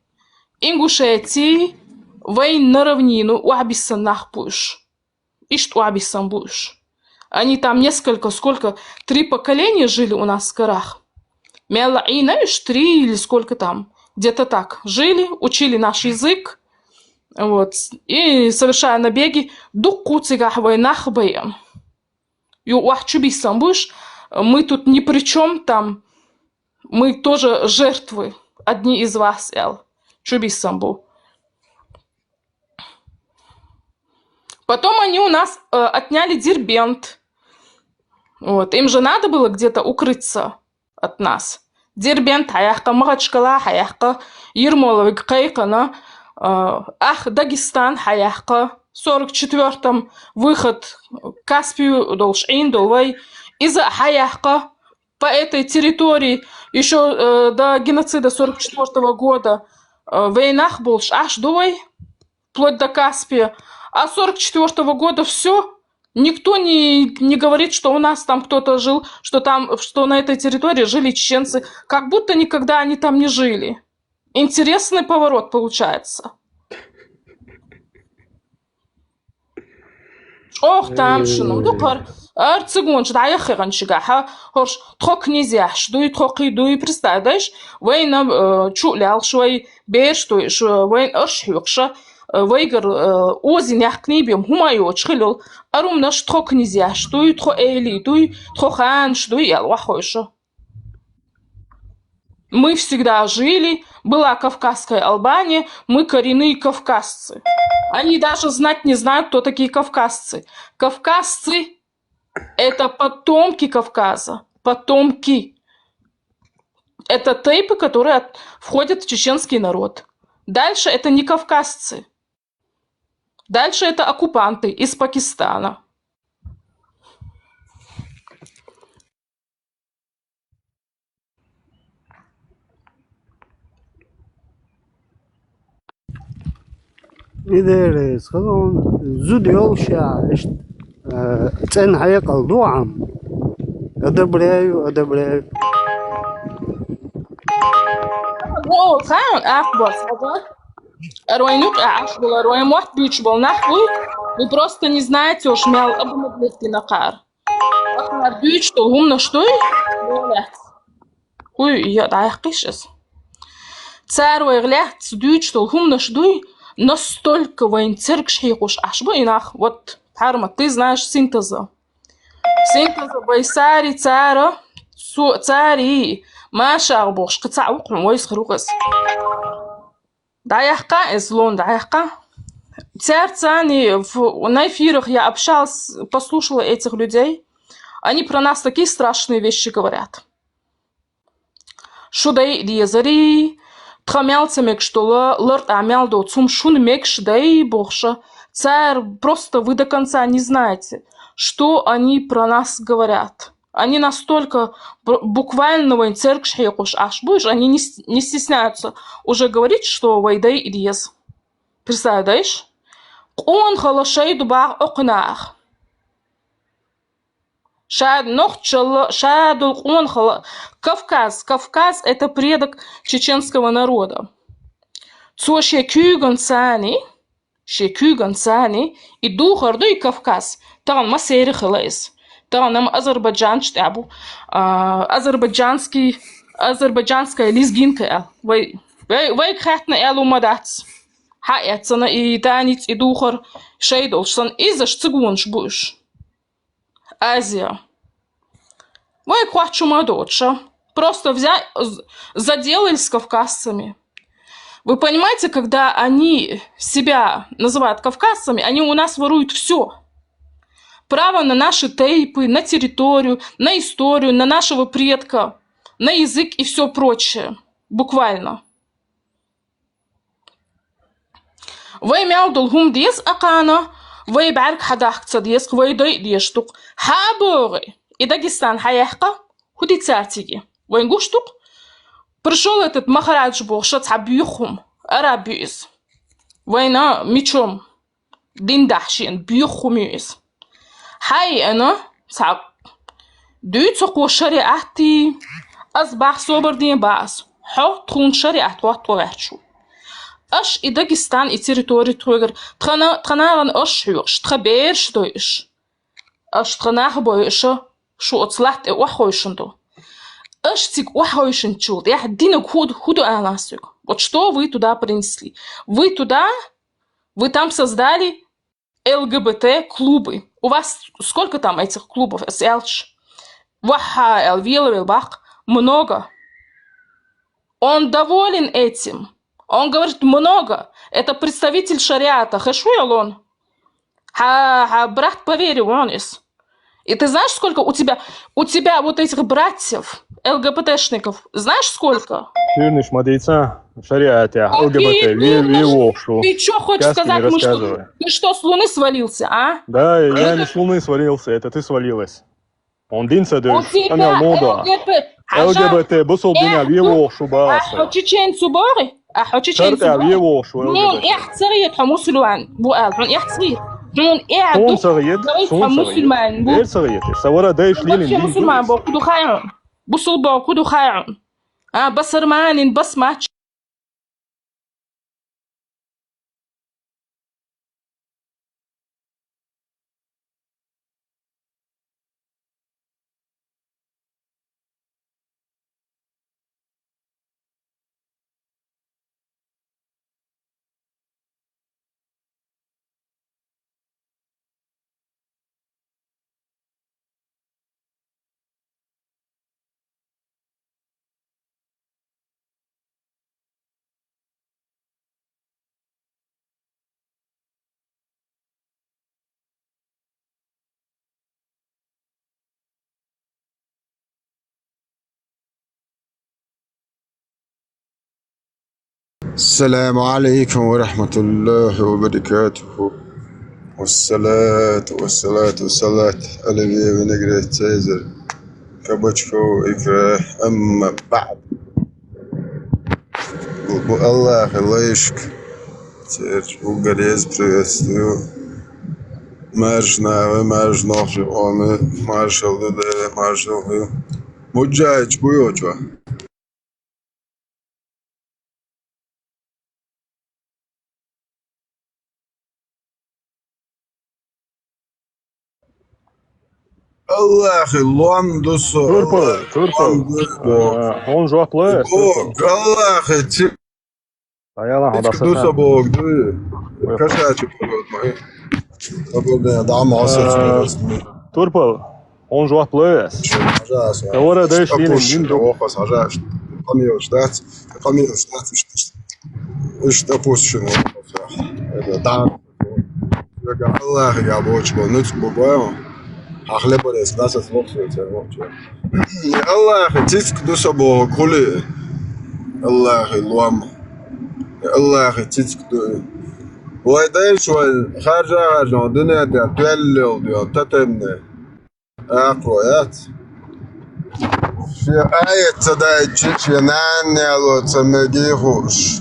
Ингушетии, войн на равнину, уабисан нахпуш. Ишт уабисан буш. Они там сколько, 3 поколения жили у нас в горах. Мелаина, 3 или сколько там. Где-то так. Жили, учили наш язык. Вот. И совершая набеги, мы тут ни при чем там, мы тоже жертвы, одни из вас, Эл. Чубисамбу. Потом они у нас отняли Дербент. Вот. Им же надо было где-то укрыться от нас. Дербент, хаяхка, Махачкала, хаяхка, Ермоловик, Кайкана, Дагестан, хаяхка. В 44-м выход Каспию, Долшин, Долвай. Из-за хаяхка по этой территории еще до геноцида 44-го года войнах был аж Долвай, вплоть до Каспия. А 44-го года все. Никто не говорит, что у нас там кто-то жил, что на этой территории жили чеченцы. Как будто никогда они там не жили. Интересный поворот получается. Ох, там шину. Дукар. Арцигун, что я херанчигаха. Хорш, тхо князья, что и тхо кидуй, представляешь? Война чулял, швей бер, что войн аршхюкша. Вейгер озин яхкни бьем хумайо чхилол. Арум наш тхо князья, что и тхо эли, туй тхо хан, что и ялвахойша. Мы всегда жили, была Кавказская Албания, мы коренные кавказцы. Они даже знать не знают, кто такие кавказцы. Кавказцы – это потомки Кавказа, потомки. Это тейпы, которые входят в чеченский народ. Дальше это не кавказцы. Дальше это оккупанты из Пакистана. إذا سخلون زود يوشع تن حياة الدوام أدبريو О, хан ахбас, Руайнук ахбал, Руаймот бючбал нахуй. Вы просто не знаете, уж мял абумадлетки на кар. Ахмар бюч, то гумно что? Хуй, я дайхкишес. Царь выглядит, дюч, то гумно что? Настолько воинцерк шейхуш ашбу инах. Вот, Харма, ты знаешь синтеза. Синтеза байсари цара, цари. Маша арбош, кца укрум, войс хругас. Даяхка излон, даяхка. Царцани, на эфирах я общалась, послушала этих людей. Они про нас такие страшные вещи говорят. Шудай диезари, тхамялцамек что лорд амялдо цум шунмек шдай бохша. Царь, просто вы до конца не знаете, что они про нас говорят. Они настолько буквально они не стесняются уже говорить, что вайдай идиез. Представляешь? Он халашай дубах окнах. Кавказ. Кавказ – это предок чеченского народа. Шекюган сани и духарду и Кавказ. Там масери халайс. Там нам Азербайджан штабу. Азербайджанская лезгинка. Вы хатна элу мадац. Хаятсана и танец и духар шейдолшсан. Из-за цигунш буш. Азия. Вы квачу мадоча. Просто заделали с кавказцами. Вы понимаете, когда они себя называют кавказцами, они у нас воруют все. Право на наши тейпы, на территорию, на историю, на нашего предка, на язык и все прочее. Буквально. Вы мяудал хум диес акана, вы барк хадах цадиес, вы дой диештук. Хаборы. И Дагестан хаяхка, худи цартиги. Вы гуштук. Пришел этот Махарадж Бохшат Абюхум, Арабюис. Война мечом. Диндахшин, Бюхумюис. Хай أنا صعب دوت سقو شريعتي أصبح صبر دين باس حط خون شريعة وقت وغشو أش إداغستان إتريتوري توغر تخناغن أش حيوش تخبيرش دويش أش تخناغ بويشة شو أتصلحت وحويشندو أش тик وحويشن чул я динок худу анасюк вот что вы туда принесли вы туда Вы там создали ЛГБТ-клубы. У вас сколько там этих клубов? СЛЧ? Ваха, Элвил, Вилбах. Много. Он доволен этим. Он говорит, много. Это представитель шариата. Хэшуялон. Брат поверил, онис. И ты знаешь, сколько у тебя вот этих братьев, ЛГБТшников, знаешь, сколько? Ты что хочешь сказать, ты что, с Луны свалился, а? Да, я не с Луны свалился, это ты свалилась. Он динца У дэш, тебя аня мода. ЛГБТ, бусол диня, виво шубаса. حوتشين صباري حوتشين شرط عبيه شو هون إحت صغير حمسلوان بوال هون إحت صغير هون سون صغير حمسلمان غير صغير سوارا دايش لين بس مسلمان بوكدو خايعون بوصل بوكدو خايعون بصر مانين بس ماتش السلام عليكم ورحمة الله وبركاته والصلاة على نبي Цезарь Кабачков икра أما بعد Аллах Аллаишк теперь угорез приветствую марш на марш нахши омы маршал дуде маршал муджаич буйочва Аллах Лондосо. Он же оплывает. Аллах ти. А я на хода Дуса Бог, дуй. Кошачий погода мои. Погода, да, масса. Турпал. Он же оплывает. Говорят, дай шлин винду. Охас, ажаш. Камил ждать. Что пущено. Это да. Аллах, я бочку, ну бубаю. Ахлебо дес, нас отвоксуется, Аллах, тиск дуса Бога, кули. Аллах, луам. Аллах, тиск ду. Вайдай шваль, харжа, дуня дя, туэллил дя, татемне. Акроят. في آية تدايتش ينانيالو تمجيهوش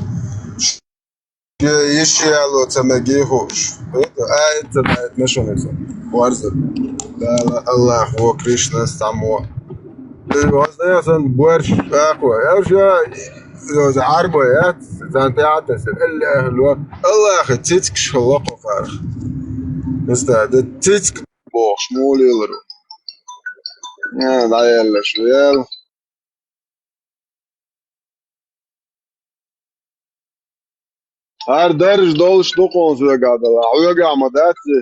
يشيالو تمجيهوش آية تدايت نشونيسو وارزل لا الله هو كريشنا استعموا وزنيسن بورش أقوى يوش عربيات زانتي عتسل إلا أهلوا الله أخي تيتك شلقو فارخ نستعد تيتك بوش مولي لرو لا يلا شوية هر درج دولش دو قونز وگادلا وگا مداتي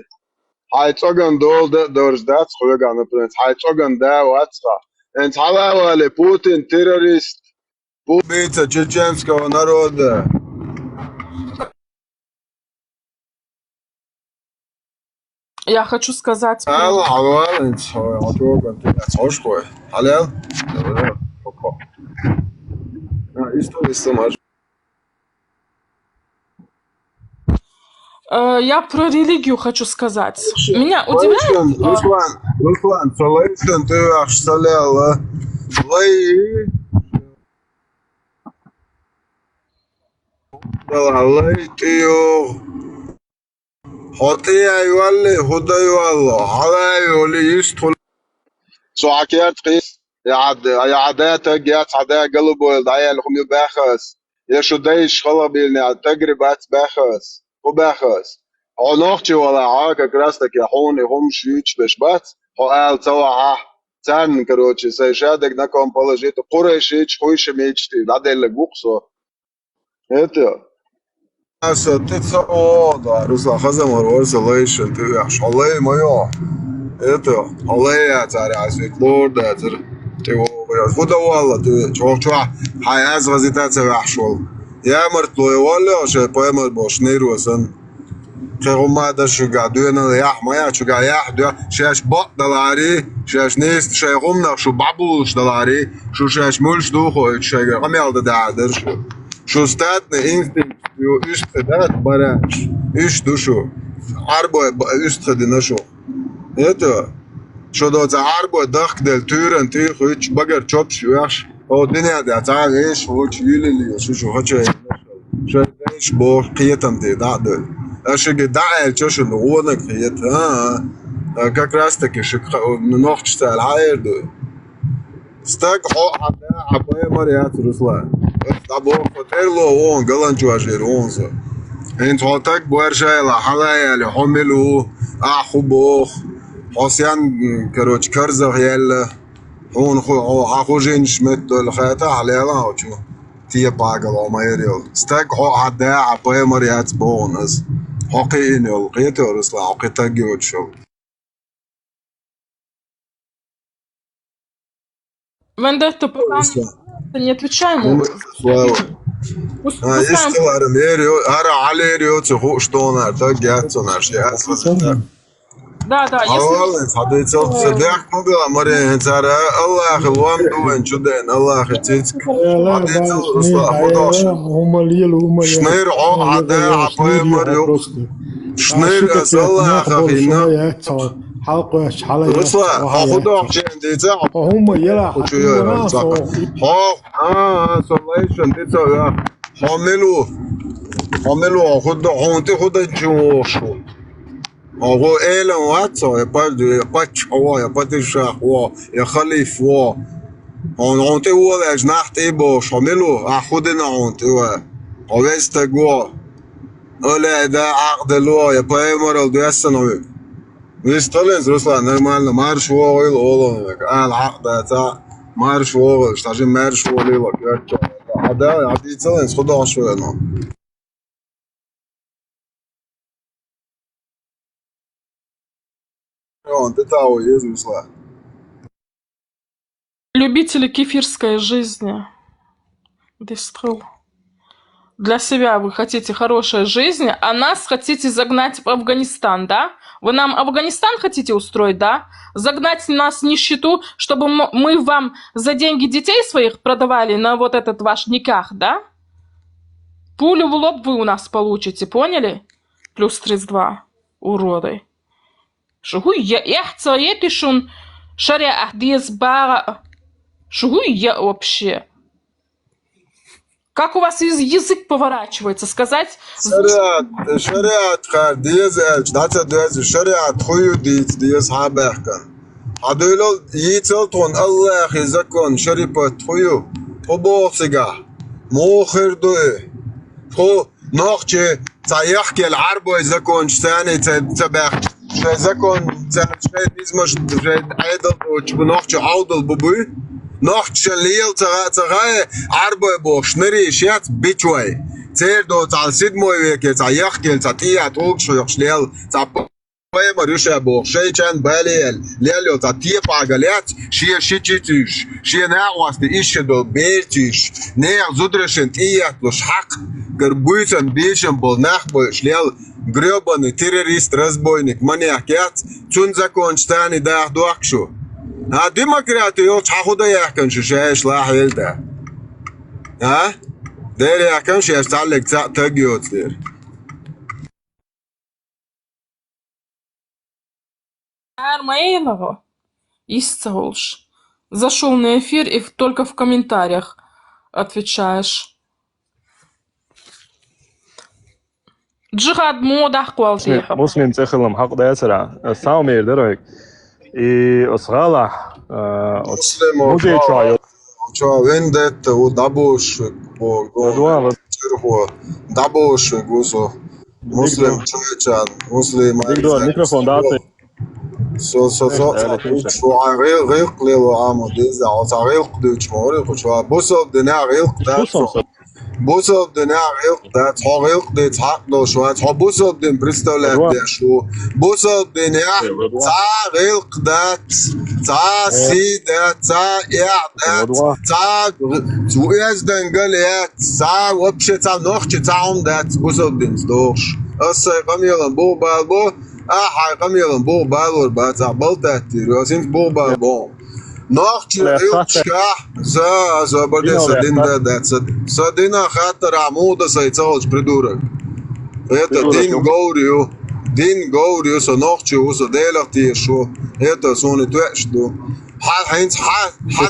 هايتوغن دول درج داتس وگا نبرنت هايتوغن دا واتسا انت حواله بوتين террорист убийца чеченского народа Я хочу сказать... Я про религию хочу сказать. Меня удивляет... Руслан, салайсан ты ах саляла. Лай ты Хотя يولي هدا يولي على يولي يستول سواكيات قيس يا عادات جات عدا قلبه الضيع لهم يباخس يا شو دايش خلبيلني تجربات باخس وباخس عناختي ولا عاك كراستك يا حوني هم شيتش بشبات هو قال توا تان كروتشي سيشادك نكون بولجيت قريشيتش خويش ميتشتي لا ديل بوقسو هيتو Asa oda Rusla Khazamar Warsalation Tiash Olay Mayo Eto Olay Atari Asvik Lord Atar Tiwo Khuda Walla Chokchwa Hayaz Vazitat Rahshol Yamart Loy Walla Shay Poemer Bosh Nerusan Kherumada Shuga Duena Yah Maya Shuga Yah Dua Shash Bot Dalari Shash Nist Shay Rumna Shu Babush Dalari Shu Shash Mulch Duho Shay Ramel the Dader Shu Statne Instinct üst kadar baraj, üst duşu, arbo üst kadına şu. Eto, şu da arbo dak del türen tüy hiç bagar çok şuyaş. O dünyada tağı iş o çileli şu haçay. Şu iş bu kıyatam te dağdı. Aşı ki dağ çöşün ona kıyat ha. Как раз таки şu нохчтал hayırdı. Stak o ada apaya Maria Rusla. Abo hotello on galancho ajer onzo. Ent hotak boerjayla halayali homilu ahubo Hosyan короче karza yalla hon hajin schmidt dol khata halayla hochu. Tie pagal o mayriol. Stak ho ada apaya Maria bonus. Hoqin ol qiyat Rusla hoqita gyocho. Вендетто, пока не отвечай ему. Истиларым ара алерио цоху штонар так гятсонар шяс. Да, если хадыцел цедах могла море цара Аллах лвам дуэн чуден Аллах цицк. Хадыцел русла ходош. Шныр о ада апэ море. Шныр Аллах хина. Rusla, Hudo, Jendita, Homa Yela, Solation, Homelu, Hudo, Honte, Huda Joshu. Oro Elan Watso, a part de Patch Hawa, a Patisha War, a Khalif War. On Honte War as Nacht Ebo, Homelu, a Hudena Honte, a Westa Go. Ole da Ardelo, a Poemer de Essanovic. Висталин Руслан нормально марш вогыл олон ал хақда та марш вогыл штажи марш вогыл ячо ада адицалин худо швено он тетау Иисуса Любители кефирской жизни. Дестрел. Для себя вы хотите хорошей жизни, а нас хотите загнать в Афганистан, да? Вы нам Афганистан хотите устроить, да? Загнать нас в нищету, чтобы мы вам за деньги детей своих продавали на вот этот ваш никах, да? Пулю в лоб вы у нас получите, поняли? Плюс 32, уроды. Шугу я эхцаети шун шаря ахдиес бара. Шугу я вообще. Как у вас язык поворачивается? Сказать... Шариат хардиез элч, дата дуэз шариат хую диез хабахкан. Адуйлол йицелтон Аллах закон шарипат хую. Побоцега. Мохир дуэ. Хо нохче цаяхки العربو закон штани цабах. Шай закон цай низмаш шай айдал чбнохче аудал бубы. Нохче лил царай арбой бо шнери шят бичвай. Цер до цал седьмой веке цаяхки цатия толк шо шлел цап Марюша бо шейчан балел лело цатия пагалят шия шичитиш шия наwas ищет до бертиш не зудрешен тия плюс хак горбуйцан бичем был нахбой шлел гребаный террорист разбойник маньяк цун закон штани дах дуакшу. А демократы его чахуда яхкан шишеш лахилда. А? Дер яхкан шеш талек тагиот дер. Армаилова Исцаулш. Зашел на эфир и только в комментариях отвечаешь. Джихад мода хвалтиха. Муслим цехлам хак дайсара. Саумир дерек. И осгала музей чаю. Чо вендетта у дабуш по дабуш гусо. Муслим чайчан, муслим. Микрофон дате. So غيق لو عامو ديزا او غيق دوش موري خو بوسو دنا غيق دا Бусовден я цогилден цахдо шва бусовден представляет что бусовден я цагилдат цасидат цаядат цуезден галят ца вообще ца нохче цаумдат бусовден сдош асай камилан бобалбо ахай камилан бобалор баца балтати росин бобалбо Нахче илчка за бардеса динда датса садина хатар амуда сайцалч придурок. Это дин говорю со нахче уса делахти шо. Это соне твешду. Хайнц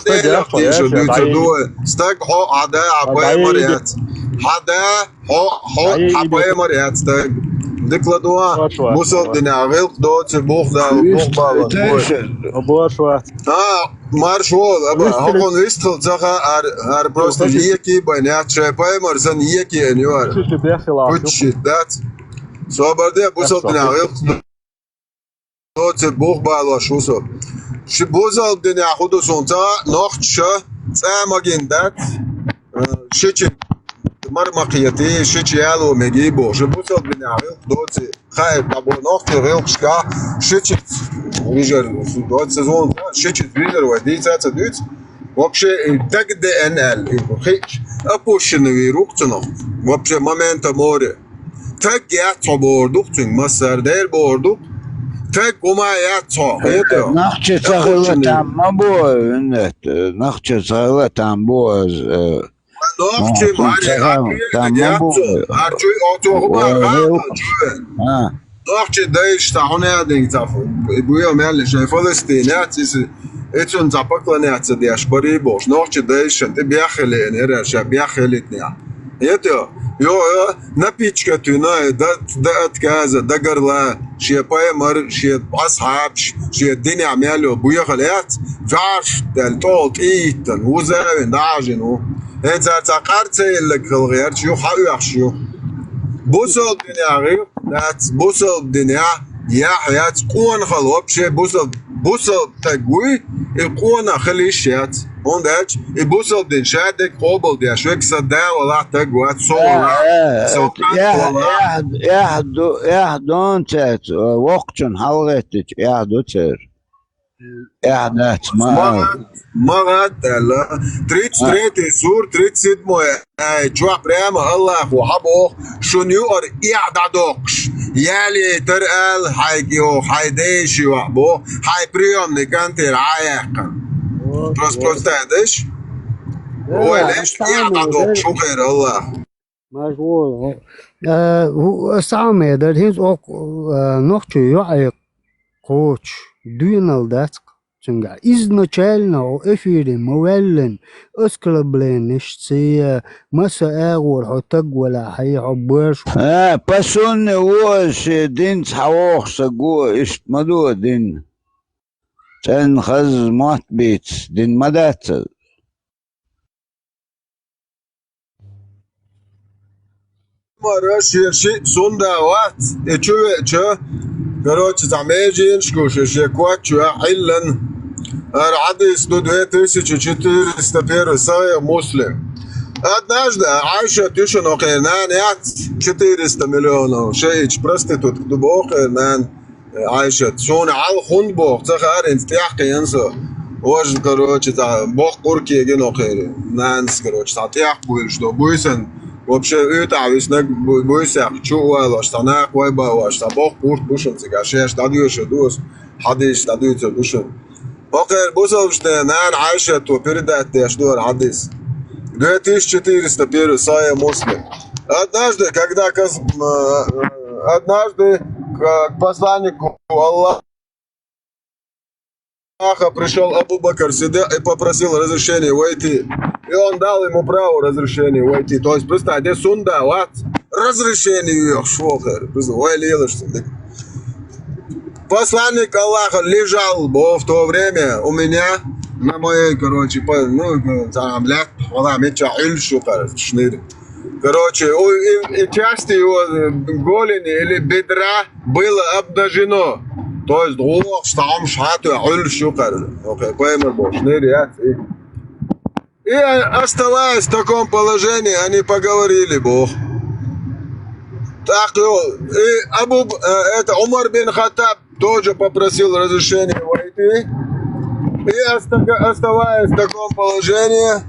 делахти шо дютса дуе. Стак хо ада апае мариат. Хо апае мариат стак. Декладуа мусал дина вилк доце бог да бог бала. Маршвол, он выстрел заха ар просто еки банят шепай марзан еки анюар. Кучи дат. Собарде бусал дина вилк доце бог бала шусо. Шибузал дина худу сонца нохча цамагин дат. Шичи مرمقيتي شيالو مجيبو شبوسو بنعمل دوتي خايف ابو نقطه غيوشكا شيتش ويجر دوت سيزون شيتش فيدر ودي تاتا دوت вообще так ДНЛ خيش ابوشن ويروقتنو вообще момента море так я тобордук тин масардер бордук так гумая то это нахче цагла там мабо нет нахче цагла там бо Нахче мари там мабо арчуй Нахче даиш тахоне адинг тафу буя меле шай фалестинят итун запакланят диашбари бош Нахче даиш ты бяхелен эра ша бяхелитня это напичка тюна да отказа да горла шия паймар шия асхаб шия дини амяло буя халят фаш дал толт итан وزاوين داجنو انت تقرت لك الغير شو حاول شو بوصل الدنيا غير بوصل الدنيا يا حياة قوان خلوب شيء بوصل تقوي القوان خليشيات وندش بوصل الدنيا شادك قبل دي شو كسدا ولا تقوى تصور يا دون تات وقتن حلقتك يا دوتر اعداد مرات 33 سور 37 جوا بريما الله وحبو شنو ار اعدادوكش يالي ترقل حيجيو حيديش وحبو حي بريوم نكانتي رعايقا بروستادش هو ليش اعدادوكش وغير الله مشغول سامي در هنز نوخчу يعيق коуч дюнал датк цунга изначально о эфире мовеллен оскорбленности маса эгор хотаг вала хай хоббаш пасон вош дин цавох сагу ишт маду дин цен хаз мат бит дин мадат Мараши сундават чё короче замежин шкуши квачу хиллан радис до 2401 сая муслим однажды Айша тишину хернан 400 миллионов шейч проститут дубох хернан Айша шон ал хундбох цахар инстяхка янсо وش короче та бог курки гено хер нанс короче татях будет что буйсен вообще это ависнак буйсах чуала штана койба ваш бог курт бушен цигашеш дадюш дус хадиш дадюш бушен окер бусовште нан Айша то передать что хадис 2401 сая муслим однажды когда к посланнику Аллаха пришел Абу Бакр сюда и попросил разрешения войти. И он дал ему право разрешения войти. То есть, просто где сунда, вот, разрешение швохер. Посланник Аллаха лежал в то время у меня на моей, короче, там, короче, и часть его голени или бедра было обнажено. То есть, что он шату, окей, поймер бош, И оставаясь в таком положении, они поговорили, Бог. Так, и это Умар бин Хаттаб тоже попросил разрешения войти. И оставаясь в таком положении,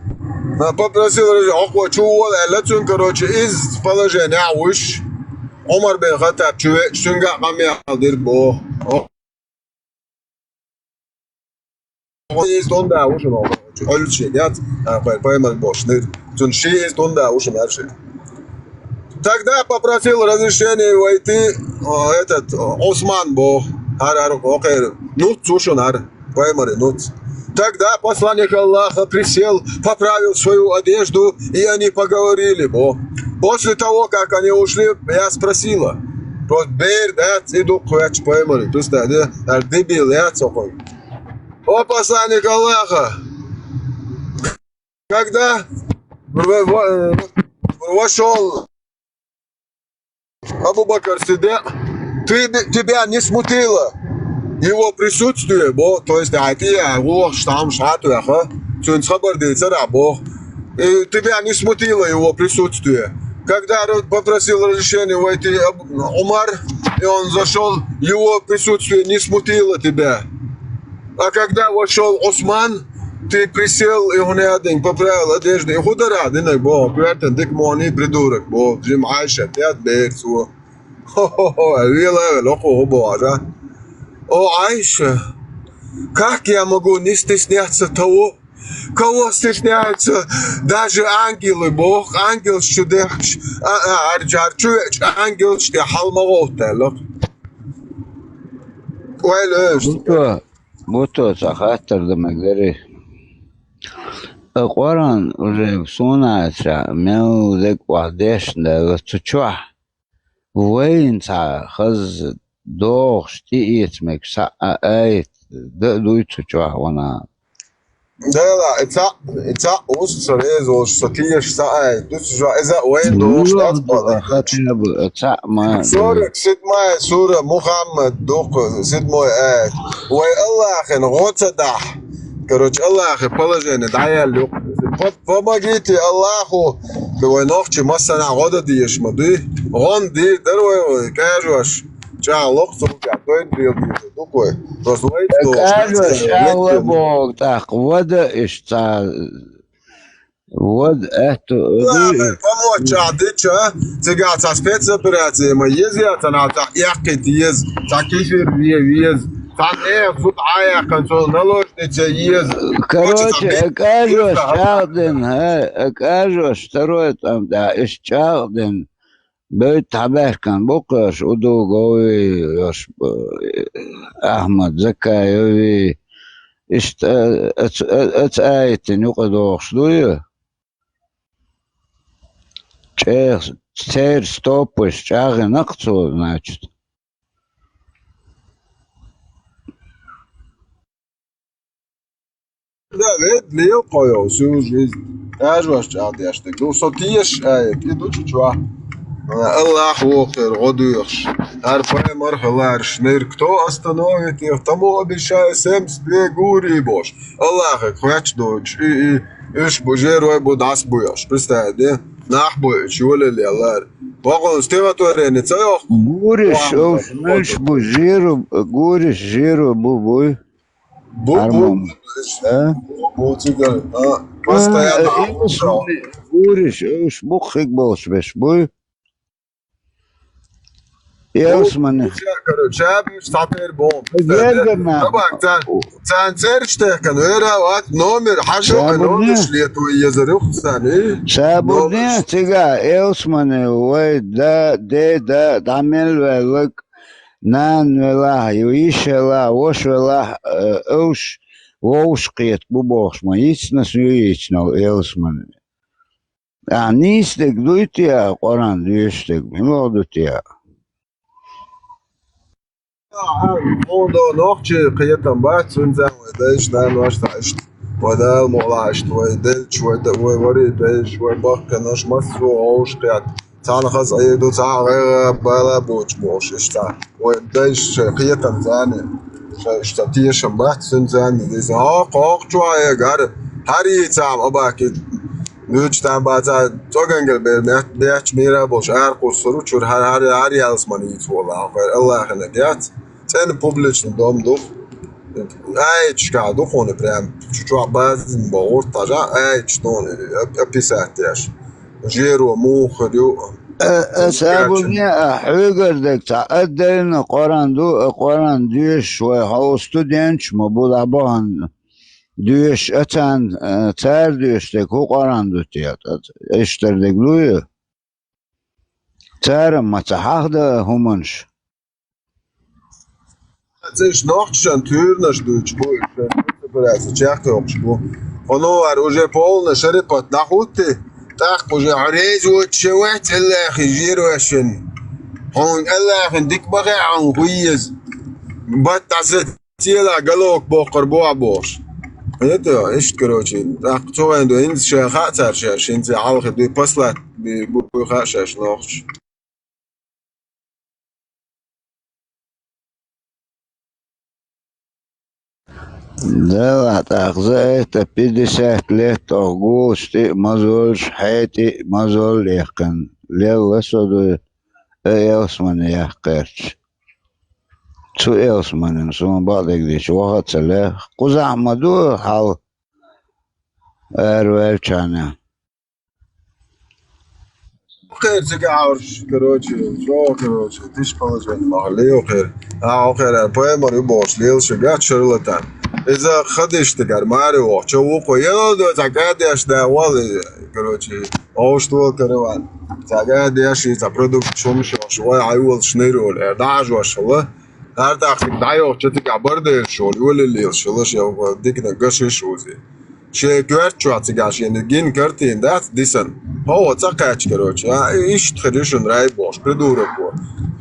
попросил разрешения. Короче, из положения уж Умар бин Хаттаб шунга камиалдир Бог. Есть он да уже много. Ольчи нет, поймал Бог. Тун ши есть он да уже дальше. Тогда попросил разрешения войти этот Осман Бог. Тогда посланник Аллаха присел, поправил свою одежду, и они поговорили, Бог. После того, как они ушли, я спросила. О, посланник Аллаха, когда вошел Абу Бакр Сиддик, тебя не смутило его присутствие, Бог, то есть тебя не смутило его присутствие. Когда попросил разрешения войти Умар, и он зашел, его присутствие не смутило тебя. А когда вошел Осман, ты присел и он поправил одежду. И худара, динай, Бог, квертен, дик мони придурок, Бог, Джим Айша, тят берцу. Хо-хо-хо, вила, лохо, Бога. О, Айша, как я могу не стесняться того, кого стесняются даже ангелы, Бог, ангел чудех, ангел халмаготелок. Бото сахатер демегдери. Акваран уже сунаца меудек вадеш да чучва. Вейнца хаз дох штиит мекса айт дуй чучва вона. Да, это усрезо, что ты саай. Тут же это вейн до хотя бы это ма. 47 сура Мухаммад дух 7 аят. Ой Аллах нгоцада. Короче, Аллах положение даялю. Помогите Аллаху. Давай ночи масана года диешмады. Он ди дарой кажешь. Чалок сука, той дрил такой. Кажешь, Бог, так, вот ишта. Вот это... Помочь, а ты что? Тебя со спецоперацией мы ездят, она так ехать есть, таких вез. Там суд ая консол наложница есть. Короче, кажешь, второй там, да, из Чалден. Böyle taberkan bokuş udugovi Ahmet Zakayevi işte et ayetin yuqadoqsluyu Цер стопыш чағы нақцу, значит. Да, лeo koyo, всю жизнь. Я же ваш чал яштык. Ну, сотиеш ayet, иду чучва. Аллах охер, годуешь. Арпай мархалар, шныр. Кто остановит их, тому обещаю 72 гури, бош. Аллах, хвач дочь. И иш божерой будас буешь. Представь, да? Нах буешь, чего ли Аллах. Вагон, стива туарени, цайох. Гуриш, ошмеш божеру, гуриш, жиру, бубуй. Бубу. Постоянно. Гуриш, уж мухик бош, беш, буй. Ясмане. Короче, штатер бом. Бak sen serçteken öyle at номер حاجة номер шлету езерюх сани. Sabune tiga Ясмане ой да дамел велик нан вела юишела ошвела уж воушкет бубошма ицна суична Ясмане. А нистек дуйтия Коран дуйштек милодутия. Mondo noche qiyatan baat sunzan ودايش نان واش تعشت ودا المعلاشت ودلش وريد دايش وباك ناش مسو اوش قياد تانا خاص ايدو تا غير بالا بوش بوش اشتا ودايش قيatan ثاني اشتاتيه شمبات سنزان دي قاق جوا يا غار هری تام اباکی دوچ تام باتا توگنگل بیاچ میرا باش قصرو چور هر یالس منی تولا الله خنقیات sen publiczny dom duch çkado khone prям чуть-чуть баз боор тажа что описать жиру мухрю أسابقني أحوجر دك تعدين قران ديش شوي هاو ستودنتش مبودا بان ديش أتان تار ديش دك هو قران دوتيات إشتر دك لوي تار ما تحاخده همونش Цеш ноччан тюрнаш дучбу براسه чахты окшбу оно уже полно шерепот нахуты так уже عريز وتشوت الله خير وشن هون الله ديك بقى عن كويس بتعزت تيلا قالوك بوقر بوعبوش это ايش короче так то عنده انت شخاطر شاش انت عالخ دي بسلات بخاشش نوخش Да, так за это 50 лет августе мазольш хайти мазол лехкан. Лева соду элсман яхкерч. Цу элсманен сум бадек дич вахат салех. Куза маду хал эрвелчана. خير تقعرش كروتشي شو كروتشي تيش خلاص محلي خير خير باي مري باش ليل شجعت شرلتان إذا خدش تقعر ماري وحشو قيل دو تقعد يش ده والله كروتشي أوش طول كروان تقعد يش تبرودك شومش شوي عيول شنيرول إرداج وشله هر دقيقة دايو تتقع برد شول يقول الليل شلش يا ديك نقش شوزي شيء كوارت شو عتقاش يعني جين كرتين ده ديسن هو تقاش كروتش إيش تخرجون راي باش بدورك بو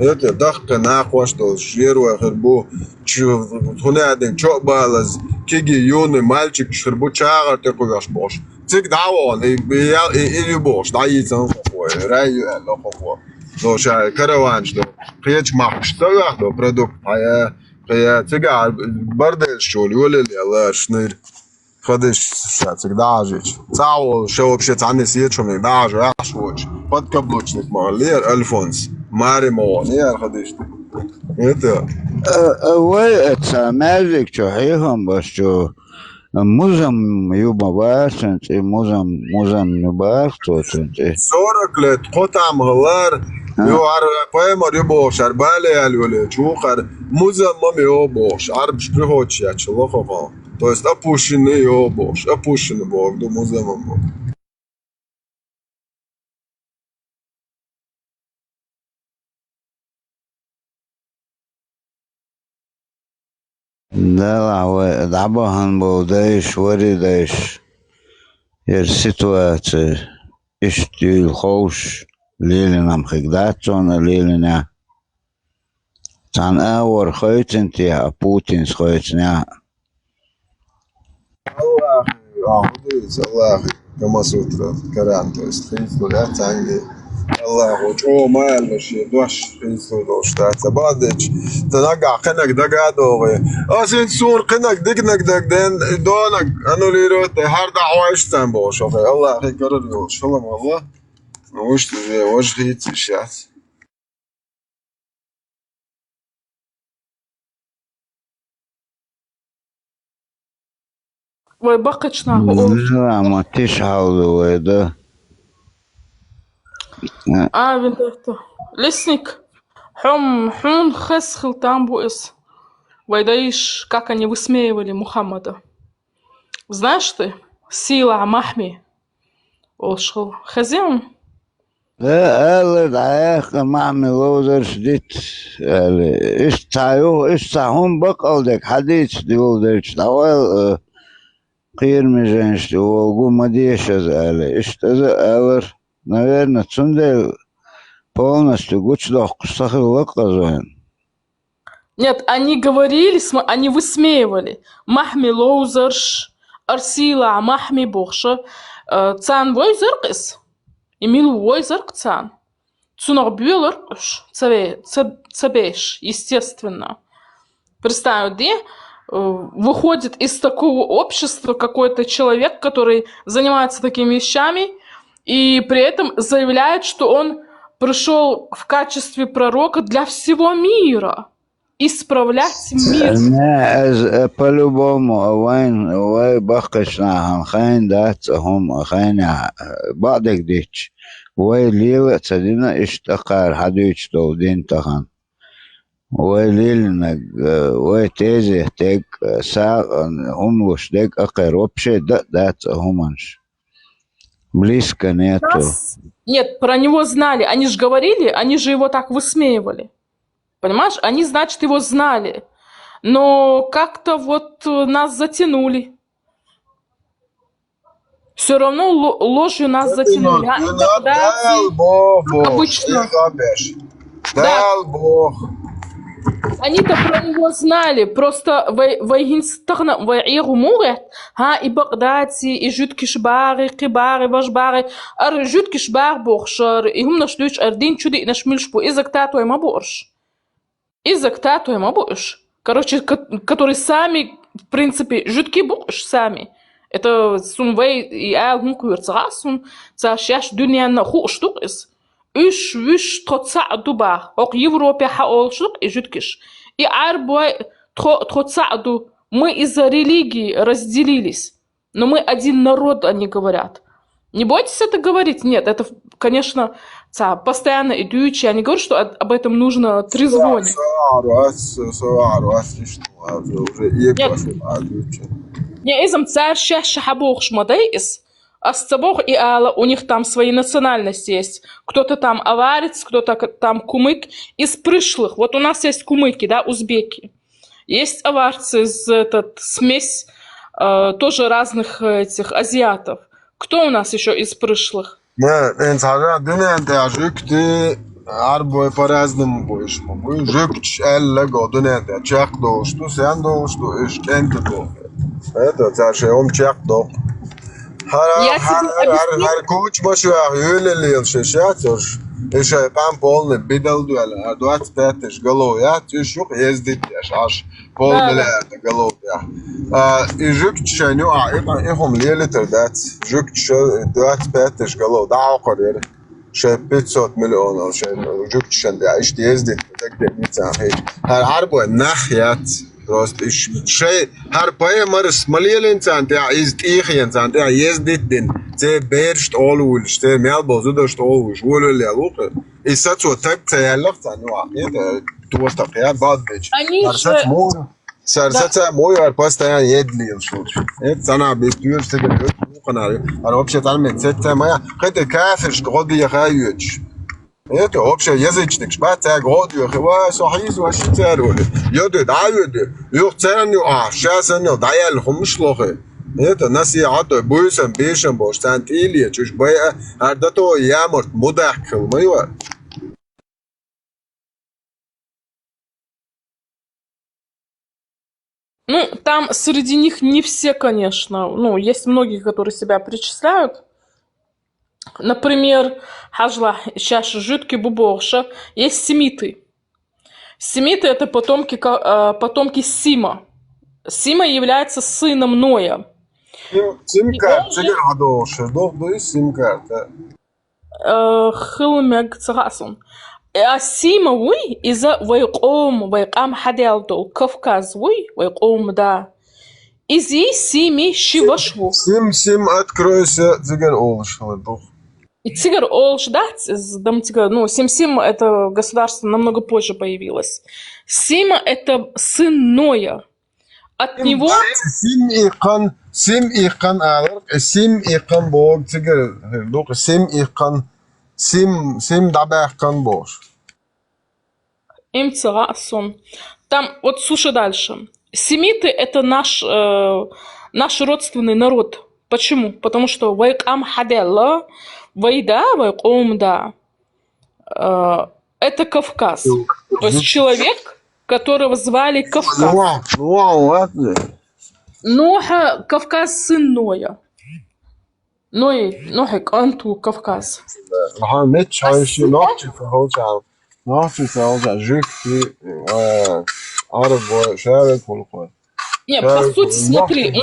هيك دقة ناقوش دول شيرو خربو شو هنا عندك شو بالز كيجي يون مالك شربو شاغر تقويش باش تك دعوان إيه باش دعيتن خو راي لا خو دو شاي كروانش دو قيش محش تغ دو برودكت هيا تقع برد الشول يقول لي الله شنير خدش всегда жить. Цао, что вообще цаны сечуми, даже ашвоч. Подкаблучник малер Альфонс. Мари Моонер ходишь. Это. Вы это мязик, что хихом, что музам юба башен, и музам юба что-то. 40 лет, хотам галар, يوار بايمر يبوش أربعة الولد شو خر مزم ما يبوش عرب شبهوش يا شلون خفا то есть опущенный يبوش опущенный бог до музем Да, дабахан был дайш, вари дайш. Ситуация, иштил хоуш. ليلة نام خداتون ليلة تان أور خيتن تيا بوتين خيتنا الله الله كما سوتر كرام то есть христуля танги الله وجو مال شي دوش خристуля штата бадич тага خنك دغا دوغي اسين سور قنك دقنك دقدن دونك انو ليروت هر دعواشتن باش الله خير ان شاء الله والله وش غيت الشات وبقتش ناهو لا ما تشعلوا ده винтерто. Лесник. Хун хесхил там буэс. Вайдаиш, как они высмеивали Мухаммада. Знаешь ты, сила Махми. Олшхил хазин. لا دعاك مع ملوزر شديد إيش تعيو إيش تعهم بقى لك حديث ديولدرش دعوال قير مجانش ديولغو مديش أزالي إيش تزالر наверное цунде полностью гучдох кустахил лаказуэн. Нет, они говорили, они высмеивали. Махми лоузерш, арсила махми бохша, цан вой зеркис. Эмил Войзерк цан. Цунор бюлер цабеш, естественно. Представь, где выходит из такого общества какой-то человек, который занимается такими вещами, и при этом заявляет, что он пришел в качестве пророка для всего мира. Исправлять мир. по-любому, وين بخشنا خاين دات هم خاين بعضك ديش ويليل تدينا اشتقار حدوش دودين تخان ويليل نج ويتيزي تك ساق هم وش دك أقر وبشي دات همانش близко нету. Нет, про него знали. Они же говорили, они же его так высмеивали. Понимаешь? Они, значит, его знали. Но как-то вот нас затянули. Все равно ложью нас затянули. Обычно. Да. Они-то про него знали. Просто и Багдади, и Жюткишбары, Кибары, Вашбары, а Жюткишбар Бохшар, и هم нашлюч Ардин чуди и нашмильшпу, и зактату им оборш. Короче, которые сами, в принципе, жутки будешь сами. Это сумвей и гункуерцасун, цашаш дунья на хуштукис. Иш виш троца дубах. Ок Европе хаолшук и жуткиш. И арбой троцаду. Мы из-за религии разделились. Но мы один народ, они говорят. Не бойтесь это говорить? Нет, это, конечно, постоянно идущие. Они говорят, что об этом нужно трезвонить. Не изам царь щаща хабох шмадейс, а с цабох и ала у них там свои национальности есть. Кто-то там аварец, кто-то там кумык из пришлых. Вот у нас есть кумыки, да, узбеки. Есть аварцы, смесь тоже разных этих азиатов. Кто у нас еще из пришлых? Арбой по-разному будешь. Жукч, элла, годуне, чак до, что сян до, что ишкенте до. Это царше, он чак до. Хар коуч машуах, юлелил, шешатош. Еще там полный бидал дуэла, 25 тысяч голов, я тюшук ездит, аж полный голов, я. И жукч, ну, ихом лелитер, дать, жукч, 25 тысяч голов, да, окорер. شايف 500 مليون او شايف جوك شندي عشت يزدي تقدر مثلا هيك هالعربة ناحيات راست ايش شيء هالباي مرس مليل انسان تاع يزد ايخي انسان تاع يزدي الدين زي بيرشت اولول شتي ميال بوزودشت اولول شولو اللي الوقت يساتو تك تيالق تانوا يد توستق يا بعد بيج هرسات مو سرسات مو يار باستان يدلي الشوط انا بيتير سجل قناري انا вообще تعلمت ستة ما قد كافرش تغدي يا خايج это вообще язычник шпаца году хва сохиз ваш цароле ёды давыды ёх царню сейчас они даял хумшлохе это насиато буйсан бешен боштан или чуш бая ардато яморт мудахкл майва. Ну, там среди них не все, конечно. Ну, есть многие, которые себя причисляют. Например, хажла, сейчас жидкий буборша. Есть семиты. Семиты – это потомки Сима. Сима является сыном Ноя. Сим-карт, сим-карт. Хилмег цагасон. Сима уй из-за вайком хаделдол Кавказ уй вайком да. Изи сими шивашву. Сим откройся, цигар олш. И цигар олш, да, ну Сим это государство намного позже появилось. Сима это сын Ноя. От него. Сим ихан бог цигар, сим ихан. Сим дабахкан бош. Там, вот слушай дальше. Семиты – это наш родственный народ. Почему? Потому что вайкам хаделла, вайда, вайком да. Это Кавказ. То есть человек, которого звали Кавказ. Ноха, Кавказ сын Ноя. Нохик, Анту, Кавказ. Меч, еще ночи фахолчал. Ночи фахолчал. Жюки, арабо, шарик, полукой. Не, по сути, смотри,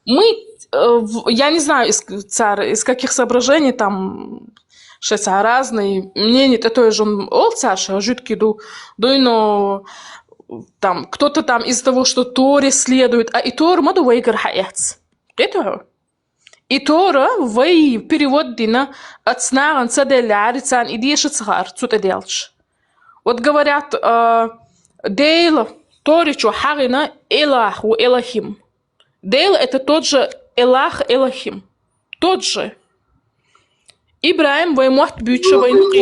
я не знаю, из каких соображений там разные мнения, это тоже он олцаша, жутки но там кто-то там из-за того, что Торе следует, а и Тор моду выигр хаец. Это и Тора вей перевод дина от снаран цаделярицан и дешицхар цутеделч. Вот говорят, дейл Торичу харина Элах у Элахим. Дейл это тот же Элах Элахим. Тот же. Ибраим ваймот бюча войну.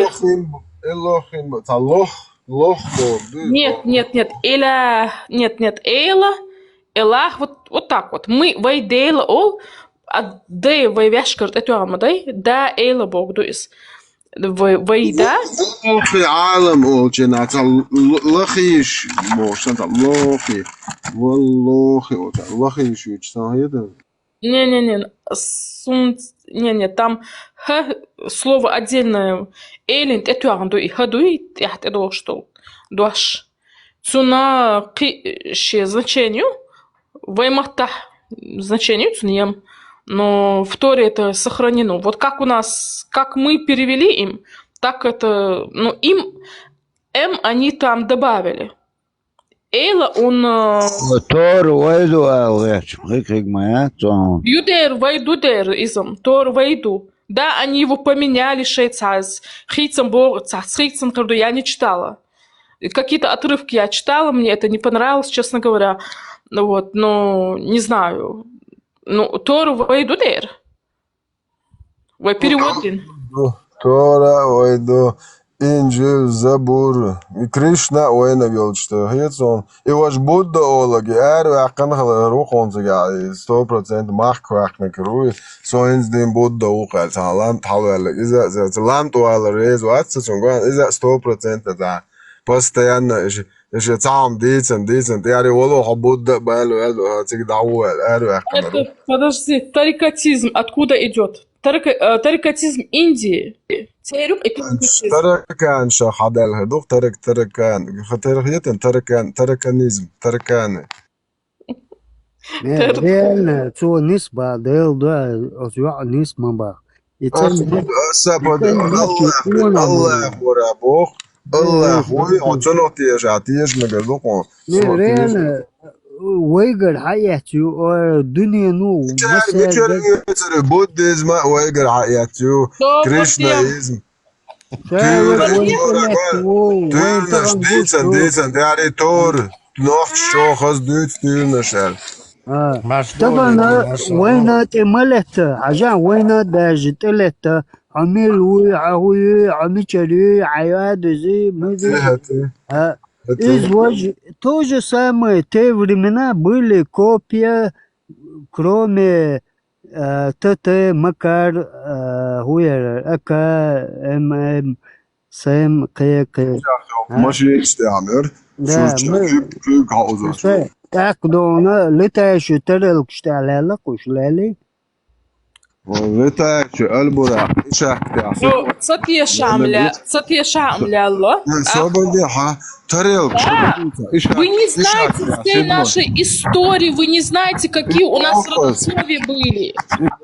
Элохим, это лох. Нет. Эла, нет. Эла, Элах, вот так вот. Мы вайдейла ол, а дей вайвяшкарт эту амадай, да Эла Бог дуис. Вайда. Лохи عالم ол جنات لخيش موش انت لخي والله لخي شو تساهيد Не, там слово отдельное. Элин, это андуи, хадуи, это то, что дуаш. Цуна ки значению, ваймата значению цуньям, но в Торе это сохранено. Вот как у нас, как мы перевели им, так это, ну им они там добавили. Эйла, он... Тор вайду алгеч, хикрик моя, то... Юдер вайду дер изом, Тор вайду. Да, они его поменяли, шейцаз, хейцем борцаз, хейцем карду, я не читала. Какие-то отрывки я читала, мне это не понравилось, честно говоря. Вот, но не знаю. Ну, Тор вайду дер. Вай переводин. Тора вайду... Инджил, Забур, и Кришна ойна гелчты. Хитсон. И ваш Будда ологи, вакан рухон зига, 100% махквакна круи, соинс дин Будда ухал, ламт хавалик. Из-за ламт уала рез, ватса сунган, из-за 100% да. Постоянно, еще цам дицен, яри оло Будда балу, цик дауэл, вакан. Это, подожди, тарикатизм откуда идет? Тарикатизм Индии. تركان شا حدال هدوك تركانيزم تركاني ريال تو نسبة ديل ده أسوأ نسبة با الله ورابوخ الله هوي عطلو تيج مجلوكو ريال ويقر حياتيو الدنيا نو بس بوديزم ويقر حياتيو كريشنايزم ديسن يعني تور نوخ شوخز دوت تيرنشل طبعا وين تملت عشان وين داجتلت عملوا عملوا عياد زي مزي То же самое, те времена были копия, кроме ТТ, Макар, Хуер, АК, ММ, СМ, КК. Машин стямер. Да, так, да, летающий тарелку шталяла, кушляли. لتاكش البراق شاكتي صتي شاملة الله. Вы не знаете всей нашей истории, вы не знаете, какие у нас родословия были.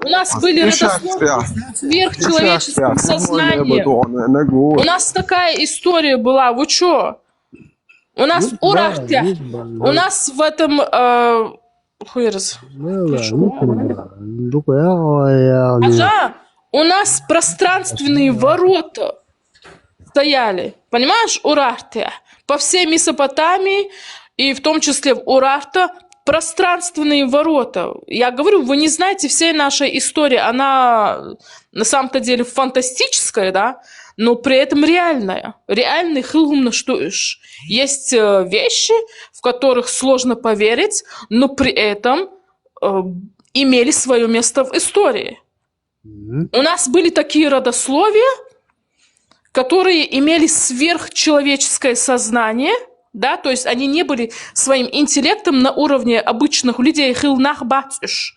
У нас были родословия сверхчеловеческим сознанием. У нас такая история была, вы чё? У нас урахтя, у нас в этом... у нас пространственные ворота стояли, понимаешь, Урарте, по всей Месопотамии и в том числе в Урарте пространственные ворота. Я говорю, вы не знаете всей нашей истории, она на самом-то деле фантастическая, да, но при этом реальная. Реальный хилгум наштуешь. Есть вещи, в которых сложно поверить, но при этом имели свое место в истории. У нас были такие родословия, которые имели сверхчеловеческое сознание, да, то есть они не были своим интеллектом на уровне обычных людей. Хилнах батюш.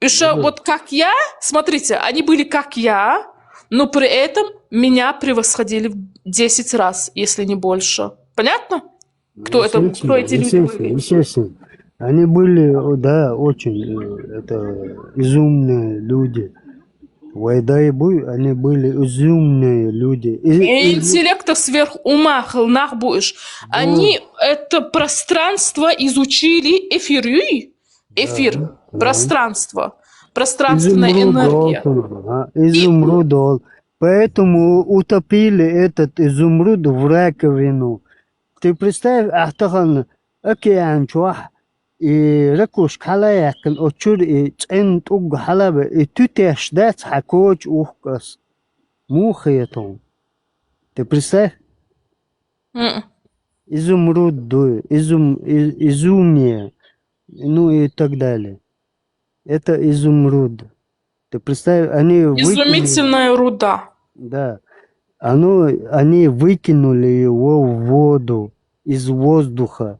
Еще вот как я, смотрите, они были как я, но при этом меня превосходили в 10 раз, если не больше. Понятно? Кто эти люди были? Они были, да, очень это, изумные люди. Вайдайбуй, они были изумные люди. Интеллекта сверх ума хылнах будешь. Они это пространство изучили эфир, пространство, пространственная энергия. Изумруд. Поэтому утопили этот изумруд в раковину. Ты представь, ахтахан океан чуах и ракуш халаякн очур и цент уг халаба и тутеш дац хакоч ухкас мухаятон. Ты представь? Изумруд, изумие, ну и так далее. Это изумруд. Ты представь, они Изумительная руда. Да. Они выкинули его в воду из воздуха.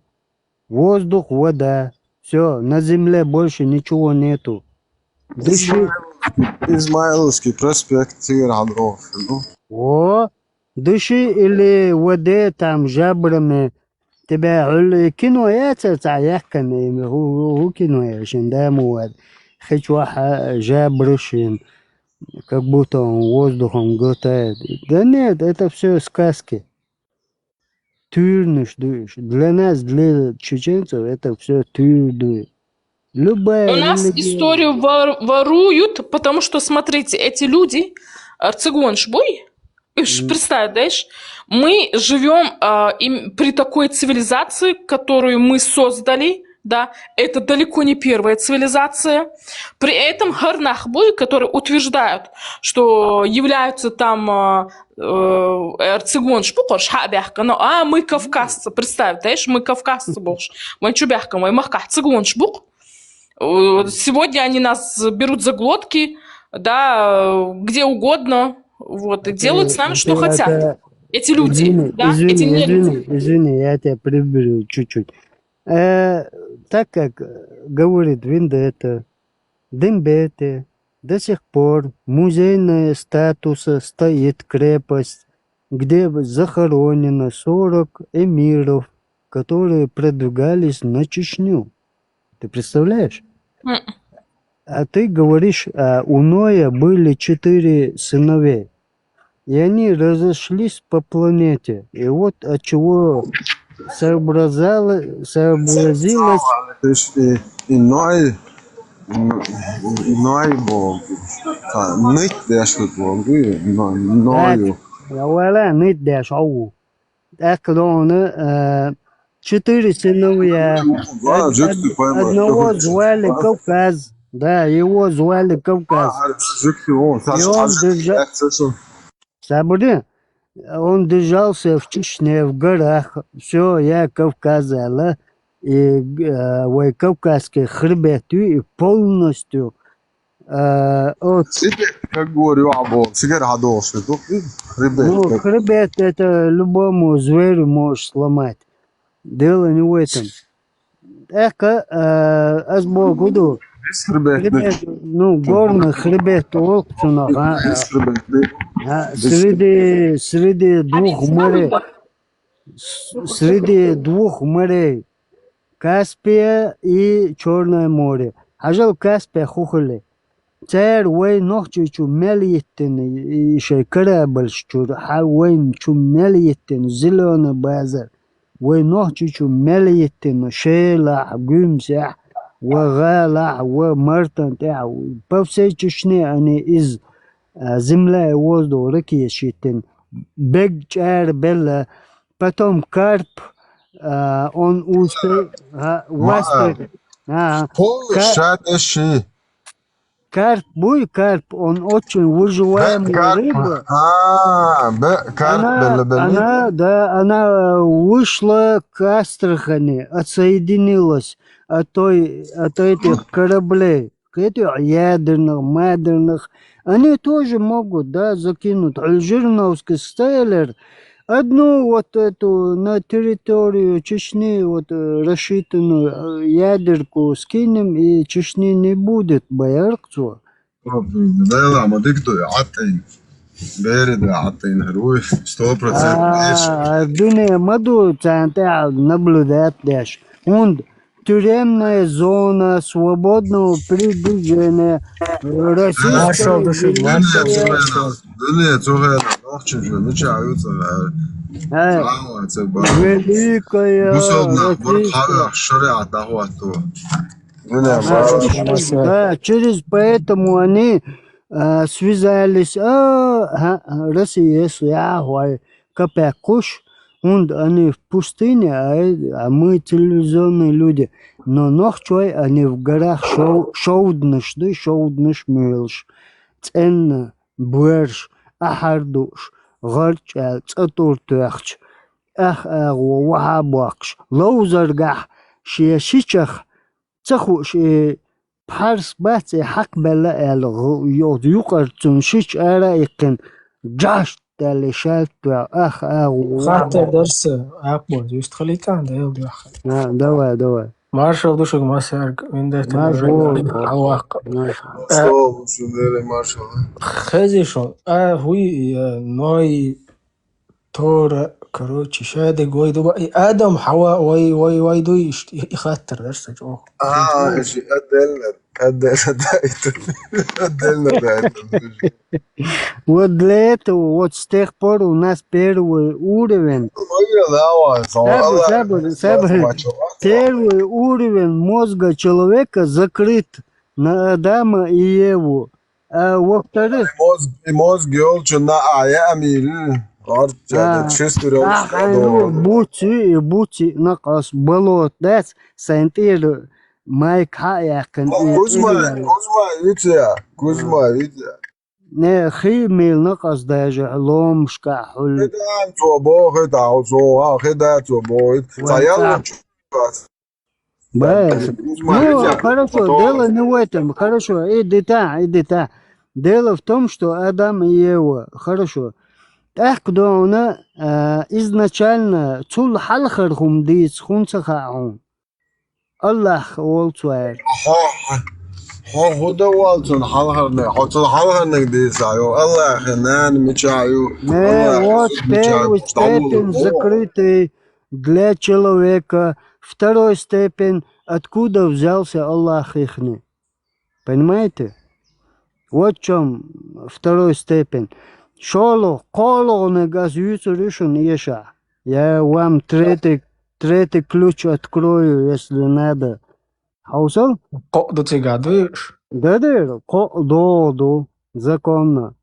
Воздух, вода. Все, на земле больше ничего нету. Дыши. Измайловский проспект Тигр-Хадров. О, дыши или воде там жабрами. Тебя кинуется цаяхками, кинуешь, да, муад. Хочу жабрышин. Как будто он воздухом глотает. Да нет, это все сказки. Тюрнуш дуешь. Для нас, для чеченцев, это все тюрдует. Любая У нас религия. историю воруют, потому что, смотрите, эти люди, цыгоншбой, представь, знаешь, мы живем при такой цивилизации, которую мы создали, да, это далеко не первая цивилизация. При этом Харнахбой, которые утверждают, что являются там цыгоншбой, а мы кавказцы, представь, знаешь, мы кавказцы больше, мы чубяхка, мы махках цыгоншбой. Сегодня они нас берут за глотки, да, где угодно, вот, и делают с нами, что хотят. Эти люди, Извини, я тебя приберу чуть-чуть. Так как говорит Вендетта, Дембете, до сих пор музейная статуса стоит крепость, где захоронено 40 эмиров, которые продвигались на Чечню. Ты представляешь? А ты говоришь, у Ноя были 4 сыновей, и они разошлись по планете. И вот от чего сообразилось... Ной был. Ныть дешут был. Ною. Вала ныть дешау. Так, 4 сыновья. Одного звали Кавказ. Да, его звали Кавказ. И он держал... Сабри, он держался в Чечне, в горах. Все, я Кавказала. И Кавказский хребет и полностью от... Как говорю, хребет. Хребет это любому зверю можешь сломать. Дело не в этом. Азбогуду. Хребет, горный хребет среди двух морей, Каспия и Черное море. Ажал Каспия хухали. Царь вой нохчу мелиеттен и еще корабль что вой мелиеттен зеленый базар. Вой нохчу мелиеттен шела гумся. وغالع ومرتن تاعو بفسي تشني أني إز زملاء وزدو ركي شيتن بيج جار بلا потом карп он успел карп он очень выживаемая рыба. Она вышла к Астрахани, отсоединилась от этих кораблей, этих ядерных. Они тоже могут, да, закинуть. Алжирновский стейлер одну вот эту на территорию Чечни вот рассчитанную ядерку скинем, и Чечни не будет, боярцу. Дуния маду наблюдает дальше. Он тюремная зона свободного передвижения Российская Великая Российская. Да, через поэтому они связались. Россия, Капекуш, они в пустыне, а мы телевизионные люди. Но ночью они в горах шоудныш мылш, ценна, буэрш, ахардуш, горчал, цатуртуахч, вахабуакш, лоузаргах, шиячичах, цахуш, парс бац حق بلا يقرتون شيش أرايكن جاش تالي شالتوا خاطر درس أقبل جوست خليتان ده يلدي أخي دوا مارشال دوشك ما سارق من ده الواقع خزي شو هوي نوي تورا короче شادق وي دو آدم حواء وي دو يخاطر درس جو Вот для этого, вот с тех пор у нас первый уровень. Первый уровень мозга человека закрыт на Адама и Еву. А во-вторых... Мозг بوتي نقص بلوت داس سنتير مايك هايكن كوزما نه خيميل نقص داجع لوم شكاحل خدام توبو خدام توبو Ну, хорошо, дело не в этом. Хорошо, иди та. Дело в том, что Адам и Ева, хорошо. Так, кто изначально цул халхархум дис хунцахаун. Аллах волцуэр. خدا والتون حلقة ديسايو الله خنان مچايو вот первый степень закрытый для человека. Второй степень, откуда взялся Аллах ихний. Понимаете? Вот в чем второй степень. Шоло, коло на газуются решен еша. Я вам третий ключ открою, если надо. Хаусал? До тебя говоришь? Да, до, законно.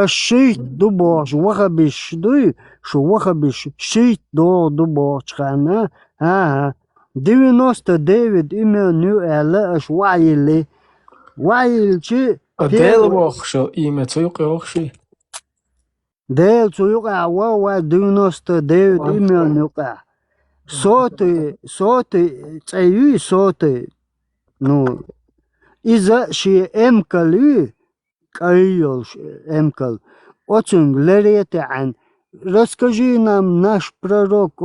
Шить дубош, вахабиш, что вахабиш, шить до дубош, хана, 99 имен эла аш вайли. Вайлчи. Дел вахшо имя цуюк вахши. Дел цуюк ава 99 имен юка. Соты, цаю соты. Ну, из-за ши эмкалю, кайол эмкал. Очень лерете ан. Расскажи нам наш пророк,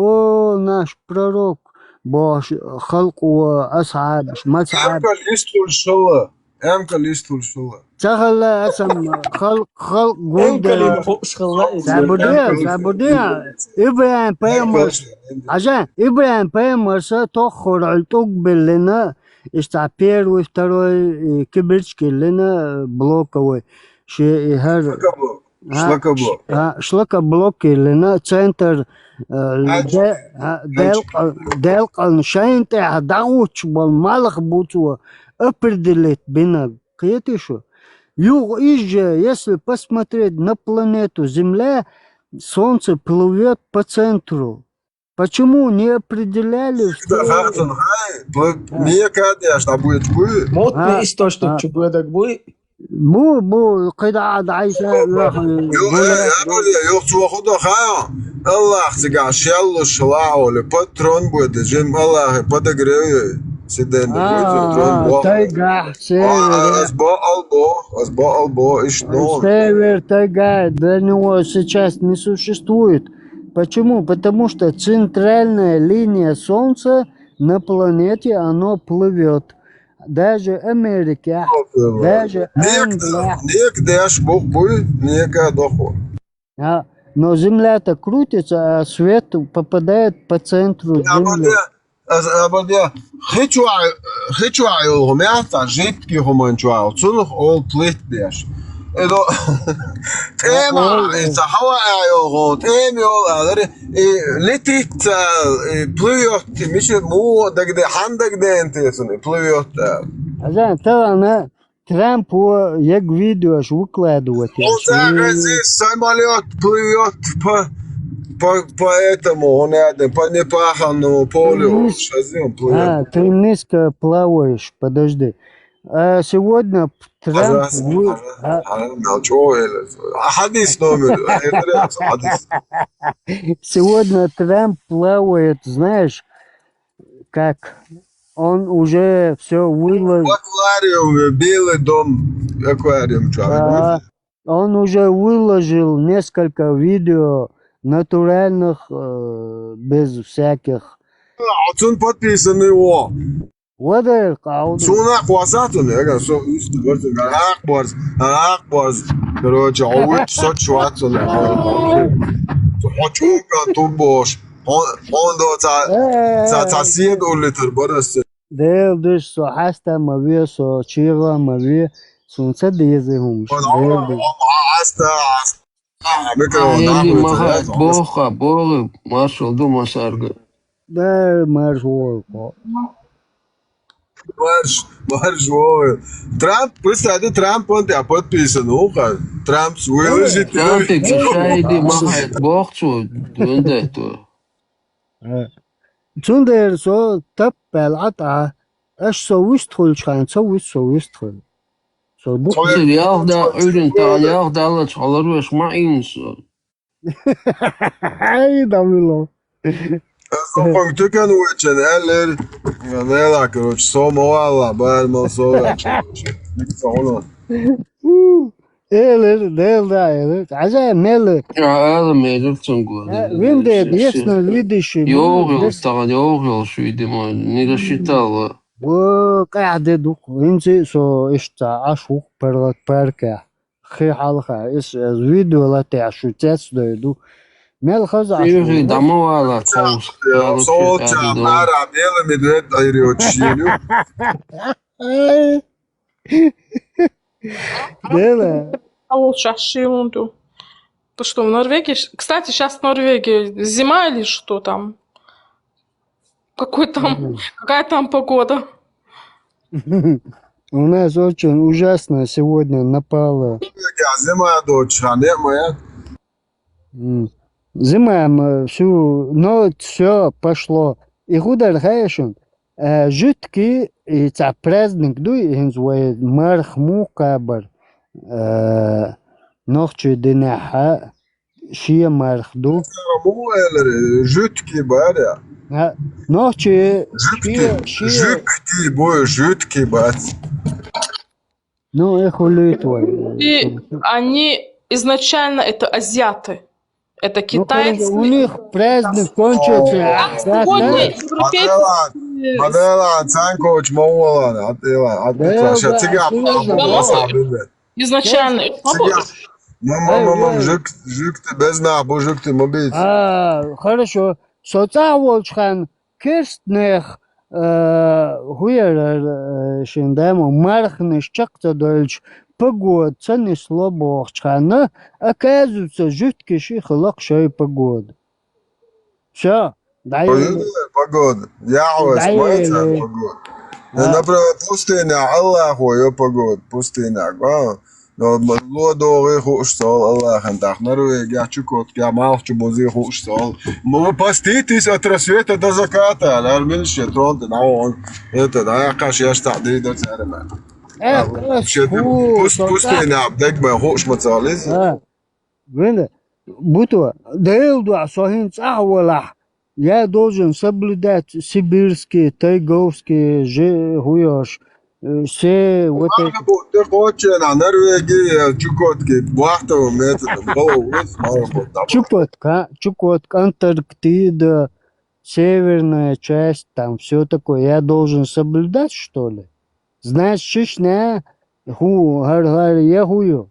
наш пророк, باش خلق وأصحاب مصعب أمكل يستول شلا تخلى اسم خلق جودة سابوديا إبراهيم بيمرس عشان إبراهيم بيمرس تأخر علتوك بلنا استعبير وفتروا كبرتش لنا بلوكوي شيء هر شلك بلوك لنا центр دلق شاين تاع داوتش بالمالخ بوتوا определить бина кретишу. Если посмотреть на планету Земля, Солнце плывет по центру. Почему не определяли, что... Мутный источник, что так будет? بو قطعة عايشة يخطو خدا خا الله اختقع شيالو شلاو لباترون بود جيم الله باتغري سيدن تايغا أسبوع البو إشتون север тайга для него сейчас не существует. Почему? Потому что центральная линия Солнца на планете, оно плывет. Даже Америка, даже Англия. Но Земля-то крутится, а свет попадает по центру Земли. אז אבל ja, Hichuayo Homerta, Jitki Homanchuao, Tunuk all plate dash. Tema, it's a Hawaii, Temio, Litit, Pluyot, Mission Mo, the Handak Dentes, and Pluyot. زين ترى أنا ترامب هو يك فيديو أشوف выкладывать. Самолет плывет по этому, он по непаханному полю. Ты низко плаваешь, подожди. А сегодня Трамп... Сегодня Трамп плавает, знаешь, как он уже все выложил. Аквариум, Белый дом, аквариум. Он уже выложил несколько видео натуральных, без всяких. Ацун подписан его. Вот это. Суна хвасатун, я говорю, Акбарс, короче, ауд сот шватун. Хочука тубош. Он до сид улитер борос. Del dus so hasta mavie so chira mavie sunsa dezehum. Боры, маршал дома сарга. Да, маршал. Марш, Трамп, представьте, Трамп, он тебя подписан, уха. Трамп выложит. Трамп, ты шайди, махает бохчу, дундету. Цундер со таппел ата, аш со вистхол чхан, со вистхол. So ja, da Ödental, ja, da alles alles maar eens. Hey, Damilo. Van tukken uçen eller, ne la короче, somoala, barmal sola. Eller, عزا مل. Ja, alle meedoet zo'n goed. Вин де ясно видишь. Йогел, швиди мой, не рассчитал. وقاعد دوك انت سو اشتا اشوك برات بركة خي حلقة اس فيديو لا تعشو تسدو دو مال خزع شو دمو على قوس صوت مارا بيلا مدريد ايريوتشينو Бела. А вот сейчас ерунду. То что, в Норвегии? Кстати, сейчас в Норвегии зима или что там? Какая там погода? У нас очень ужасно сегодня напало. Зима, дочь, а не моя. Зима, но все пошло. И куда рхаешен? Жутки и ца праздник дуй инзвой марх мукабар. Ночью дынаха шия марх ду. Жутки баря. Ночью жутки бой, жутки бац. Ну, эхо твой. И они изначально это азиаты. Это китайцы. У них праздник кончится. Сегодня европейцы... Мадела, Цанкович, Моула, изначально. Мама, жик ты без наху, жик ты мобить. Хорошо. Соцаволчхан кирстнех хуер шиндемо мархнеш чакта дольч погод ценный слабохчхана оказывается жутки шихлок шой погод. Все. Погода. Я вас погода. Например, пустыня, Аллах, ее погода, пустыня. Но лодоры хушсал, Аллах, антах, Норвегия, Чукот, я малчу бузи хушсал. Мы поститесь от рассвета до заката, армянши, тронты, на он. Это, да, я каш, я штады, да, царина. Пустыня, дегба, хуш мацалис. Видно, будто, дейлду, асохин цахвалах. Я должен соблюдать сибирские, тайговские, хуёж, все вот это. Ты хочешь на Норвегии, Чукотки, Бахтову методом, Чукотка, Антарктида, северная часть, там все такое. Я должен соблюдать, что ли? Знаешь, Чечня, я хую.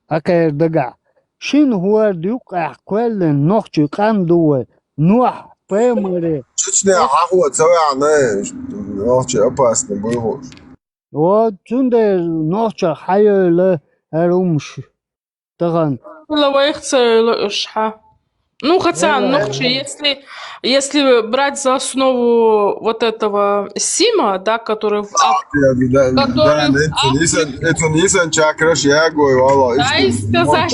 Акая дага. Шин хуар дюк, квелен, ногчу, кандуэ. Нуах, пэмэри. Обычный охот, знаешь, очень опасно было. Вот тунде ночью хайоле румш. Таган. Ну, хотя, ногчи, если брать за основу вот этого Сима, да, который в Африке... Это не санчакраш, я говорю, дай сказать,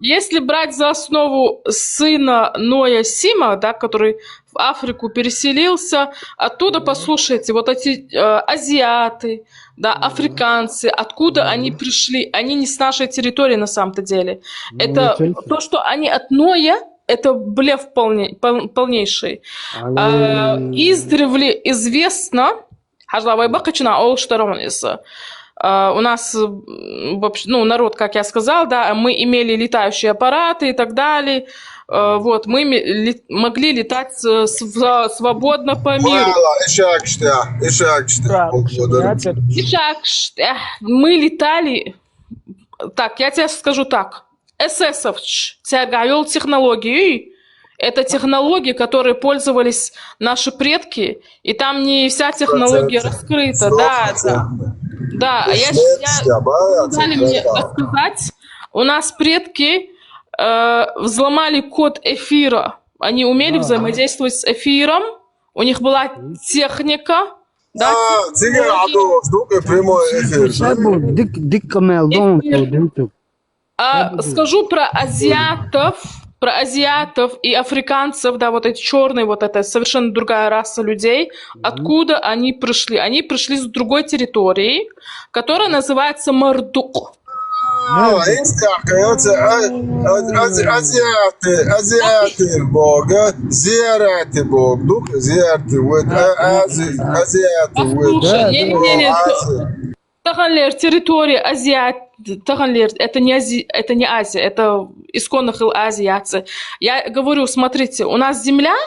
если брать за основу сына Ноя Сима, да, который в Африку переселился, оттуда, послушайте, вот эти азиаты, да, африканцы, откуда они пришли, они не с нашей территории на самом-то деле. Это то, что они от Ноя, это блеф полнейший. Издревле известно, у нас ну, народ, как я сказал, да, мы имели летающие аппараты и так далее. Вот, мы могли летать свободно по миру. Мы летали... Так, я тебе скажу так. ССовч тягал технологии. Это технологии, которые пользовались наши предки, и там не вся технология раскрыта. Да, дали мне рассказать, у нас предки взломали код эфира. Они умели взаимодействовать с эфиром, у них была техника. Да, скажу про азиатов и африканцев, да, вот эти черные, вот это совершенно другая раса людей. Откуда они пришли? Они пришли с другой территории, которая называется Мардук. Азиаты Бога, зиараты Бог, дух зиараты, вот азиаты, вот. Таганлер, территория Азиат, Таганлер, это не Азия, это исконно азиатцы. Я говорю, смотрите, у нас земля,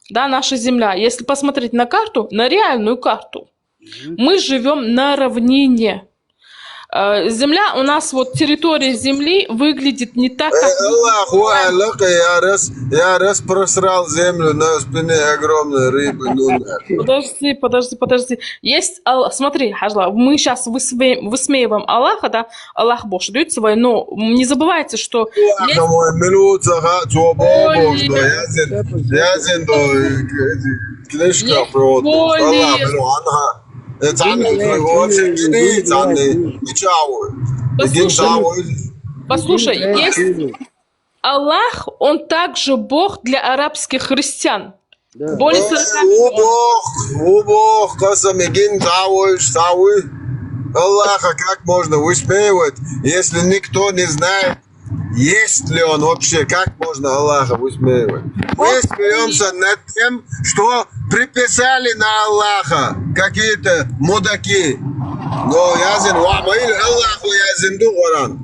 да, наша земля, если посмотреть на карту, на реальную карту, мы живем на равнине. Земля, у нас вот территория земли выглядит не так, как... Я раз просрал землю, на спине огромной рыбы. Подожди. Есть, смотри, Хажла, мы сейчас высмеиваем Аллаха, да, Аллах Бог дает свой, но не забывайте, что... Послушай, есть Аллах, он также Бог для арабских христиан. Более 40 Аллаха как можно высмеивать, если никто не знает, есть ли он вообще, как можно Аллаха высмеивать? Мы смеемся над тем, что приписали на Аллаха какие-то мудаки. Но язин вамаил Аллаху язин дугоран.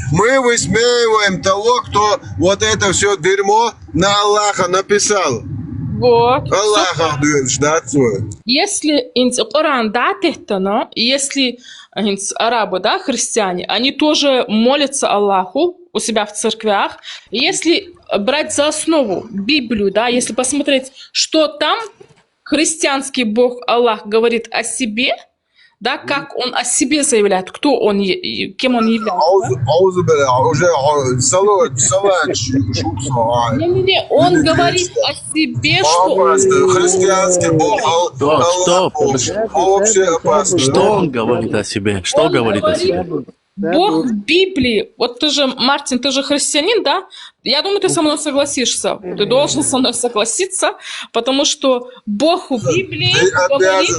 Мы высмеиваем того, кто вот это все дерьмо на Аллаха написал. Вот. Аллаха если Коран, да, если арабы, да, христиане, они тоже молятся Аллаху у себя в церквях. Если брать за основу Библию, да, если посмотреть, что там христианский Бог Аллах говорит о себе, да, как он о себе заявляет, кто он, кем он является. Не, он говорит о себе, что... Христианский Бог. Что он говорит о себе? Что говорит о себе? Бог в Библии, вот ты же, Мартин, ты же христианин, да? Я думаю, ты со мной согласишься. Ты должен со мной согласиться, потому что Бог в Библии говорит...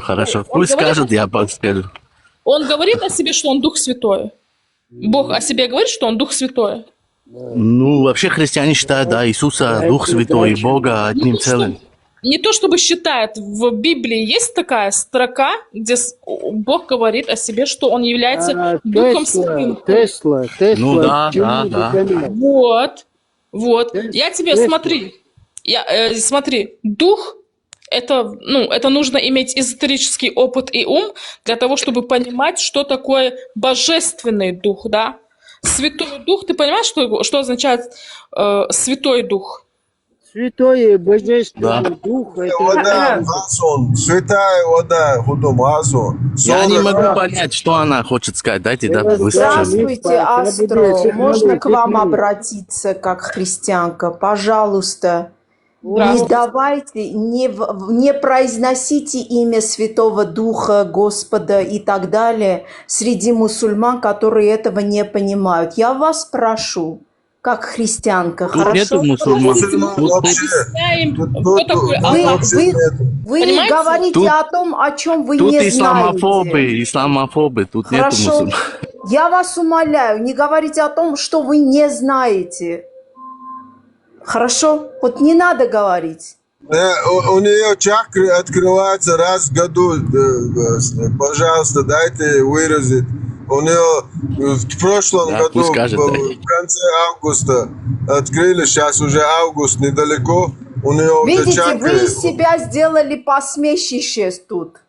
Хорошо. Пусть скажет, я подскажу. Он говорит о себе, что он Дух Святой. Бог о себе говорит, что он Дух Святой. Ну, вообще христиане считают, да, Иисуса, Дух Святой и Бога одним целым. Не то чтобы считает, в Библии есть такая строка, где Бог говорит о себе, что он является Духом Святым. Тесла. Ну да. Вот. Я тебе, смотри, Дух это нужно иметь эзотерический опыт и ум для того, чтобы понимать, что такое божественный дух, да? Святой дух, ты понимаешь, что означает Святой Дух? Святой Божественный Дух. Вода, святая вода, Я не могу понять, что она хочет сказать. Дайте, да, выслушаем. Здравствуйте, Астро. Можно к вам обратиться как христианка? Пожалуйста. Не давайте, не произносите имя Святого Духа, Господа и так далее среди мусульман, которые этого не понимают. Я вас прошу, как христианка, тут хорошо? Нету мусульман. Вы говорите о том, о чем вы Тут не исламофобы, тут нету Хорошо. мусульман. Я вас умоляю, не говорите о том, что вы не знаете. Хорошо? Вот не надо говорить. У нее чакры открываются раз в году. Пожалуйста, дайте выразить. У нее в прошлом году, в конце августа, открыли, сейчас уже август недалеко. У нее уже Видите, чакры. вы из себя сделали посмешище тут.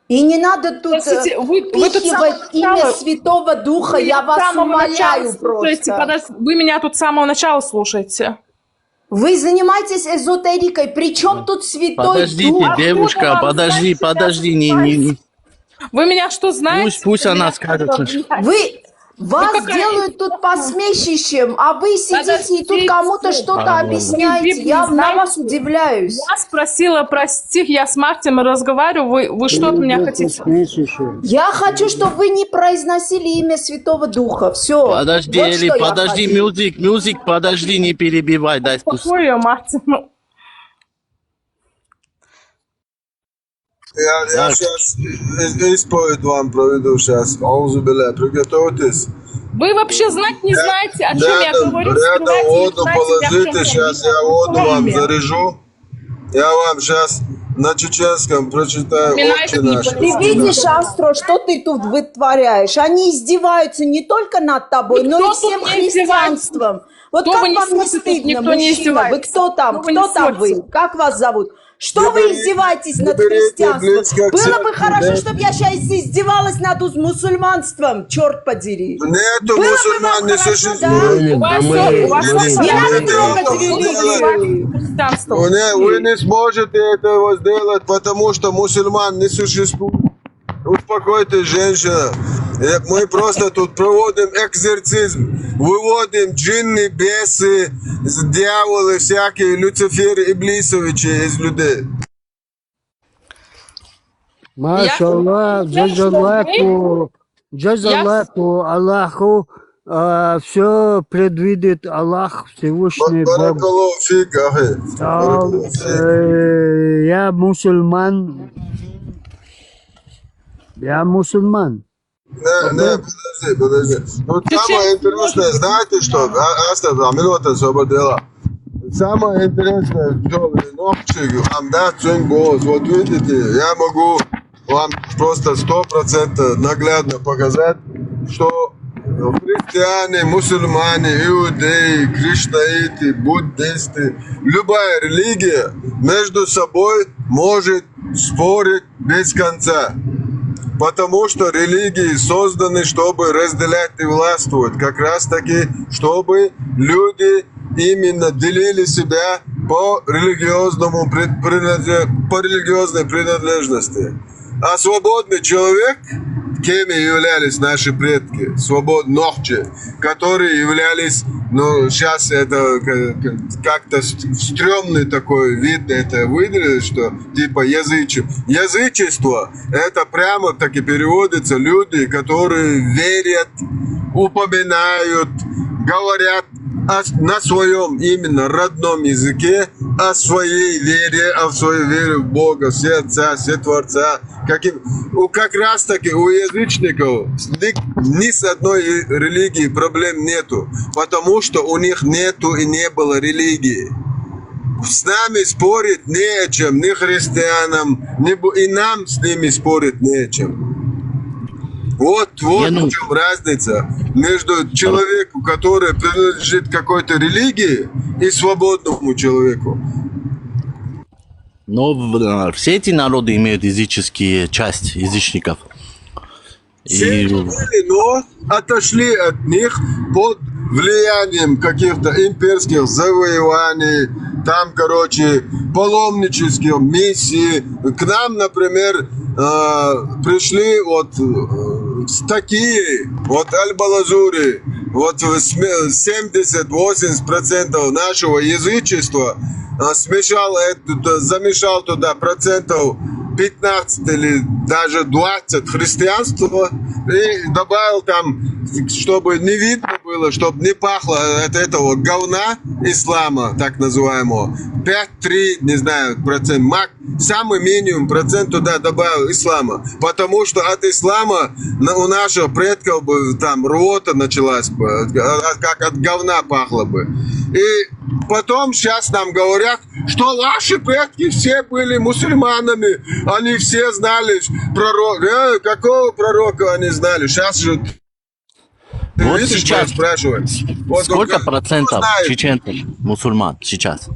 И не надо тут впихивать имя Святого Духа. Я вас умоляю просто. Вы меня тут с самого начала слушаете. Вы занимаетесь эзотерикой. Причем тут Святой Дух? Подождите, девушка, подожди, не. Вы меня что знаете? Пусть она скажет. Вас делают тут посмешищем, а вы сидите и тут кому-то что-то объясняете. Я на вас удивляюсь. Я спросила про стих, я с Мартином разговариваю, вы что от меня хотите? Я хочу, чтобы вы не произносили имя Святого Духа. Все. Подожди, вот Эли, подожди, мюзик, подожди, не перебивай, дай спуск. Какое, Мартин? Я сейчас исповедь вам проведу сейчас. Аузубилля, приготовьтесь. Вы вообще знать не знаете, о чем я говорю. Рядом воду положите, сейчас я воду вам заряжу. Я вам сейчас на чеченском прочитаю «Отче наш». Ты видишь, Астро, что ты тут вытворяешь? Они издеваются не только над тобой, но и всем христианством. Вот как вам не стыдно, мужчина? Вы кто там? Кто там вы? Как вас зовут? Что вы издеваетесь над христианством? Было бы хорошо, чтобы я сейчас издевалась над мусульманством, черт подери. Нету мусульман, не существует. Не надо трогать религию. Вы не сможете этого сделать, потому что мусульман не существует. Успокойтесь, женщина. Мы просто тут проводим экзорцизм. Выводим джинны, бесы, дьяволы, всякие, Люциферы, Иблисовичи из людей. Машаллах, джазаллаху, Аллаху, все предвидит Аллах Всевышний Бог. Я мусульман. Я мусульман. Не, подожди. Ну, самое интересное, знаете что? Минута освободила. Самое интересное, что ногчик вам даст свой голос. Вот видите, я могу вам просто 100% наглядно показать, что христиане, мусульмане, иудеи, кришнаиты, буддисты, любая религия между собой может спорить без конца. Потому что религии созданы, чтобы разделять и властвовать. Как раз таки, чтобы люди именно делили себя по религиозной принадлежности. А свободный человек, кем являлись наши предки, свободнохчи, которые являлись, ну, сейчас это как-то стрёмный такой вид, это выделили, что типа язычество, это прямо таки переводится люди, которые верят, упоминают, говорят на своем именно родном языке о своей вере, о своей вере в Бога, все Отца, все Творца. Как раз таки у язычников ни с одной религией проблем нету, потому что у них нету и не было религии. С нами спорить не о чем, ни христианам, и нам с ними спорить не о чем. Вот в чем разница между человеком, который принадлежит какой-то религии, и свободному человеку. Но все эти народы имеют языческие часть язычников. Все И были, но отошли от них под влиянием каких-то имперских завоеваний, там, короче, паломнических миссий. К нам, например, пришли вот такие, вот Аль-Балазури, вот 70-80% нашего язычества замешал туда процентов 15 или даже 20 христианства и добавил там, чтобы не видно было, чтобы не пахло от этого говна ислама, так называемого. 5-3, не знаю, процент, самый минимум процент туда добавил ислама. Потому что от ислама у наших предков бы там рвота началась бы, как от говна пахло бы. И потом сейчас нам говорят, что наши предки все были мусульманами, они все знали пророка. Какого пророка они знали? Сейчас же вот видишь, сейчас спрашивают. Вот сколько процентов чеченцев мусульман сейчас?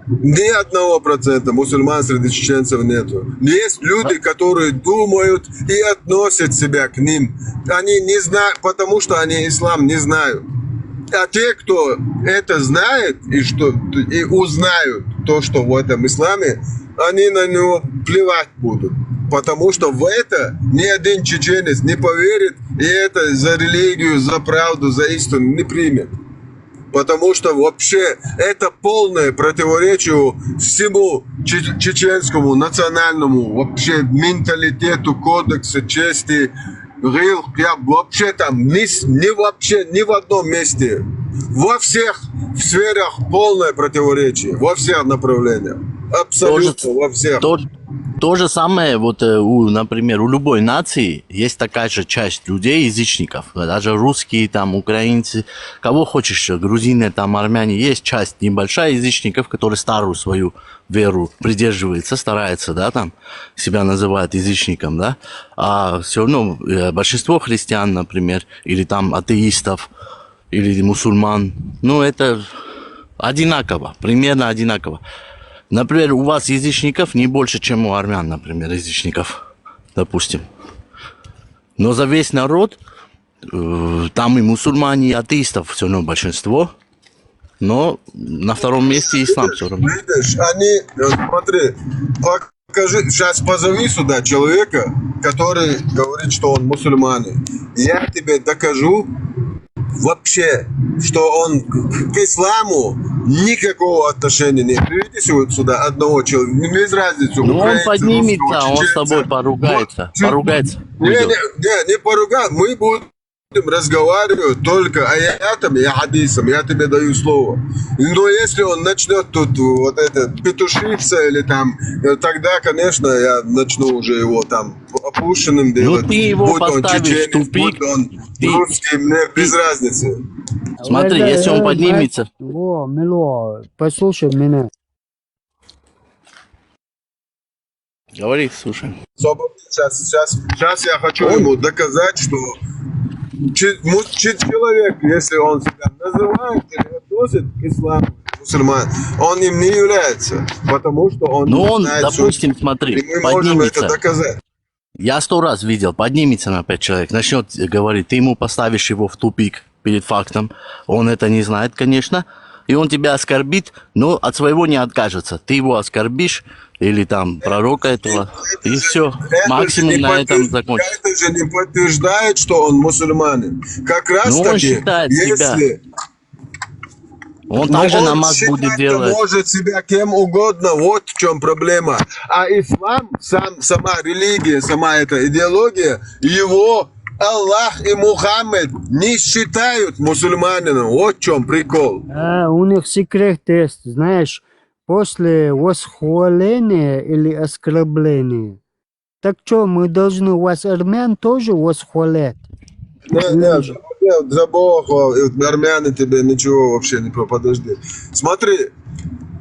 Ни 1% мусульман среди чеченцев нету. Есть люди, которые думают и относят себя к ним. Они не знают, потому что они ислам не знают. А те, кто это знает и узнают то, что в этом исламе, они на него плевать будут. Потому что в это ни один чеченец не поверит и это за религию, за правду, за истину не примет. Потому что вообще это полное противоречие всему чеченскому национальному вообще менталитету, кодексу чести. Я вообще там ни в одном месте. Во всех сферах полное противоречие. Во всех направлениях. Абсолютно во всех. То же самое, вот, например, у любой нации есть такая же часть людей, язычников. Даже русские, там, украинцы, кого хочешь, грузины, там, армяне. Есть часть небольшая язычников, которые старую свою веру придерживается, старается, да, там, себя называют язычником, да. А все равно большинство христиан, например, или там атеистов, или мусульман, ну, это одинаково, примерно одинаково. Например, у вас язычников не больше, чем у армян, например, язычников, допустим. Но за весь народ, там и мусульмане, и атеистов все равно большинство, но на втором месте ислам все равно. Видишь, они, смотри, покажи, сейчас позови сюда человека, который говорит, что он мусульманин. Я тебе докажу вообще, что он к исламу никакого отношения не имеет. Приведите сюда одного человека, без разницы. Ну он поднимется, он с тобой поругается. Не поругай, мы будем разговаривать только аятами и хадисом, я тебе даю слово. Но если он начнет тут вот это петушиться или там, тогда, конечно, я начну уже его там опущенным делать. Ну ты его будь поставишь в тупик. Будь он русский, мне без разницы. Смотри, если он поднимется. Мило, послушай меня. Говори, слушай. Сейчас я хочу ему доказать, что человек, если он себя называет или относит к исламу, мусульман, он им не является, потому что он ну он, знает, допустим, что... смотри, и мы можем это доказать. Я 100 раз видел, поднимется на 5 человек, начнет говорить, ты ему поставишь его в тупик перед фактом, он это не знает, конечно, и он тебя оскорбит, но от своего не откажется. Ты его оскорбишь, или там пророка этого, и все, максимум на этом закончится. Это же не подтверждает, что он мусульманин. Как раз ну, таки, он считает себя. Он также намаз будет делать. Он может себя кем угодно, вот в чем проблема. А ислам, сама религия, сама эта идеология, его Аллах и Мухаммед не считают мусульманином. Вот в чем прикол. У них секрет есть, знаешь, после восхваления или оскорбления. Так что, мы должны вас, армян, тоже восхвалять? Нет, за Бога, армяне тебе ничего вообще не подожди. Смотри,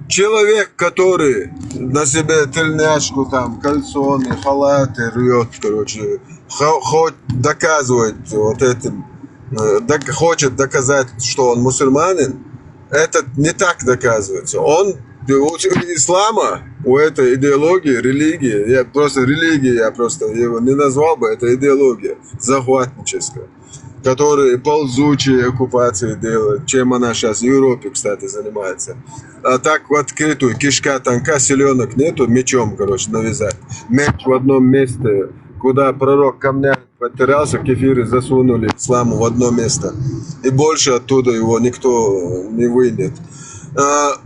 человек, который на себе тельняшку, там, кальсоны, халаты рвет, короче, доказывает вот этим, хочет доказать, что он мусульманин, это не так доказывается. Он У ислама, у этой идеологии, религии, я просто его не назвал бы, это идеология захватническая, которые ползучие оккупации делают, чем она сейчас в Европе, кстати, занимается. А так в открытую, кишка тонка, селенок нету, мечом, короче, навязать. Меч в одном месте, куда пророк камнями потерялся, кефиры засунули исламу в одно место. И больше оттуда его никто не вынет.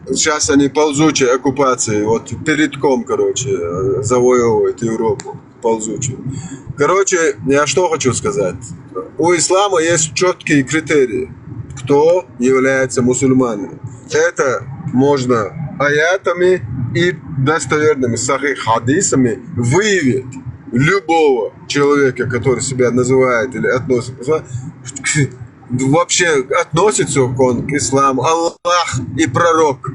Сейчас они ползучие оккупации, вот передком, короче, завоевывают Европу, ползучие. Короче, я что хочу сказать. У ислама есть четкие критерии, кто является мусульманином. Это можно аятами и достоверными сахих хадисами выявить любого человека, который себя называет или относится, вообще относится он к исламу, Аллах и пророк,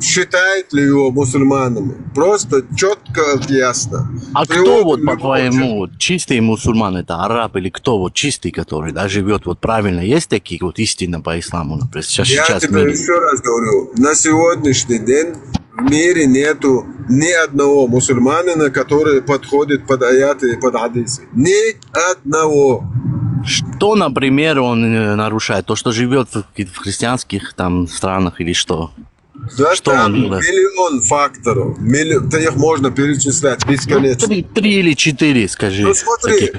считает ли его мусульманами? Просто четко, ясно. А кто вот, по-твоему, вот, чистый мусульман, это араб или кто вот чистый, который да, живет вот правильно? Есть такие вот истинно по исламу, например? Я тебе еще раз говорю, на сегодняшний день в мире нету ни одного мусульманина, который подходит под аяты и под хадисы. Ни одного. Что, например, он нарушает? То, что живет в христианских там странах или что? Да, что там он делает? миллион факторов. Их можно перечислять бесконечно. Ну, 3 или 4, скажи. Ну, смотри,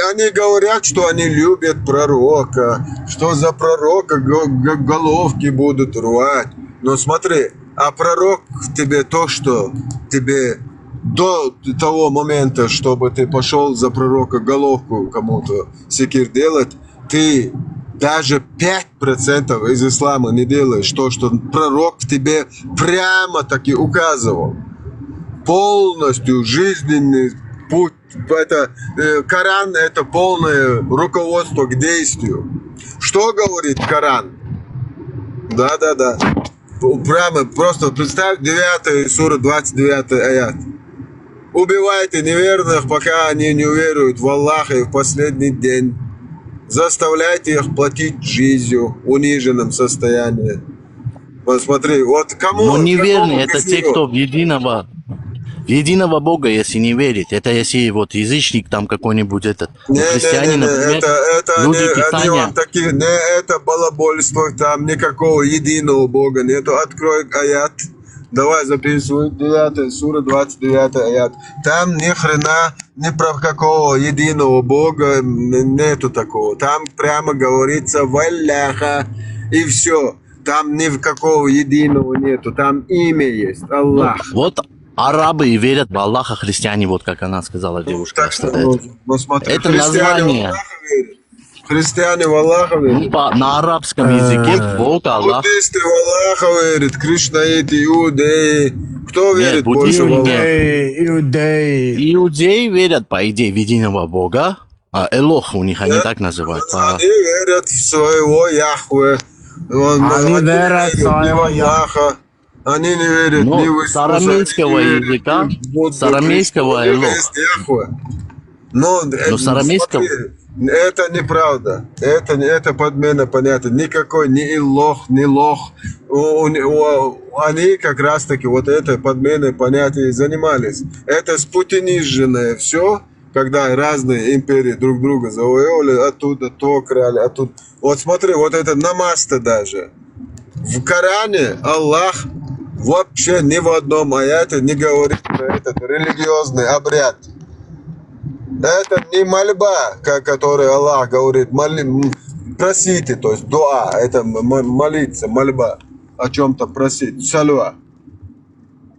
они говорят, что они любят пророка, что за пророка головки будут рвать. Но смотри, а пророк тебе то, что тебе до того момента, чтобы ты пошел за пророка головку кому-то секир делать, ты даже 5% из ислама не делаешь то, что пророк тебе прямо-таки указывал. Полностью жизненный путь. Коран – это полное руководство к действию. Что говорит Коран? Да. Прямо просто представь 9 сура, 29 аят. Убивайте неверных, пока они не уверуют в Аллаха и в последний день. Заставляйте их платить жизнью в униженном состоянии. Посмотри, вот кому... Но неверные, это те, кто в единого Бога, если не верит. Это если вот язычник там какой-нибудь этот. Христиане, например, люди Писания. Это балабольство, там никакого единого Бога нету. Открой аят. Давай записывай, 9 сура, 29 аят. Там ни хрена, ни про какого единого Бога нету такого. Там прямо говорится «Валляха» и все. Там ни в какого единого нету. Там имя есть, Аллах. Вот арабы и верят в Аллаха, христиане, вот как она сказала, девушка. Смотри, это название. Христиане в Аллаха верят. На арабском языке Бог, Аллах. Буддисты в Аллаха верят, кришнаиты, иудеи. Кто верит больше в Аллаха? Иудеи верят, по идее, в единого Бога. Элох у них, они так называют. Они верят в своего Яхве. Они верят в своего Аллаха. Они не верят ни в с арамейского языка, с арамейского Элох. Но с арамейского... Это неправда. Это подмена понятия. Никакой ни Илох, ни Лох. Они как раз таки вот этой подменой понятия занимались. Это спутинизженное все, когда разные империи друг друга завоевали, оттуда то крали, оттуда. Вот смотри, вот это намаз-то даже. В Коране Аллах вообще ни в одном аяте не говорит про этот религиозный обряд. Это не мольба, который Аллах говорит, просите, то есть дуа, это молиться, мольба, о чем-то просить, салва.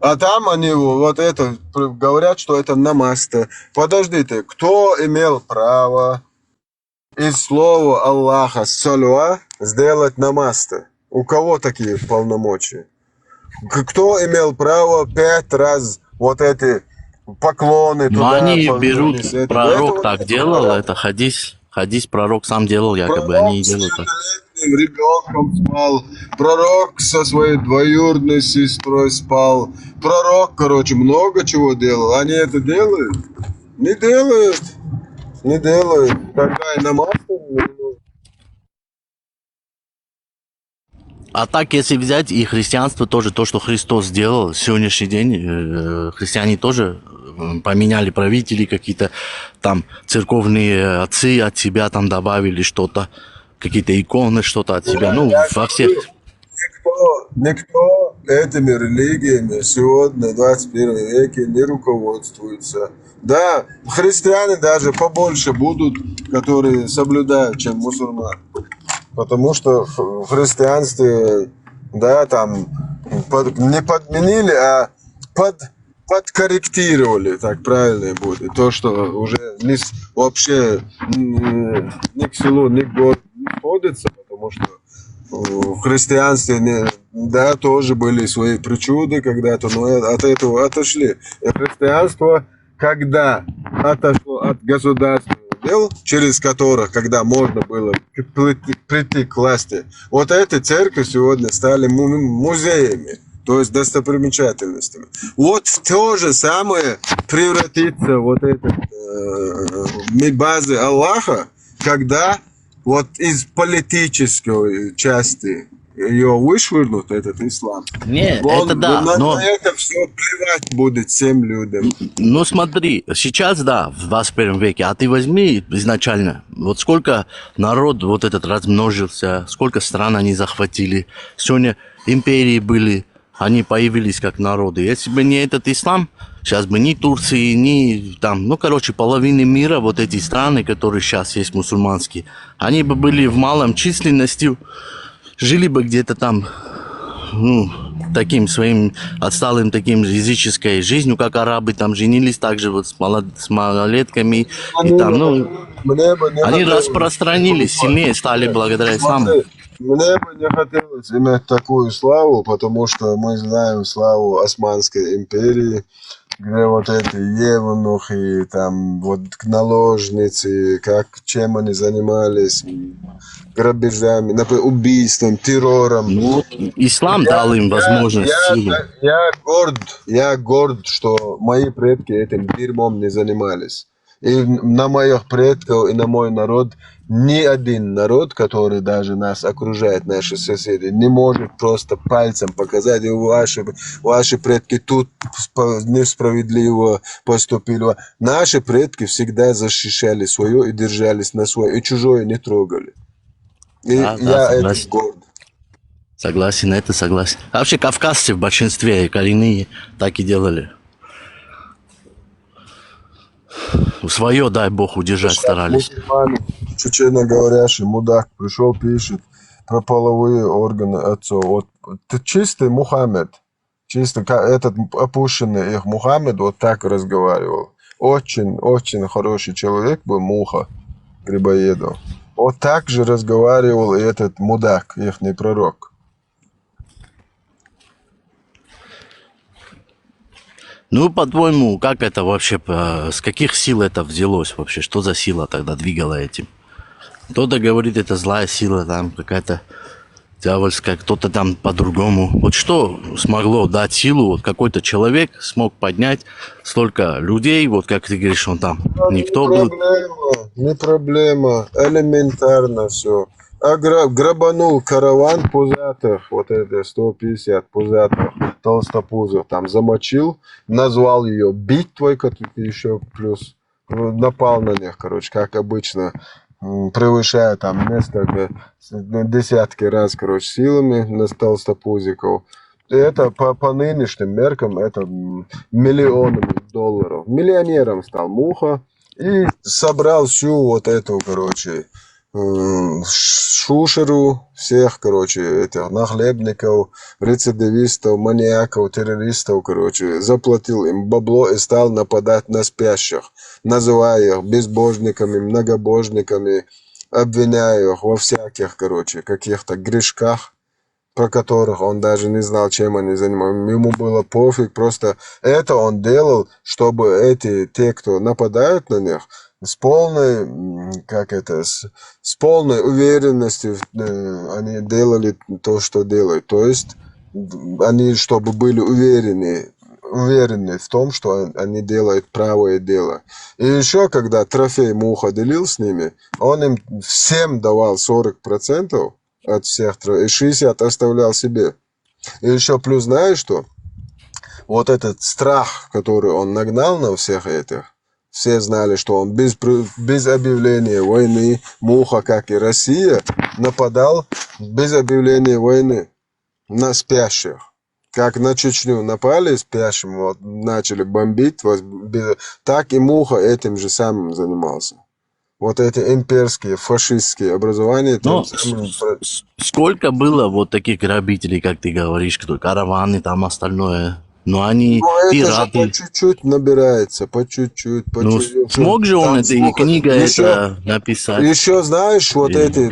А там они вот это говорят, что это намаз-то. Подождите, кто имел право из слова Аллаха салва сделать намаз-то? У кого такие полномочия? Кто имел право 5 раз вот эти поклоны туда? Но они берут, пророк так делал, это хадис пророк сам делал, якобы, пророк они и делают так. Ребенком спал, пророк со своей двоюродной сестрой спал, пророк, короче, много чего делал. Они это делают? Не делают. Тогда и намаз не нужно. А так, если взять и христианство тоже, то, что Христос сделал, сегодняшний день христиане тоже поменяли правителей, какие-то там церковные отцы от себя там добавили что-то, какие-то иконы, что-то от себя, ну, во всех. Никто этими религиями сегодня, в 21 веке, не руководствуется. Да, христиане даже побольше будут, которые соблюдают, чем мусульмане. Потому что в христианстве, да, там не подменили, а подкорректировали, так правильно будет. То, что уже вообще ни к селу, ни к городу не сходится, потому что в христианстве, да, тоже были свои причуды когда-то, но от этого отошли. И христианство, когда отошло от государства, дел, через которых, когда можно было прийти к власти, вот эти церкви сегодня стали музеями, то есть достопримечательностями. Вот в то же самое превратится вот эта базы Аллаха, когда вот из политической части ее вышвырнут, этот ислам. Нет, это да, но... На это все плевать будет всем людям. Ну смотри, сейчас да, в 21 веке, а ты возьми изначально, вот сколько народ вот этот размножился, сколько стран они захватили, сегодня империи были, они появились как народы. Если бы не этот ислам, сейчас бы ни Турции, ни там, ну короче, половины мира, вот эти страны, которые сейчас есть мусульманские, они бы были в малом численности, жили бы где-то там, ну, таким своим отсталым таким языческой жизнью, как арабы, там женились также вот с малолетками, и там, ну, они распространились, сильнее стали благодаря исламу. Мне бы не хотелось иметь такую славу, потому что мы знаем славу Османской империи, где вот эти евнухи, там вот наложницы, чем они занимались, грабежами, например, убийством, террором. Ну, ислам дал им возможность. Я горд, что мои предки этим дерьмом не занимались. И на моих предков, и на мой народ, ни один народ, который даже нас окружает, наши соседи, не может просто пальцем показать, ваши предки тут несправедливо поступили. Наши предки всегда защищали свое и держались на свое, и чужое не трогали. И да, я этим горд. Согласен, это согласен. А вообще кавказцы в большинстве коренные так и делали. Свое, дай бог, удержать старались. Чечено говорящий мудак пришел, пишет про половые органы отцов. Вот чистый Мухаммед, чисто этот опущенный их Мухаммед вот так разговаривал. Очень, очень хороший человек был, Муха Грибоедов. Вот так же разговаривал и этот мудак, ихний пророк. Ну, по-твоему, как это вообще, с каких сил это взялось вообще? Что за сила тогда двигала этим? Кто-то говорит, это злая сила, там какая-то дьявольская, кто-то там по-другому. Вот что смогло дать силу, вот какой-то человек смог поднять столько людей, вот как ты говоришь, он там никто был. Не проблема, элементарно все. Грабанул караван пузатых, вот это 150 пузатых толстопузов, там замочил, назвал ее битвой, еще плюс напал на них, короче, как обычно, превышая там несколько десятки раз, короче, силами на толстопузиков. И это по нынешним меркам это миллионами долларов. Миллионером стал Муха и собрал всю вот эту, короче, шушеру всех, короче, этих нахлебников, рецидивистов, маньяков, террористов, короче, заплатил им бабло и стал нападать на спящих, называя их безбожниками, многобожниками, обвиняя их во всяких, короче, каких-то грешках, про которых он даже не знал, чем они занимаются. Ему было пофиг, просто это он делал, чтобы те, кто нападают на них, с полной уверенностью они делали то, что делают. То есть они, чтобы были уверены в том, что они делают правое дело. И еще, когда трофей Муха делил с ними, он им всем давал 40%, от всех и 60 оставлял себе. И еще плюс, знаешь что? Вот этот страх, который он нагнал на всех этих, все знали, что он без объявления войны, Муха, как и Россия, нападал без объявления войны на спящих. Как на Чечню напали спящим, вот, начали бомбить, так и Муха этим же самым занимался. Вот эти имперские, фашистские образования. Но сколько было вот таких грабителей, как ты говоришь, кто караваны, там остальное? Но они пираты. Это же по чуть-чуть набирается, по чуть-чуть, по чуть-чуть. Смог же он этой книгой это написать? Еще знаешь, вот эти,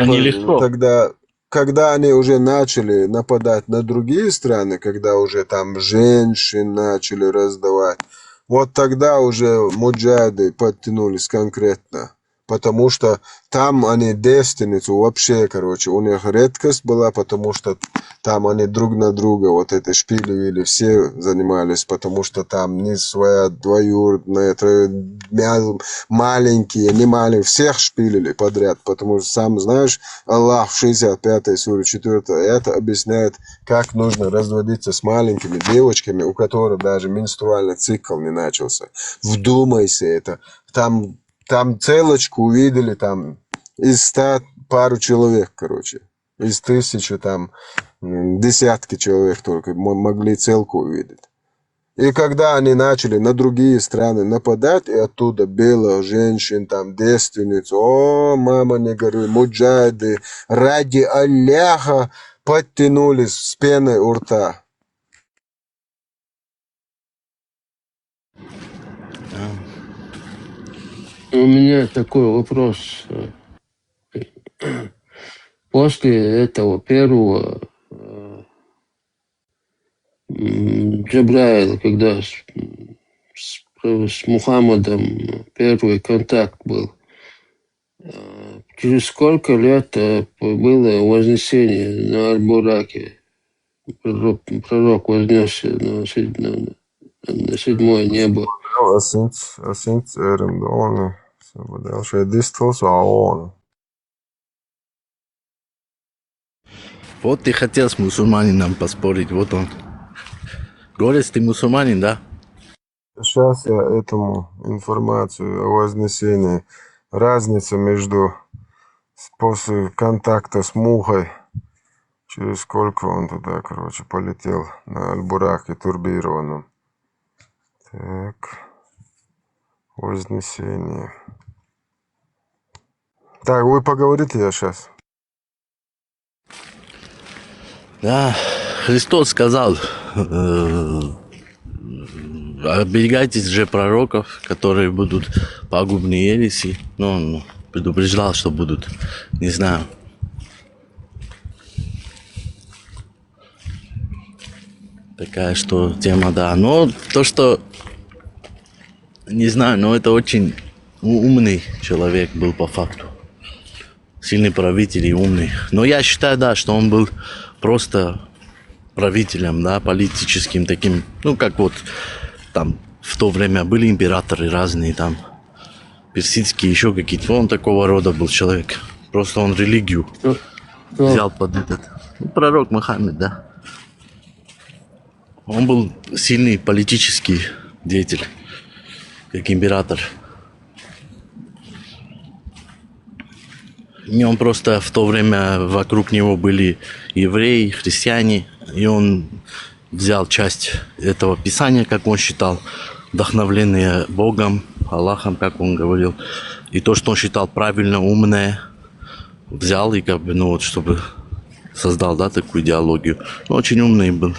когда они уже начали нападать на другие страны, когда уже там женщин начали раздавать, вот тогда уже муджахиды подтянулись конкретно. Потому что там они девственницу вообще, короче, у них редкость была, потому что там они друг на друга вот это шпилили, все занимались, потому что там не своя двоюродная, маленькие, не маленькие, всех шпилили подряд, потому что сам знаешь, Аллах в 65-й суре 4 это объясняет, как нужно разводиться с маленькими девочками, у которых даже менструальный цикл не начался. Вдумайся это, там целочку увидели, там, из 100 пару человек, короче. Из 1000 там десятки человек только могли целку увидеть. И когда они начали на другие страны нападать, и оттуда белых женщин, там, девственниц, о, мама, не горюй, муджахиды, ради Аллаха подтянулись с пеной у рта. У меня такой вопрос. После этого первого Джабраила, когда с Мухаммадом первый контакт был, через сколько лет было вознесение на Аль-Бураке? Пророк вознесся на седьмое небо. Вот ты хотел с мусульманином поспорить, вот он. Горец, ты мусульманин, да? Сейчас я этому информацию о вознесении. Разница между после контакта с Мухой, через сколько он туда, короче, полетел на Аль-Бураке турбированном. Так, вознесение. Так, вы поговорите, я сейчас. Да, Христос сказал, оберегайтесь же пророков, которые будут пагубные ереси. Но он предупреждал, что будут, не знаю. Такая, что тема, да. Но то, что, не знаю, но это очень умный человек был по факту. Сильный правитель и умный. Но я считаю, да, что он был просто правителем, да, политическим таким, ну, как вот там в то время были императоры разные, там, персидские, еще какие-то. Он такого рода был человек. Просто он религию взял под этот. Ну, пророк Мухаммед, да. Он был сильный политический деятель, как император. И он просто в то время вокруг него были евреи, христиане, и он взял часть этого писания, как он считал, вдохновленное Богом, Аллахом, как он говорил, и то, что он считал правильно, умное, взял и как бы, ну вот, чтобы создал, да, такую идеологию. Ну, очень умный был,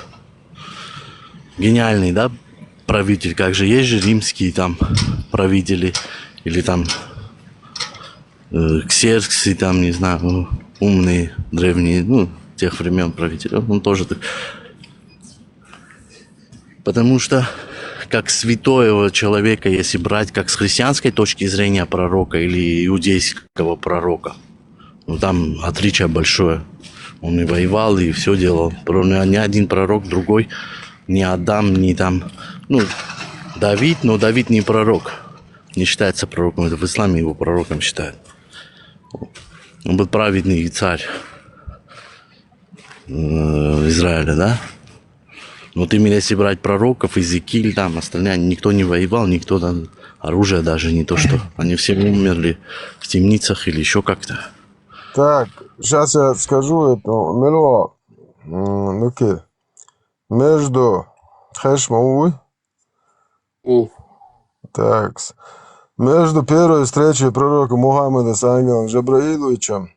гениальный, да, правитель. Как же есть же римские там правители или там ксерксы, там, не знаю, ну, умные, древние, ну, тех времен правители. Он тоже так. Потому что как святого человека, если брать как с христианской точки зрения пророка или иудейского пророка, ну, там отличие большое. Он и воевал, и все делал. Ни один пророк другой, ни Адам, ни там, ну, Давид, но Давид не пророк. Не считается пророком. Это в исламе его пророком считают. Он был праведный царь. в Израиле, да? Вот именно если брать пророков, Иезекииль, там остальные, никто не воевал, никто там, оружие даже не то что. Они все умерли в темницах или еще как-то. Так, сейчас я скажу это. Мело, ну-ка, между Хэшмауи, так, между первой встречей пророка Мухаммеда с ангелом Джабраиловичем,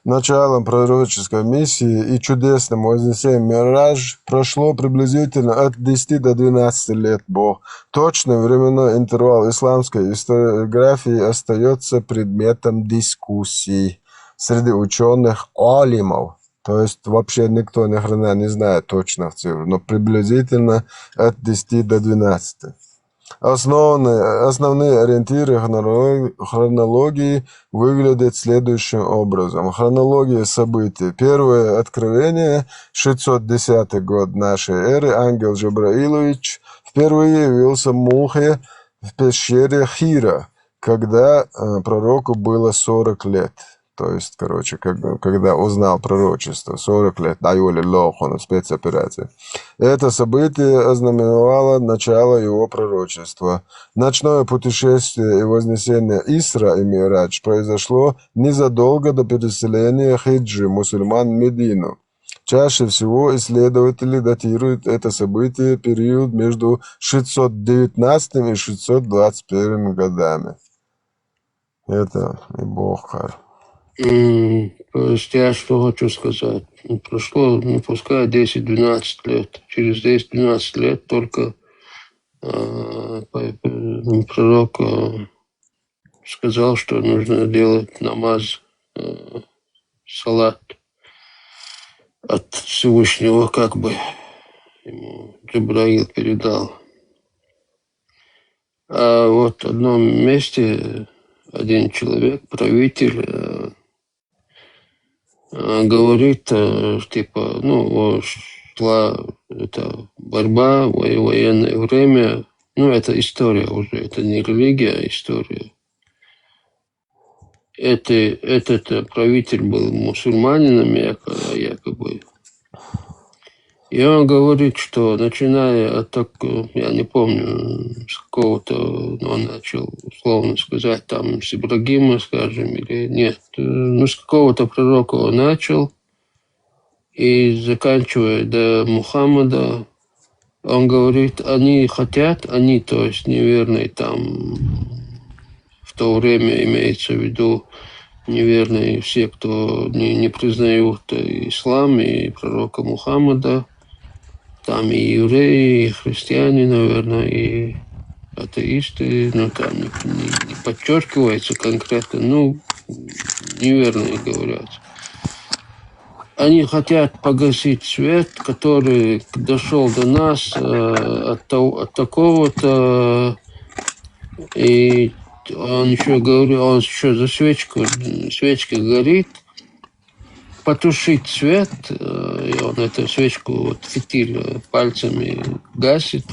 началом пророческой миссии и чудесным вознесением Мирадж прошло приблизительно от 10 до 12 лет. Точный временной интервал исламской историографии остается предметом дискуссий среди ученых алимов. То есть вообще никто ни хрена не знает точно в цифру, но приблизительно от 10 до 12. Основные ориентиры хронологии выглядят следующим образом. Хронология событий. Первое откровение, 610 год нашей эры, ангел Джабраилович впервые явился Мухе в пещере Хира, когда пророку было 40 лет. То есть, короче, когда узнал пророчество, 40 лет, даюли лохону, спецоперация. Это событие ознаменовало начало его пророчества. Ночное путешествие и вознесение Исра и Мирадж произошло незадолго до переселения хиджи мусульман в Медину. Чаще всего исследователи датируют это событие период между 619 и 621 годами. Это и Бохар. То есть я что хочу сказать. Прошло, пускай 10-12 лет. Через 10-12 лет только пророк сказал, что нужно делать намаз, салат от Всевышнего, как бы ему Джабраил передал. А вот в одном месте один человек, правитель, говорит, типа, шла эта борьба, военное время, это история уже, это не религия, а история. Этот правитель был мусульманином, якобы. И он говорит, что начиная от такого, я не помню, с какого-то, он начал, условно сказать, там, с Ибрагима, скажем, или нет, с какого-то пророка он начал, и заканчивая до Мухаммада, он говорит, они хотят, то есть неверные там, в то время имеется в виду, неверные все, кто не признают ислам и пророка Мухаммада, там и евреи, и христиане, наверное, и атеисты, там не подчеркивается конкретно, неверные говорят. Они хотят погасить свет, который дошел до нас от такого-то, и он еще говорит, он еще за свечка горит, потушить свет, и он эту свечку, фитиль пальцами гасит,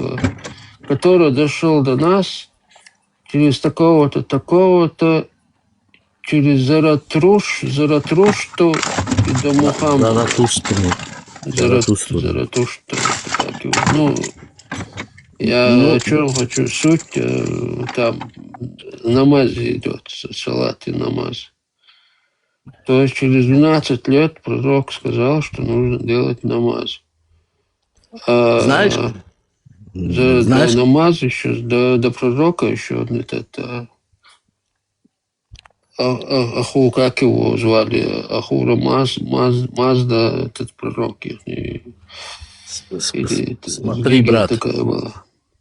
который дошел до нас через такого-то, через Заратрушту и до Мухаммада. Заратушту. Я о чем хочу, суть, там намаз идет, салат и намаз. То есть через 12 лет пророк сказал, что нужно делать намаз. Знаешь? До намаза еще, до пророка еще Аху, как его звали? Ахура Мазда, этот пророк. Смотри, брат. Такая была.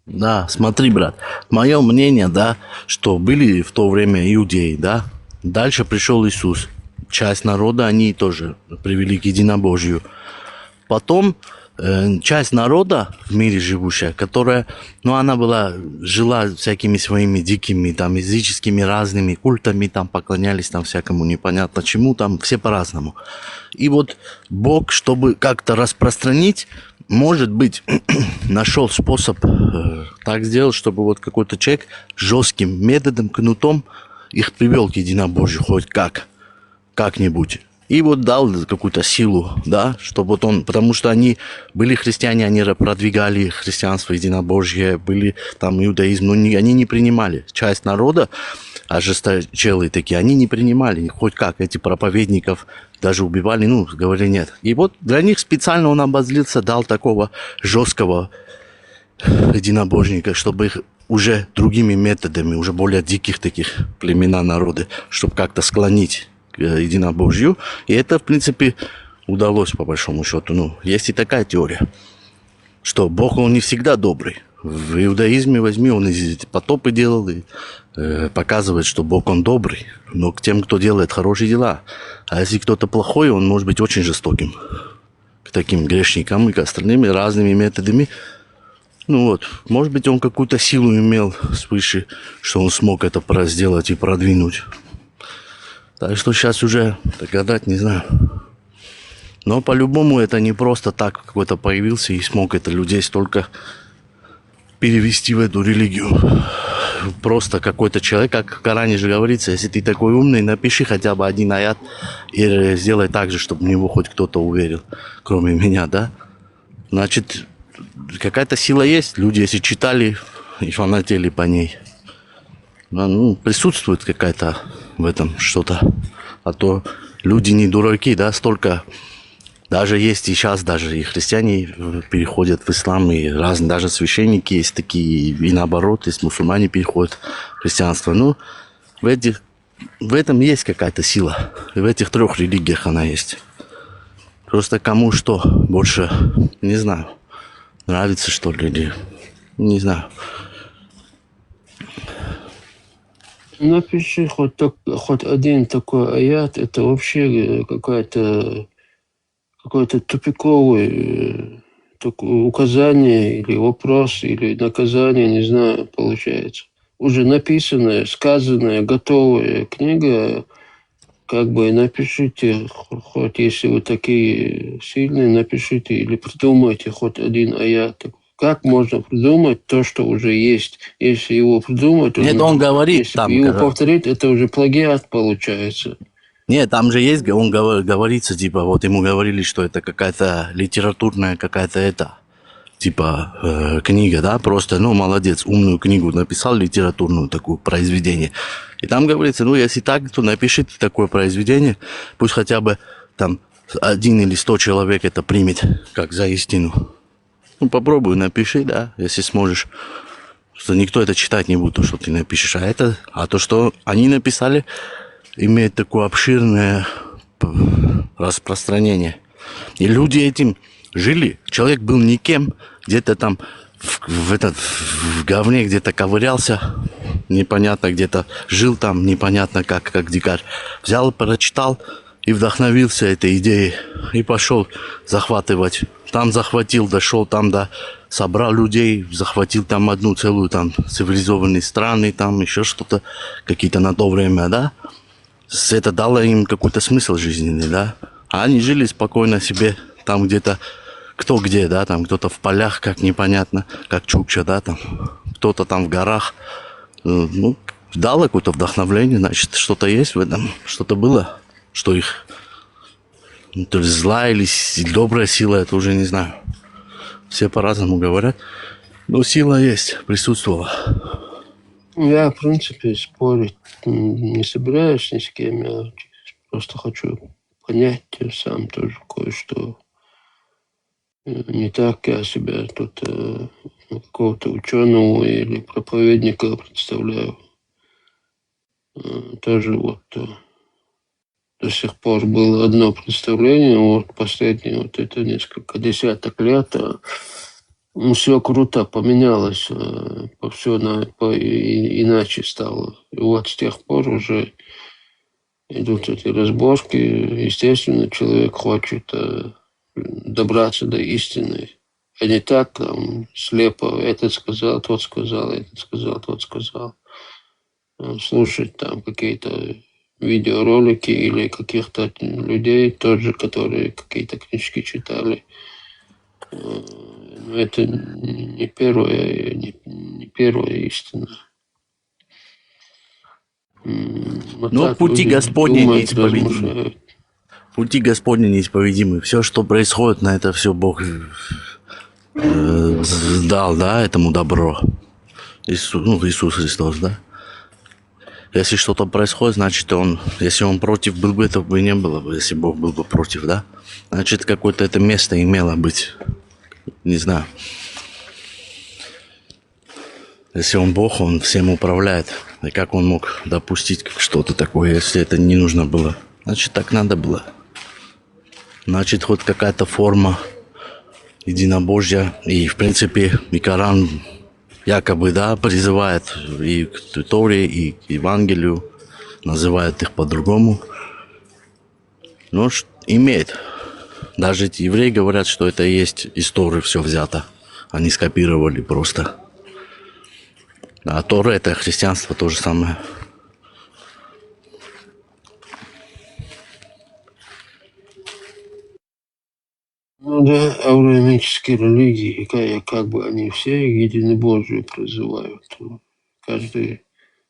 Да, смотри, брат. Мое мнение, да, что были в то время иудеи, да. Дальше пришел Иисус. Часть народа они тоже привели к единобожию. Потом часть народа в мире живущая, которая, она жила всякими своими дикими, там, языческими разными культами, там, поклонялись там всякому непонятно чему, там, все по-разному. И вот Бог, чтобы как-то распространить, может быть, нашел способ так сделать, чтобы вот какой-то человек жестким методом, кнутом их привел к единобожию хоть как-нибудь. и вот дал какую-то силу, да, чтобы вот он, потому что они были христиане, они продвигали христианство, единобожие, были там иудаизм, но они не принимали. Часть народа, ожесточелые такие, они не принимали, хоть как, эти проповедников даже убивали, ну, говорили нет. И вот для них специально он обозлился, дал такого жесткого единобожника, чтобы их уже другими методами, уже более диких таких племена народы, чтобы как-то склонить к единобожию. И это, в принципе, удалось, по большому счету. Ну, есть и такая теория, что Бог, он не всегда добрый. В иудаизме возьми, он и потопы делал, и показывает, что Бог, он добрый, но к тем, кто делает хорошие дела. А если кто-то плохой, он может быть очень жестоким к таким грешникам и к остальным разными методами. Ну вот, может быть, он какую-то силу имел свыше, что он смог это сделать и продвинуть. Так что сейчас уже догадать не знаю. Но по-любому это не просто так какой-то появился и смог это людей столько перевести в эту религию. Просто какой-то человек, как в Коране же говорится, если ты такой умный, напиши хотя бы один аят и сделай так же, чтобы в него хоть кто-то уверил, кроме меня, да? Значит, какая-то сила есть. Люди, если читали и фанатели по ней, ну, присутствует какая-то в этом что-то. А то люди не дураки, да, столько... Даже есть и сейчас, даже и христиане переходят в ислам, и разные, даже священники есть такие, и наоборот, есть мусульмане переходят в христианство. Ну, в этом есть какая-то сила. И в этих трех религиях она есть. Просто кому что больше, не знаю, нравится, что ли, или не знаю. Напиши хоть один такой аят, это вообще какое-то тупиковое указание или вопрос, или наказание, не знаю, получается. Уже написанная, сказанная, готовая книга, как бы напишите, хоть если вы такие сильные, напишите или придумайте хоть один аят. Как можно придумать то, что уже есть? Если его придумать, нет, он говорит, если там, его повторить, это уже плагиат получается. Нет, там же есть, он говорится, типа, вот ему говорили, что это какая-то литературная какая-то типа книга, да, просто, ну, молодец, умную книгу написал, литературную такую произведение. И там говорится, ну, если так, то напишите такое произведение, пусть хотя бы там 1 или 100 человек это примет, как за истину. Ну, попробуй, напиши, да, если сможешь. Что никто это читать не будет, то, что ты напишешь. А то, что они написали, имеет такое обширное распространение. И люди этим жили. Человек был никем, где-то там в говне где-то ковырялся, непонятно, где-то жил там, непонятно как дикарь. Взял, прочитал и вдохновился этой идеей. И пошел захватывать. Там захватил, дошел там до... Собрал людей, захватил там одну целую там цивилизованные страны, там еще что-то, какие-то на то время, да. Это дало им какой-то смысл жизненный, да. А они жили спокойно себе там где-то, кто где, да, там кто-то в полях, как непонятно, как Чукча, да, там, кто-то там в горах. Ну, дало какое-то вдохновление, значит, что-то есть в этом, что-то было, что их, то есть злая или добрая сила, это уже не знаю. Все по-разному говорят, но сила есть, присутствовала. Я, в принципе, спорить не собираюсь ни с кем. Я просто хочу понять сам тоже кое-что. Не так я себя тут какого-то ученого или проповедника представляю. Тоже вот до сих пор было одно представление, вот последние вот это несколько десяток лет, все круто поменялось, все иначе стало. И вот с тех пор уже идут эти разборки. Естественно, человек хочет добраться до истины, а не так там слепо этот сказал, тот сказал, этот сказал, тот сказал. Слушать там какие-то видеоролики или каких-то людей, тоже, которые какие-то книжки читали. Но это не первая истина. Вот но пути Господни не исповедуют. Пути Господни неисповедимы. Все, что происходит, на это все Бог дал, да, этому добро. Иисус Христос, да. Если что-то происходит, значит, если он против был бы, этого бы не было бы, если Бог был бы против, да. Значит, какое-то это место имело быть. Не знаю. Если он Бог, он всем управляет. И как он мог допустить что-то такое, если это не нужно было? Значит, так надо было. Значит, хоть какая-то форма единобожья. И, в принципе, и Коран якобы, да, призывает и к Торе, и к Евангелию. Называет их по-другому. Но имеет. Даже эти евреи говорят, что это и есть из Торы все взято. Они скопировали просто. А Тора — это христианство, то же самое. Ну да, авраамические религии, как бы они все единобожие призывают. Каждый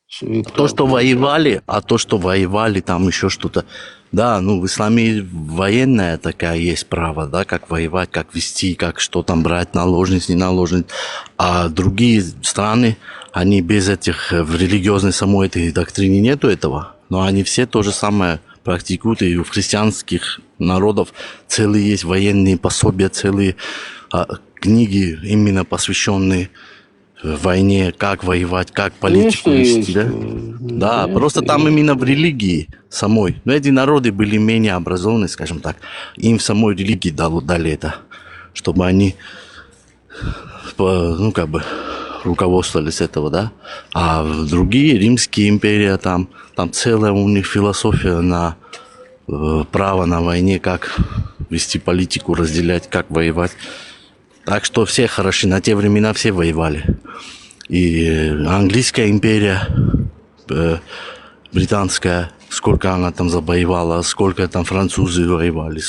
свою То, что воевали, там еще что-то. Да, в исламе военная такая есть право, да, как воевать, как вести, как что там брать, наложниц, не наложниц. А другие страны, они без этих, в религиозной самой этой доктрине нету этого. Но они все то же самое практикуют. И у христианских народов целые есть военные пособия, целые книги, именно посвященные войне, как воевать, как политику вести, да? Да, просто там именно в религии самой. Но эти народы были менее образованы, скажем так. Им в самой религии дали это, чтобы они, руководствовались этого, да? А другие, Римские империи, там целая у них философия на право на войне, как вести политику, разделять, как воевать. Так что все хороши, на те времена все воевали. И английская империя, британская, сколько она там завоевала, сколько там французы воевали,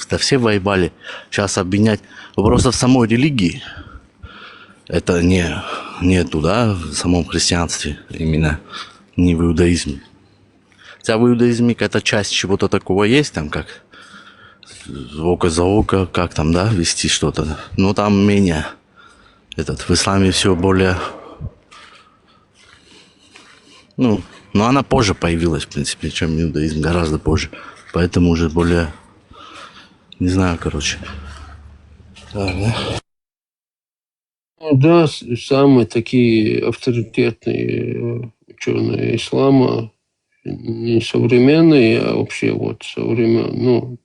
да все воевали. Сейчас обвинять просто в самой религии. Это нету, да, в самом христианстве, именно не в иудаизме. Хотя в иудаизме какая-то часть чего-то такого есть, там как око за око, как там, да, вести что-то. Но там менее. В исламе все более... но она позже появилась, в принципе, чем иудаизм, гораздо позже. Поэтому уже более... Не знаю, короче. Так, да? Да, самые такие авторитетные ученые ислама, не современные, а вообще современные,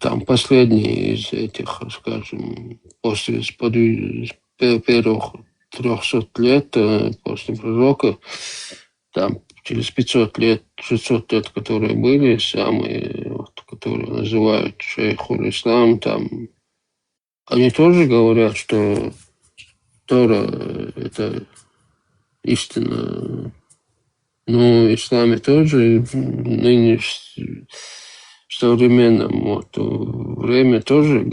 там последний из этих, скажем, после первых 300 лет после пророка, там через 500 лет, 600 лет, которые были, самые, которые называют шейхуль ислам, там, они тоже говорят, что Тора – это истина. Но в исламе тоже ныне в современном время тоже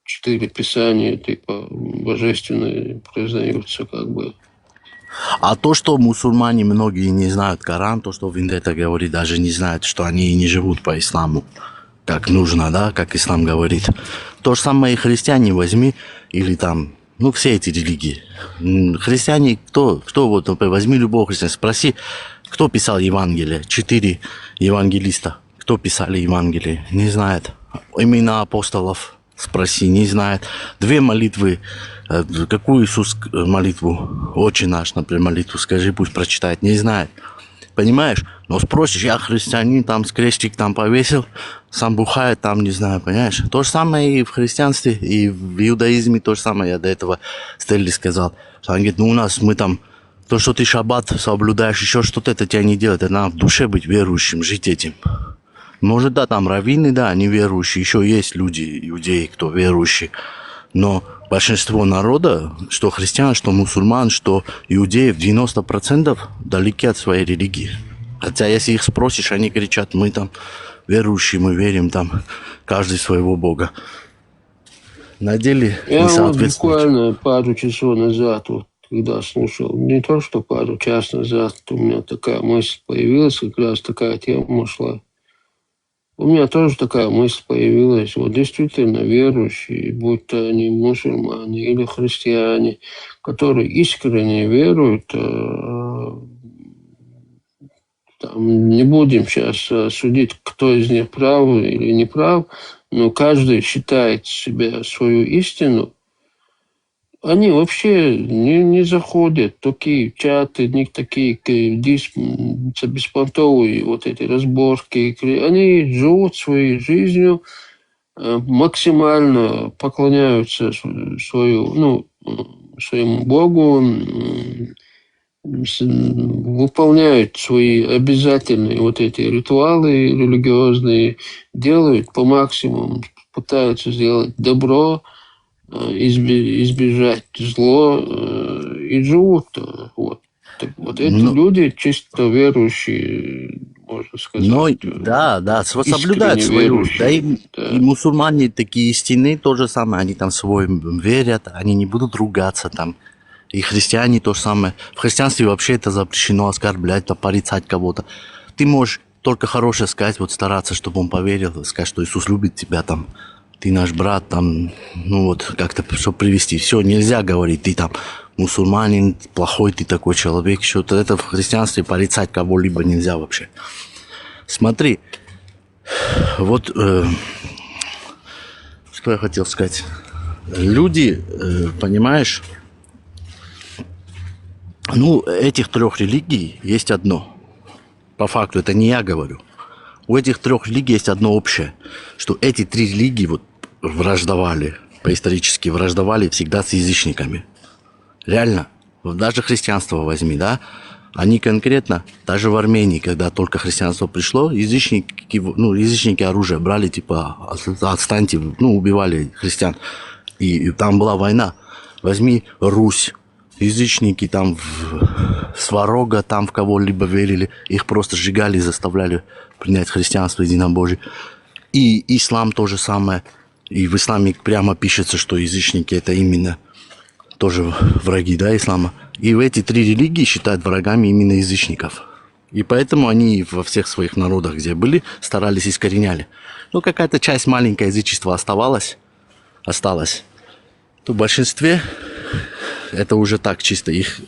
4 писания типа божественные признаются как бы. А то, что мусульмане многие не знают Коран, то, что Виндета говорит, даже не знают, что они не живут по исламу, как нужно, да, как ислам говорит. То же самое и христиане возьми, или там, все эти религии. Христиане, кто например, возьми любого христианина, спроси, кто писал Евангелие, 4 евангелиста. Кто писали Евангелие? Не знает. Имена апостолов спроси, не знает. 2 молитвы. Какую Иисус молитву? Отче наш, например, молитву скажи, пусть прочитает. Не знает. Понимаешь? Но спросишь, я христианин, там крестик там повесил, сам бухает, там, не знаю, понимаешь? То же самое и в христианстве, и в иудаизме то же самое. Я до этого Стелли сказал. Он говорит, у нас мы там, то, что ты шаббат соблюдаешь, еще что-то, это тебя не делает. Это надо в душе быть верующим, жить этим. Может, да, там раввины, да, они верующие, еще есть люди, иудеи, кто верующие, но большинство народа, что христиан, что мусульман, что иудеев, 90% далеки от своей религии. Хотя, если их спросишь, они кричат, мы там верующие, мы верим там, каждый своего бога. На деле не соответствует. Буквально пару часов назад, когда слушал, не то, что пару час назад, у меня такая мысль появилась, как раз такая тема шла. У меня тоже такая мысль появилась. Вот действительно верующие, будь то они мусульмане или христиане, которые искренне веруют, там, не будем сейчас судить, кто из них прав или не прав, но каждый считает себя свою истину. Они вообще не заходят, такие чаты, не такие беспонтовые вот эти разборки. Они живут своей жизнью, максимально поклоняются своему Богу, выполняют свои обязательные вот эти ритуалы религиозные, делают по максимуму, пытаются сделать добро, избежать зло и живут. Вот. Вот эти люди чисто верующие, можно сказать. Ну, да, соблюдают свою. Да, и мусульмане такие истины, то же самое, они там своим верят, они не будут ругаться там. И христиане то же самое. В христианстве вообще это запрещено оскорблять, порицать кого-то. Ты можешь только хорошее сказать, вот стараться, чтобы он поверил, сказать, что Иисус любит тебя там, ты наш брат, там, ну вот, как-то, чтобы привести. Все, нельзя говорить, ты там мусульманин, плохой ты такой человек, что-то. Это в христианстве порицать кого-либо нельзя вообще. Смотри, вот, что я хотел сказать. Люди, понимаешь, ну, этих трех религий есть одно. По факту, это не я говорю. У этих трех религий есть одно общее, что эти три религии вот враждовали, поисторически враждовали всегда с язычниками. Реально, даже христианство возьми, да, они конкретно, даже в Армении, когда только христианство пришло, язычники оружие брали, типа, отстаньте, убивали христиан. И там была война. Возьми Русь. Язычники там Сварога, там в кого-либо верили, их просто сжигали и заставляли принять христианство, единобожие. И ислам то же самое. И в исламе прямо пишется, что язычники это именно тоже враги, да, ислама. И в эти три религии считают врагами именно язычников. И поэтому они во всех своих народах, где были, старались искореняли. Ну, какая-то часть маленькое язычества осталась. То в большинстве это уже так чисто их,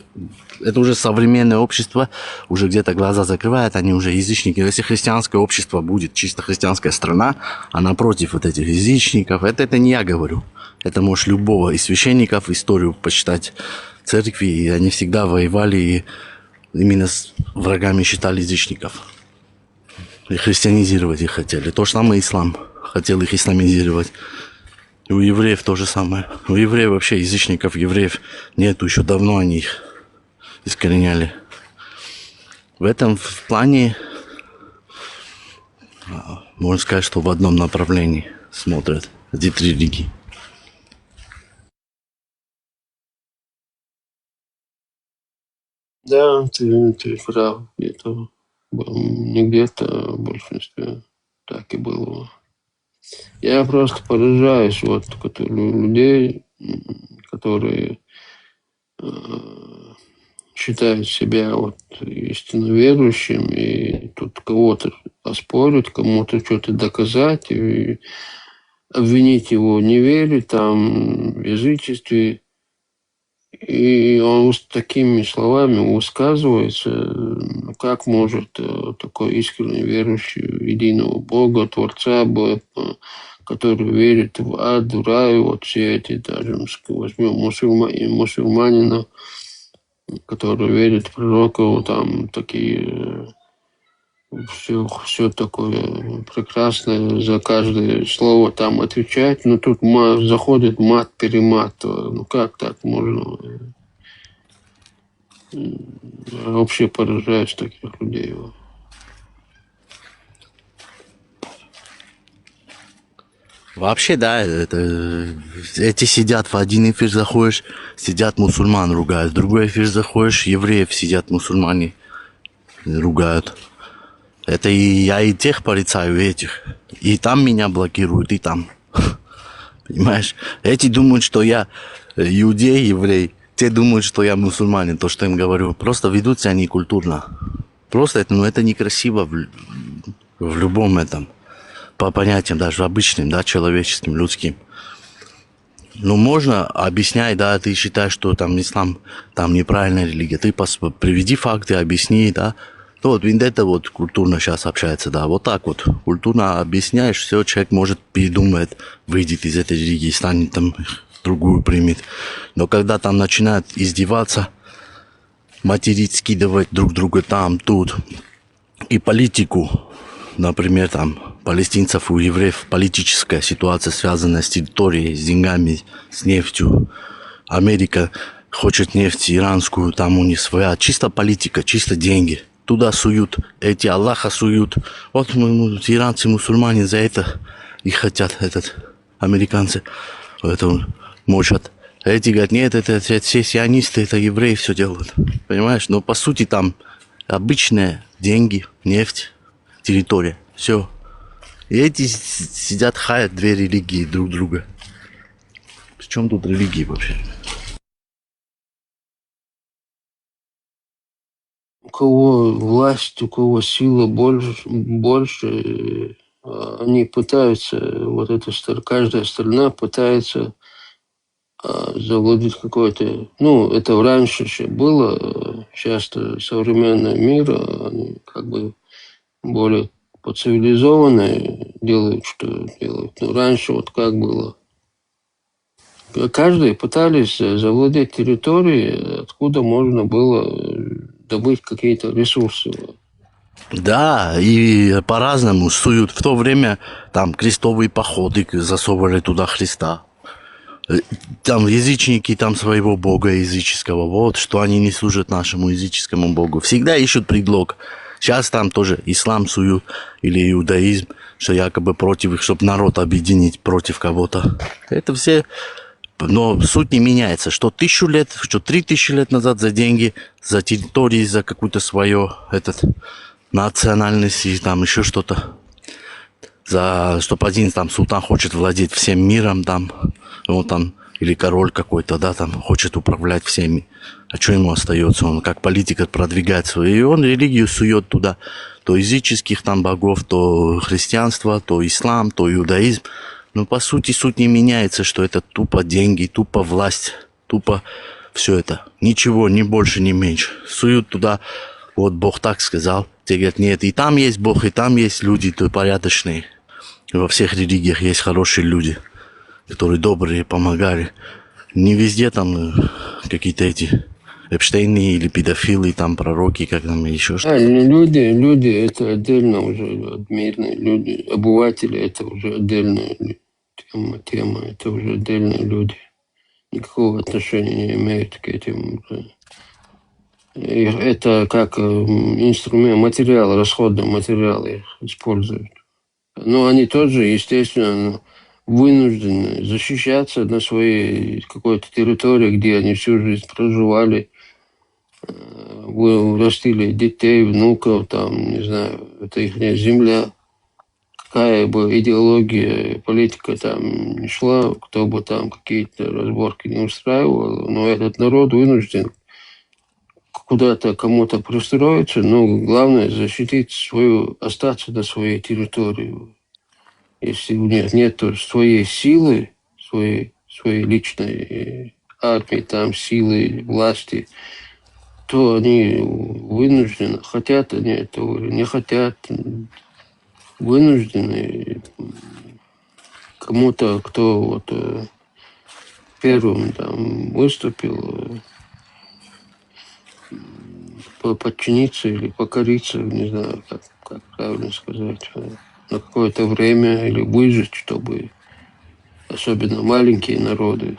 это уже современное общество, уже где-то глаза закрывают, они уже язычники. Если христианское общество будет, чисто христианская страна, она против вот этих язычников, это не я говорю. Это можешь любого из священников историю почитать церкви, и они всегда воевали и именно с врагами считали язычников. И христианизировать их хотели. То же самое ислам хотел их исламизировать. И у евреев то же самое. У евреев вообще язычников, евреев нету, еще давно они их искореняли. В этом плане можно сказать, что в одном направлении смотрят эти три религии. Да, ты прав. Не где-то, в большинстве так и было. Я просто поражаюсь людей, которые считают себя истинно верующим, и тут кого-то оспорить, кому-то что-то доказать, и обвинить его в неверии, там, в язычестве. И он с такими словами высказывается, как может такой искренне верующий в единого Бога, Творца, который верит в ад, в рай, вот все эти, даже возьмем мусульманина, который верит в пророков, там такие, все такое прекрасное, за каждое слово там отвечать, но тут заходит мат-перемат. Ну как так можно? Вообще поражаюсь таких людей. Вообще, да, эти сидят в один эфир заходишь, сидят мусульман ругают, в другой эфир заходишь, евреев сидят мусульмане ругают. Это я и тех порицаю, и этих. И там меня блокируют, и там. Понимаешь? Эти думают, что я иудей, еврей. Те думают, что я мусульманин, то, что им говорю. Просто ведут себя некультурно. Просто это некрасиво в любом этом. по понятиям даже обычным, да, человеческим, людским. Ну, можно объяснять, да, ты считаешь, что там ислам, там неправильная религия. Ты приведи факты, объясни, да. Ну, вот это вот культурно сейчас общается, да. Вот так вот культурно объясняешь, все, человек может передумает, выйдет из этой религии, станет там, другую примет. Но когда там начинают издеваться, материть, скидывать друг друга там, тут, и политику, например, там, палестинцев, у евреев политическая ситуация, связанная с территорией, с деньгами, с нефтью. Америка хочет нефть иранскую, там у них своя. Чисто политика, чисто деньги. Туда суют, эти Аллаха суют. Вот иранцы, мусульмане за это и хотят, американцы, это мочат. Эти говорят, нет, это все сионисты, это евреи все делают. Понимаешь? Но по сути там обычные деньги, нефть, территория. Все. И эти сидят, хаят две религии друг друга. В чем тут религия вообще? У кого власть, у кого сила больше, они пытаются, вот эта каждая страна пытается завладеть какой-то... Ну, это раньше еще было, сейчас современный мир, они как бы более цивилизованные, делают, что делают. Но раньше вот как было. Каждый пытались завладеть территорией, откуда можно было добыть какие-то ресурсы. Да, и по-разному суют. В то время там крестовые походы засовывали туда Христа. Там язычники там своего бога языческого. Вот, что они не служат нашему языческому богу. Всегда ищут предлог. Сейчас там тоже ислам суют или иудаизм, что якобы против их, чтобы народ объединить против кого-то. Это все... Но суть не меняется. Что 1000 лет, что 3000 лет назад за деньги, за территории, за какую-то свою национальность и там еще что-то. За чтобы один там султан хочет владеть всем миром, там, он там, или король какой-то, да, там, хочет управлять всеми. А что ему остается? Он как политик продвигает свою. И он религию сует туда. То языческих там богов, то христианство, то ислам, то иудаизм. Но по сути суть не меняется, что это тупо деньги, тупо власть, тупо все это. Ничего, ни больше, ни меньше. Суют туда, вот Бог так сказал. Те говорят, нет, и там есть Бог, и там есть люди, то порядочные. И во всех религиях есть хорошие люди, которые добрые, помогали. Не везде там какие-то эти Эпштейны или педофилы, там пророки, как там еще что-то. Люди это отдельно уже, мирные люди. Обыватели это уже отдельная тема, это уже отдельные люди. Никакого отношения не имеют к этим. И это как инструмент, материал, расходный материал их используют. Но они тоже, естественно, вынуждены защищаться на своей какой-то территории, где они всю жизнь проживали, вырастили детей, внуков, там, не знаю, это их земля. Какая бы идеология, политика там не шла, кто бы там какие-то разборки не устраивал, но этот народ вынужден куда-то кому-то пристроиться, но главное защитить свою, остаться на своей территории. Если у них нет своей силы, своей личной армии, там, силы, власти, то они вынуждены, хотят они этого или не хотят, вынуждены кому-то, кто вот первым там выступил, подчиниться или покориться, не знаю, как правильно сказать, на какое-то время или выжить, чтобы особенно маленькие народы.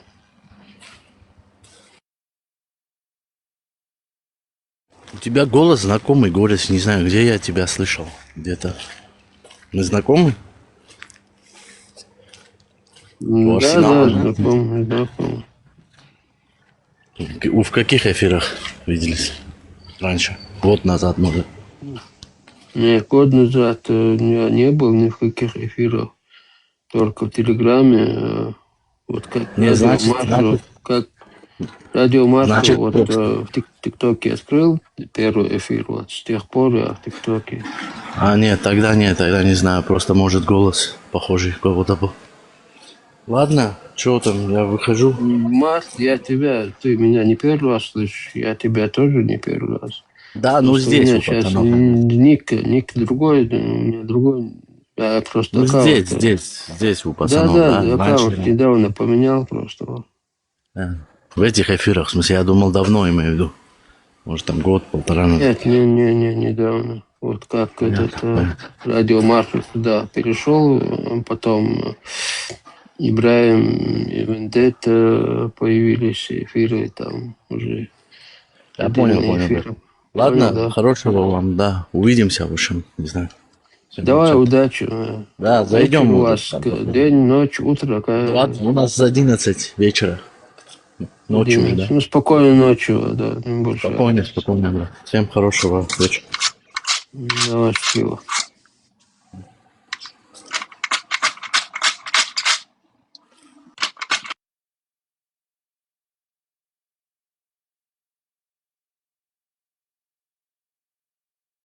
У тебя голос знакомый, голос, не знаю, где я тебя слышал, где-то. Мы знакомы? Да, знакомы. В каких эфирах виделись раньше? Год назад, может? Нет, год назад я не был ни в каких эфирах, только в Телеграме. Вот как Радио Маршал вот в ТикТоке открыл первый эфир, вот с тех пор я в ТикТоке. Нет, тогда не знаю. Просто, может, голос похожий кого-то был. Ладно, что там, я выхожу. Макс, ты меня не первый раз слышишь, я тебя тоже не первый раз. Да, ну Просто здесь у меня вот сейчас оно. ник другой, у меня другой. Я просто Ну аккаунт. здесь у пацанов, Да, да? аккаунт Раньше. недавно поменял просто. В этих эфирах, в смысле, я думал давно, имею в виду. Может, там год-полтора назад. Нет, недавно. Вот как этот радиомаркер туда перешел, потом Ибраим и Вендетта появились эфиры, там уже Я понял. эфиры. Ладно, Понял, да. хорошего вам, да. Увидимся, в общем, не знаю. Давай, удачи. Да, зайдем. У вас день, ночь, утро. У нас 11 вечера. Ночью уже, да. Ну, спокойной ночи, да. Спокойно, да. Всем хорошего вечера. Давай, счастливо.